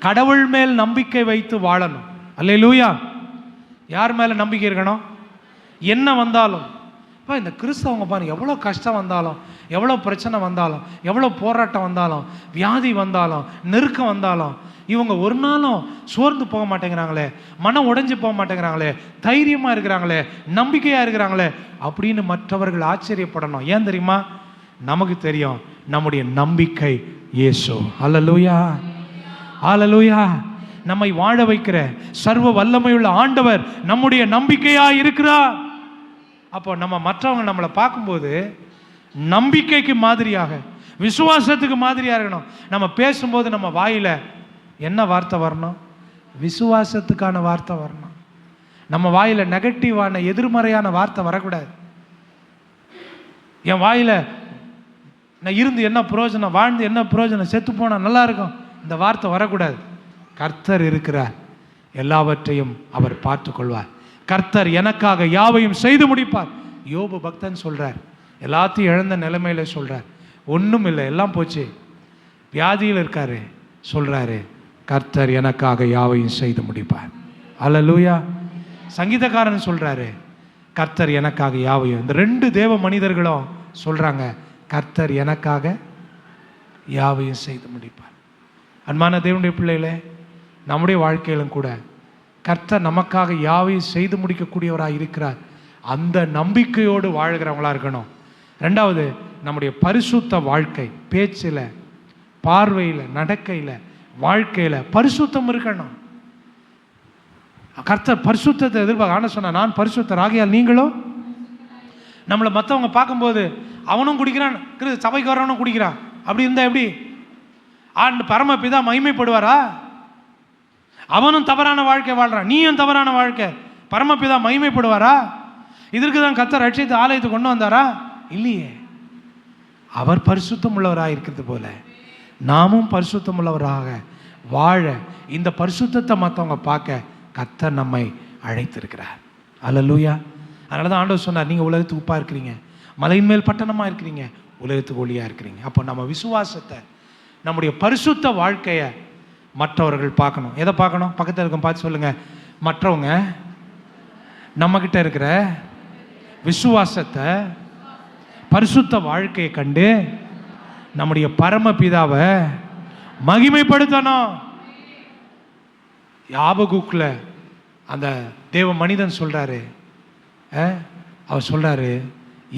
கடவுள் மேல் நம்பிக்கை வைத்து வாழணும். அல்லேலூயா. யார் மேலே நம்பிக்கை இருக்கணும்? என்ன வந்தாலும், இப்போ இந்த கிறிஸ்தவங்க பாருங்க, எவ்வளோ கஷ்டம் வந்தாலும், எவ்வளோ பிரச்சனை வந்தாலும், எவ்வளோ போராட்டம் வந்தாலும், வியாதி வந்தாலும், நெருக்கம் வந்தாலும், இவங்க ஒரு நாளும் சோர்ந்து போக மாட்டேங்கிறாங்களே, மனம் உடைஞ்சு போக மாட்டேங்கிறாங்களே, தைரியமாக இருக்கிறாங்களே, நம்பிக்கையாக இருக்கிறாங்களே அப்படின்னு மற்றவர்கள் ஆச்சரியப்படணும். ஏன் தெரியுமா? நமக்கு தெரியும், நம்முடைய நம்பிக்கை இயேசு. அல்லேலூயா, அல்லேலூயா. நம்மை வாழ வைக்கிற சர்வ வல்லமையுள்ள ஆண்டவர் நம்முடைய நம்பிக்கையாக இருக்கிறார். அப்போ நம்ம மற்றவங்க நம்மளை பார்க்கும்போது நம்பிக்கைக்கு மாதிரியாக, விசுவாசத்துக்கு மாதிரியாக இருக்கணும். நம்ம பேசும்போது நம்ம வாயில் என்ன வார்த்தை வரணும்? விசுவாசத்துக்கான வார்த்தை வரணும். நம்ம வாயில் நெகட்டிவான, எதிர்மறையான வார்த்தை வரக்கூடாது. என் வாயில் நான் இருந்து என்ன பிரயோஜனம், வாழ்ந்து என்ன பிரயோஜனம், செத்து போனால் நல்லா இருக்கும், இந்த வார்த்தை வரக்கூடாது. கர்த்தர் இருக்கிறார், எல்லாவற்றையும் அவர் பார்த்து கொள்வார். கர்த்தர் எனக்காக யாவையும் செய்து முடிப்பார். யோபு பக்தன் சொல்றார், எல்லாத்தையும் இழந்த நிலைமையில சொல்றார், ஒன்றும் இல்லை, எல்லாம் போச்சு, வியாதியில் இருக்காரு, சொல்றாரு, கர்த்தர் எனக்காக யாவையும் செய்து முடிப்பார். அல்லேலூயா. சங்கீதக்காரன் சொல்றாரு, கர்த்தர் எனக்காக யாவையும். இந்த 2 தேவ மனிதர்களும் சொல்றாங்க, கர்த்தர் எனக்காக யாவையும் செய்து முடிப்பார். அன்பான தேவனுடைய பிள்ளைகளே, நம்முடைய வாழ்க்கையிலும் கூட கர்த்தர் நமக்காக யாவையும் செய்து முடிக்கக்கூடியவராக இருக்கிறார். அந்த நம்பிக்கையோடு வாழ்கிறவங்களா இருக்கணும். 2வது, நம்முடைய பரிசுத்த வாழ்க்கை, பேச்சில், பார்வையில், நடக்கையில், வாழ்க்கையில் பரிசுத்தம் இருக்கணும். கர்த்தர் பரிசுத்தத்தை எதிர்பார்க்க. ஆன சொன்னா, நான் பரிசுத்தர் ஆகையால் நீங்களும். நம்மளை மற்றவங்க பார்க்கும்போது அவனும் குடிக்கிறான், சபைக்கு வரவனும் குடிக்கிறான், அப்படி இருந்தா எப்படி? பரமபிதா மகிமைப்படுவாரா? அவனும் தவறான வாழ்க்கை வாழ்றான், நீயும் தவறான வாழ்க்கை, பரமபிதா மகிமைப்படுவாரா? இதற்கு தான் கர்த்தர் ரட்சித்து ஆலயத்தை கொண்டு வந்தாரா? இல்லையே. அவர் பரிசுத்தம் உள்ளவராக இருக்கிறது போல நாமும் பரிசுத்தம் உள்ளவராக வாழ இந்த பரிசுத்தத்தை மற்றவங்க பார்க்க கர்த்தர் நம்மை அழைத்திருக்கிறார். அல்லேலூயா. அதனால தான் ஆண்டவர் சொன்னார், நீங்கள் உலகத்துக்கு உப்பாக இருக்கிறீங்க, மலையின் மேல் பட்டணமாக இருக்கிறீங்க, உலகத்துக்கு ஒளியாக இருக்கிறீங்க. அப்போ நம்ம விசுவாசத்தை, நம்முடைய பரிசுத்த வாழ்க்கையை மற்றவர்கள் பார்க்கணும். எதை பார்க்கணும்? பக்கத்தில் இருக்க பார்த்து சொல்லுங்க, மற்றவங்க நம்மக்கிட்ட இருக்கிற விசுவாசத்தை, பரிசுத்த வாழ்க்கையை கண்டு நம்முடைய பரமபிதாவை மகிமைப்படுத்தணும். யாபகுக்கில் அந்த தேவ மனிதன் சொல்றாரு, அவர் சொல்றாரு,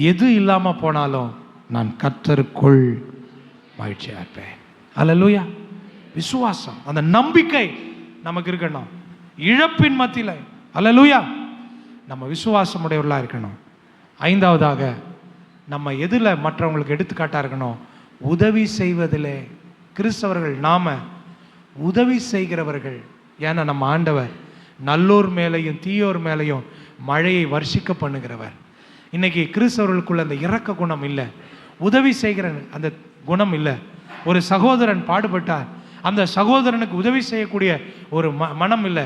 எது இல்லாமல் போனாலும் நான் கர்த்தருக்குள் மகிழ்ச்சியாக இருப்பேன். அல்லேலூயா. விசுவாசம், அந்த நம்பிக்கை நமக்கு இருக்கணும் இழப்பின் மத்தியில். அல்லேலூயா. நம்ம விசுவாசம் உடையவர்களாக இருக்கணும். ஐந்தாவதாக நம்ம எதில் மற்றவங்களுக்கு எடுத்துக்காட்டாக இருக்கணும்? உதவி செய்வதிலே. கிறிஸ்தவர்கள் நாம உதவி செய்கிறவர்கள். ஏன்னா நம்ம ஆண்டவர் நல்லோர் மேலையும் தீயோர் மேலையும் மழையை வர்ஷிக்க பண்ணுகிறவர். இன்னைக்கு கிறிஸ்தவர்களுக்குள்ள அந்த இரக்க குணம் இல்லை, உதவி செய்கிற அந்த குணம் இல்லை. ஒரு சகோதரன் பாடுபட்டார், அந்த சகோதரனுக்கு உதவி செய்யக்கூடிய ஒரு மனம் இல்லை.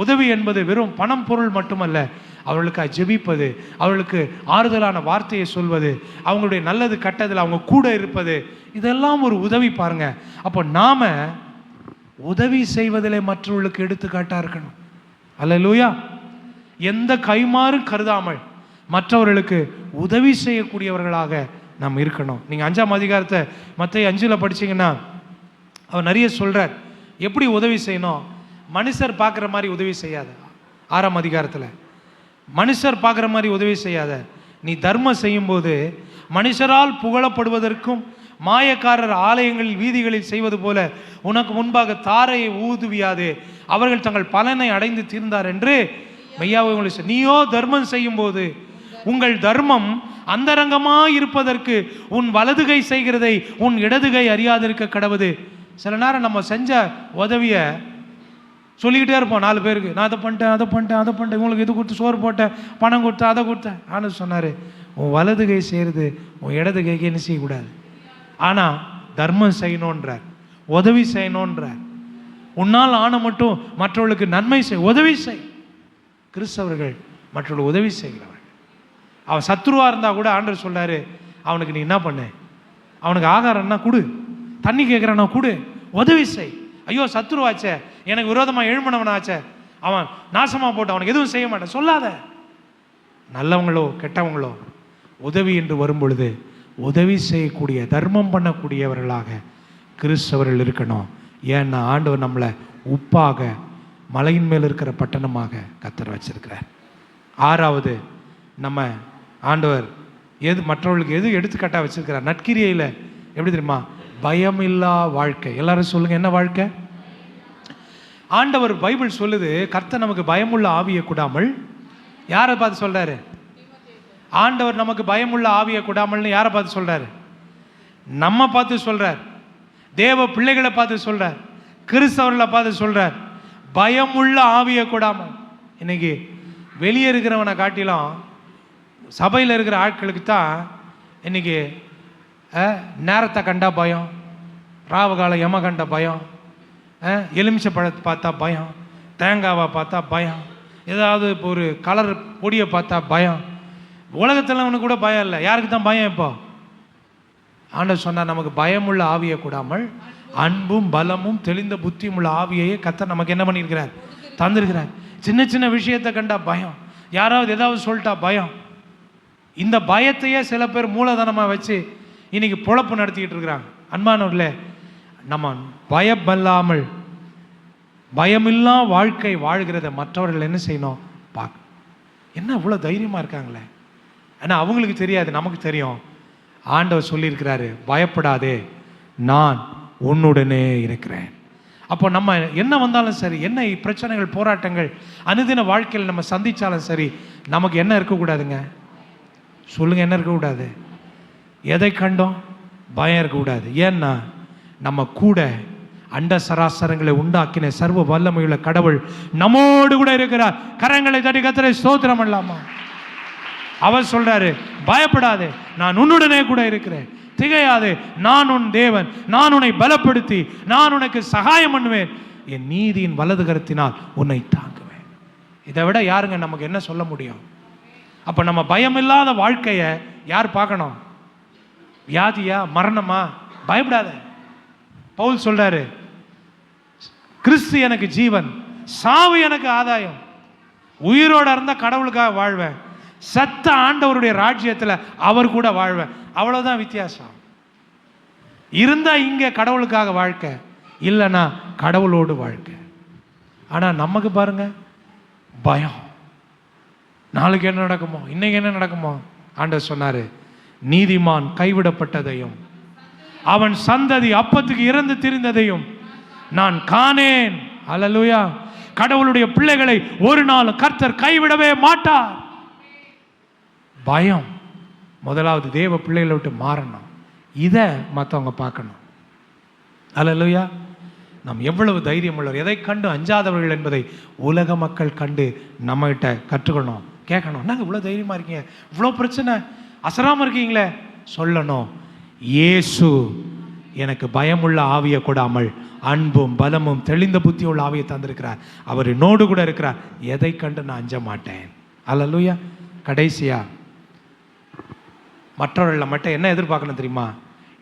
உதவி என்பது வெறும் பணம் பொருள் மட்டுமல்ல, அவர்களுக்கு ஜெபிப்பது, அவர்களுக்கு ஆறுதலான வார்த்தையை சொல்வது, அவங்களுடைய நல்லது கட்டதில் அவங்க கூட இருப்பது, இதெல்லாம் ஒரு உதவி பாருங்க. அப்போ நாம உதவி செய்வதிலே மற்றவர்களுக்கு எடுத்துக்காட்டா இருக்கணும். அல்லேலூயா. எந்த கைமாறும் கருதாமல் மற்றவர்களுக்கு உதவி செய்யக்கூடியவர்களாக நாம் இருக்கணும். நீங்கள் 5ஆம் அதிகாரத்தை மத்தேயு 5 படிச்சீங்கன்னா அவர் நிறைய சொல்றார் எப்படி உதவி செய்யணும். மனுஷர் பார்க்குற மாதிரி உதவி செய்யாத. 6ஆம் அதிகாரத்தில் மனுஷர் பார்க்குற மாதிரி உதவி செய்யாத. நீ தர்மம் செய்யும்போது மனுஷரால் புகழப்படுவதற்கும் மாயக்காரர் ஆலயங்களில் வீதிகளில் செய்வது போல உனக்கு முன்பாக தாரையை ஊதுவியாதே, அவர்கள் தங்கள் பலனை அடைந்து தீர்ந்தார் என்று மெய்யாவை உங்களுக்கு. நீயோ தர்மம் செய்யும் போது உங்கள் தர்மம் அந்தரங்கமாய் இருப்பதற்கு உன் வலதுகை செய்கிறதை உன் இடதுகை அறியாதிருக்க கடவுது. சில நேரம் நம்ம செஞ்ச உதவியை சொல்லிக்கிட்டே இருப்போம் 4 பேருக்கு, நான் அதை பண்ணிட்டேன் அதை பண்ணிட்டேன் அதை பண்ணிட்டேன், உங்களுக்கு இது கொடுத்து சோறு போட்டேன், பணம் கொடுத்தேன், அதை கொடுத்தேன். ஆனால் சொன்னார், உன் வலது கை செய்கிறது உன் இடது கைக்கு என்ன செய்யக்கூடாது. ஆனால் தர்மம் செய்யணுன்றார், உதவி செய்யணுன்றார். உன்னால் ஆன மட்டும் மற்றவர்களுக்கு நன்மை செய், உதவி செய். கிறிஸ்தவர்கள் மற்றவர்கள் உதவி செய்கிறவர்கள். அவன் சத்ருவாக இருந்தால் கூட ஆண்டவர் சொல்றாரு, அவனுக்கு நீ என்ன பண்ணு, அவனுக்கு ஆகாரம்னா கொடு, தண்ணி கேட்குறானா கொடு, உதவி செய். ஐயோ சத்ருவாச்சே, எனக்கு விரோதமாக எழுமணவனாச்சே, அவன் நாசமாக போட்டு அவனுக்கு எதுவும் செய்ய மாட்டேன் சொல்லாத. நல்லவங்களோ கெட்டவங்களோ உதவி என்று வரும் பொழுது உதவி செய்யக்கூடிய தர்மம் பண்ணக்கூடியவர்களாக கிறிஸ்தவர்கள் இருக்கணும். ஏன்னா ஆண்டவர் நம்மளை உப்பாக மலையின் மேல் இருக்கிற பட்டணமாக கர்த்தர் வச்சிருக்கிறார். 6வது நம்ம ஆண்டவர் எது மற்றவர்களுக்கு எது எடுத்துக்காட்டாக வச்சிருக்கிறார்? நற்கிரியையில் எப்படி தெரியுமா? பயமில்லா வாழ்க்கை. எல்லாரும் சொல்லுங்க, என்ன வாழ்க்கை? ஆண்டவர் பைபிள் சொல்லுது, கர்த்தர் நமக்கு பயமுள்ள ஆவியை கூடாமல். யாரை பார்த்து சொல்றாரு? ஆண்டவர் நமக்கு பயமுள்ள ஆவியை கூடாமல்னு யாரை பார்த்து சொல்றாரு? நம்ம பார்த்து சொல்றார். தேவ பிள்ளைகளை பார்த்து சொல்றார். கிறிஸ்தவர்களை பார்த்து சொல்றார், பயமுள்ள ஆவியை கூடாமல். இன்னைக்கு வெளியே இருக்கிறவனை காட்டிலும் சபையில் இருக்கிற ஆட்களுக்கு தான் இன்னைக்கு நேரத்தை கண்டா பயம், ராவகால யம கண்ட பயம், எலுமிச்சை பழத்தை பார்த்தா பயம், தேங்காவை பார்த்தா பயம், ஏதாவது இப்போ ஒரு கலர் பொடியை பார்த்தா பயம். உலகத்தில் அவனுக்கு கூட பயம் இல்லை. யாருக்கு தான் பயம்? இப்போ ஆண்டவர் சொன்னார், நமக்கு பயமுள்ள ஆவியை கூடாமல் அன்பும் பலமும் தெளிந்த புத்தியும் உள்ள ஆவியையே கர்த்தர் நமக்கு என்ன பண்ணியிருக்கிறார்? தந்திருக்கிறார். சின்ன சின்ன விஷயத்தை கண்டா பயம், யாராவது ஏதாவது சொல்லிட்டா பயம். இந்த பயத்தையே சில பேர் மூலதனமாக வச்சு இன்னைக்கு பொழப்பு நடத்திக்கிட்டு இருக்கிறாங்க. அன்பானவர்களே, நம்ம பயமில்லாமல் பயமில்லா வாழ்க்கை வாழ்கிறத மற்றவர்கள் என்ன செய்யணும்? பார்க்க. என்ன இவ்வளோ தைரியமாக இருக்காங்களே. ஆனால் அவங்களுக்கு தெரியாது, நமக்கு தெரியும். ஆண்டவர் சொல்லியிருக்கிறாரு, பயப்படாதே, நான் உன்னுடனே இருக்கிறேன். அப்போ நம்ம என்ன வந்தாலும் சரி, என்ன பிரச்சனைகள் போராட்டங்கள் அனுதின வாழ்க்கையில் நம்ம சந்தித்தாலும் சரி, நமக்கு என்ன இருக்கக்கூடாதுங்க? சொல்லுங்க, என்ன இருக்கக்கூடாது? எதை கண்டோம்? பயம் இருக்கக்கூடாது. ஏன்னா நம்ம கூட அண்ட சராசரங்களை உண்டாக்கின சர்வ வல்லமையுள்ள கடவுள் நம்மோடு கூட இருக்கிறார். கரங்களை தட்டி கர்த்தரை ஸ்தோத்திரம் பண்ணலாமா? அவர் சொல்றாரு, பயப்படாதே, நான் உன்னுடனே கூட இருக்கிறேன், திகையாதே, நான் உன் தேவன், நான் உன்னை பலப்படுத்தி நான் உனக்கு சகாயம் பண்ணுவேன், என் நீதியின் வலது கரத்தினால் உன்னை தாங்குவேன். இதை விட யாருங்க நமக்கு என்ன சொல்ல முடியும்? அப்ப நம்ம பயமில்லாத வாழ்க்கைய யார் பார்க்கணும்? வியாதியா, மரணமா? பயப்படாத. பவுல் சொல்றாரு, கிறிஸ்து எனக்கு ஜீவன், சாவு எனக்கு ஆதாயம். உயிரோட இருந்தா கடவுளுக்காக வாழ்வேன், சத்த ஆண்டவருடைய ராஜ்யத்தில் அவர் கூட வாழ்வேன். அவ்வளவுதான் வித்தியாசம். இருந்தா இங்க கடவுளுக்காக வாழ்க்கை, இல்லைன்னா கடவுளோடு வாழ்க்கை. ஆனா நமக்கு பாருங்க பயம், நாளைக்கு என்ன நடக்குமோ, இன்னைக்கு என்ன நடக்குமோ. ஆண்டவர் சொன்னாரு, நீதிமான் கைவிடப்பட்டதையும் அவன் சந்ததி அப்பத்துக்கு இறந்து திரிந்ததையும் நான் காணேன். அல்லேலூயா. கடவுளுடைய பிள்ளைகளை ஒரு நாள் கர்த்தர் கைவிடவே மாட்டார். பயம் முதலாவது தேவ பிள்ளைகளை விட்டு மாறணும். இதை மற்றவங்க பார்க்கணும். அல்லேலூயா. நாம் எவ்வளவு தைரியம் உள்ளவர், எதை கண்டு அஞ்சாதவர்கள் என்பதை உலக மக்கள் கண்டு நம்மகிட்ட கற்றுக்கணும், கேட்கணும். நாங்கள் இவ்வளோ தைரியமாக இருக்கீங்க, இவ்வளோ பிரச்சனை, அசராமல் இருக்கீங்களே, சொல்லணும். இயேசு எனக்கு பயமுள்ள ஆவியை கொடாமல் அன்பும் பலமும் தெளிந்த புத்தியுள்ள ஆவியை தந்திருக்கிறார். அவர் என்னோடு கூட இருக்கிறார், எதை கண்டு நான் அஞ்ச மாட்டேன். அல்லேலூயா. கடைசியா மற்றவர்களை மட்டும் என்ன எதிர்பார்க்கணும் தெரியுமா?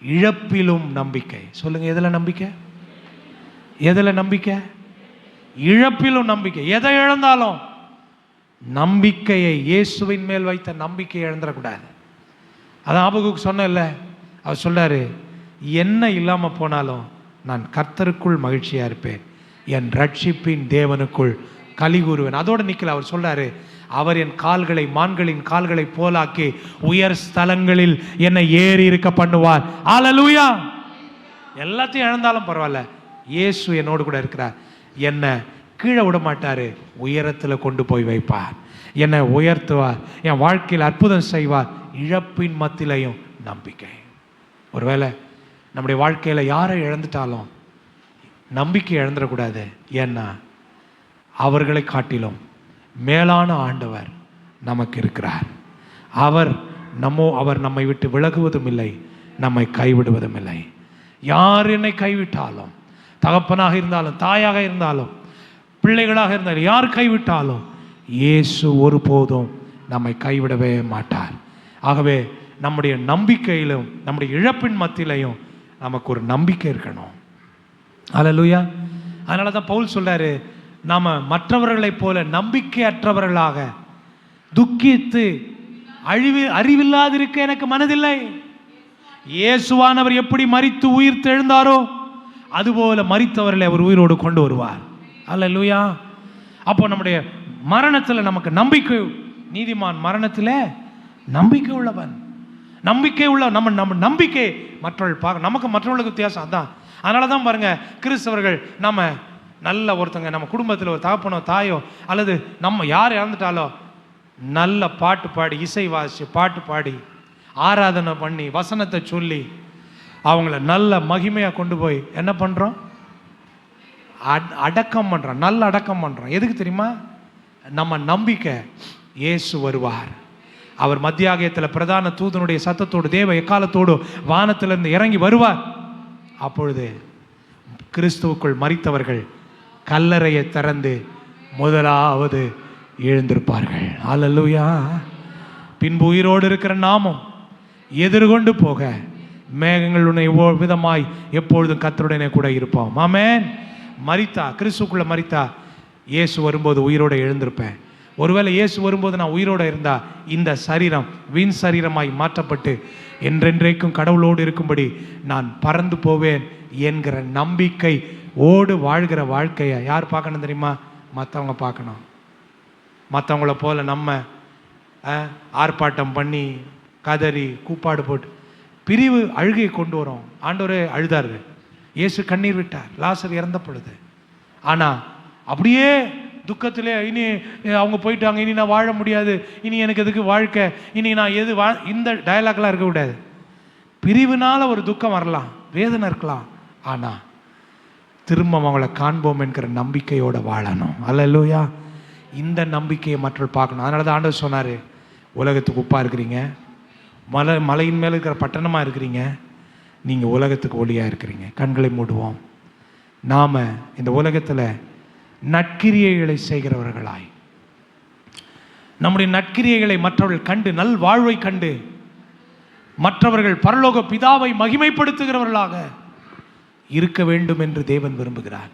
இழப்பிலும் நம்பிக்கை. சொல்லுங்க, எதில் நம்பிக்கை? எதில் நம்பிக்கை? இழப்பிலும் நம்பிக்கை. எதை இழந்தாலும் நம்பிக்கையை, இயேசுவின் மேல் வைத்த நம்பிக்கையை இழந்துடக்கூடாது. அதான் ஆபகுக்கு சொன்னேன்ல, அவர் சொல்றாரு, என்ன இல்லாம போனாலும் நான் கர்த்தருக்குள் மகிழ்ச்சியா இருப்பேன், என் ரட்சிப்பின் தேவனுக்குள் களி கூறுவேன். அதோடு நிக்கல. அவர் சொல்றாரு, அவர் என் கால்களை மான்களின் கால்களை போலாக்கி உயர் ஸ்தலங்களில் என்னை ஏறி இருக்க பண்ணுவார். அல்லேலூயா. எல்லாத்தையும் இழந்தாலும் பரவாயில்ல, இயேசு என்னோடு கூட இருக்கிறார், என்னை கீழே விட மாட்டாரு, உயரத்தில் கொண்டு போய் வைப்பார், என்னை உயர்த்துவார், என் வாழ்க்கையில் அற்புதம் செய்வார். இழப்பின் மத்தியிலையும் நம்பிக்கை. ஒருவேளை நம்முடைய வாழ்க்கையில் யாரை இழந்துட்டாலும் நம்பிக்கை இழந்துடக்கூடாது. ஏன்னா அவர்களை காட்டிலும் மேலான ஆண்டவர் நமக்கு இருக்கிறார். அவர் நம்மை விட்டு விலகுவதும் இல்லை, நம்மை கைவிடுவதும் இல்லை. யார் என்னை கைவிட்டாலும், தகப்பனாக இருந்தாலும் தாயாக இருந்தாலும் பிள்ளைகளாக இருந்தாலும் யார் கைவிட்டாலும் இயேசு ஒருபோதும் நம்மை கைவிடவே மாட்டார். ஆகவே நம்முடைய நம்பிக்கையிலும் நம்முடைய இழப்பின் மத்தியிலையும் நமக்கு ஒரு நம்பிக்கை இருக்கணும். அல்லேலூயா. அதனால தான் பவுல் சொல்றாரு, நாம மற்றவர்களைப் போல நம்பிக்கையற்றவர்களாக துக்கித்து அறிவில்லாதிருக்க எனக்கு மனதில்லை. இயேசுவானவர் எப்படி மரித்து உயிர் தெழுந்தாரோ அதுபோல மரித்தவர்களை அவர் உயிரோடு கொண்டு வருவார். அல்லேலூயா. அப்போ நம்முடைய மரணத்தில் நமக்கு நம்பிக்கை. நீதிமான் மரணத்தில் நம்பிக்கை உள்ளவன். நம்பிக்கை உள்ள நம்ம நம்பிக்கை மற்றவர்கள் பார்க்க, நமக்கு மற்றவர்களுக்கு வித்தியாசம் அதான். அதனால தான் பாருங்க, கிறிஸ்தவர்கள் நம்ம நல்ல ஒருத்தங்க நம்ம குடும்பத்தில் ஒரு தகப்பனோ தாயோ அல்லது நம்ம யார் இறந்துட்டாலோ நல்ல பாட்டு பாடி, இசை வாசி, பாட்டு பாடி, ஆராதனை பண்ணி, வசனத்தை சொல்லி அவங்கள நல்ல மகிமையாக கொண்டு போய் என்ன பண்ணுறோம்? அடக்கம் பண்ணுறோம். நல்ல அடக்கம் பண்ணுறோம். எதுக்கு தெரியுமா? நம்ம நம்பிக்கை இயேசு வருவார். அவர் மத்தியாகத்தில் பிரதான தூதனுடைய சத்தத்தோடு தேவ எக்காலத்தோடு வானத்திலிருந்து இறங்கி வருவார். அப்பொழுது கிறிஸ்துவுக்குள் மரித்தவர்கள் கல்லறையை திறந்து முதலாவது எழுந்திருப்பார்கள். அல்லேலூயா. பின்பு உயிரோடு இருக்கிற நாமும் எதிர்கொண்டு போக மேகங்கள் உன்னை விதமாய் எப்பொழுதும் கர்த்தருடனே கூட இருப்போம். ஆமென். மரித்தா, கிறிஸ்துக்குள்ள மரித்தா இயேசு வரும்போது உயிரோடு எழுந்திருப்பேன். ஒருவேளை இயேசு வரும்போது நான் உயிரோடு இருந்தா இந்த சரீரம் வீண் சரீரமாய் மாற்றப்பட்டு என்றென்றைக்கும் கடவுளோடு இருக்கும்படி நான் பறந்து போவேன் என்கிற நம்பிக்கை ஓடு வாழ்கிற வாழ்க்கையை யார் பார்க்கணும் தெரியுமா? மற்றவங்க பார்க்கணும். மற்றவங்கள போல நம்ம ஆர்ப்பாட்டம் பண்ணி கதறி கூப்பாடு போட்டு பிரிவு அழுகையை கொண்டு வரோம். ஆண்டவரே அழுதாரு, இயேசு கண்ணீர் விட்டார் லாசர் இறந்த பொழுது. ஆனால் அப்படியே துக்கத்திலே இனி அவங்க போயிட்டாங்க, இனி நான் வாழ முடியாது, இனி எனக்கு எதுக்கு வாழ்க்கை, இனி நான் எது இந்த டயலாக்லாம் இருக்கக்கூடாது. பிரிவினால் ஒரு துக்கம் வரலாம், வேதனை இருக்கலாம். ஆனால் திரும்ப அவங்கள காண்போம் என்கிற நம்பிக்கையோடு வாழணும். அல்லேலூயா. இந்த நம்பிக்கையை மற்றவர்கள் பார்க்கணும். அதனால தான் ஆண்டவர் சொன்னார், உலகத்துக்கு உப்பாக இருக்கிறீங்க, மலையின் மேலே இருக்கிற பட்டணமாக இருக்கிறீங்க, நீங்கள் உலகத்துக்கு ஒளியாக இருக்கிறீங்க. கண்களை மூடுவோம். நாம் இந்த உலகத்தில் நற்கிரியைகளை செய்கிறவர்களாய், நம்முடைய நற்கிரியைகளை மற்றவர்கள் கண்டு, நல் வாழ்வை கண்டு மற்றவர்கள் பரலோக பிதாவை மகிமைப்படுத்துகிறவர்களாக இருக்க வேண்டும் என்று தேவன் விரும்புகிறார்.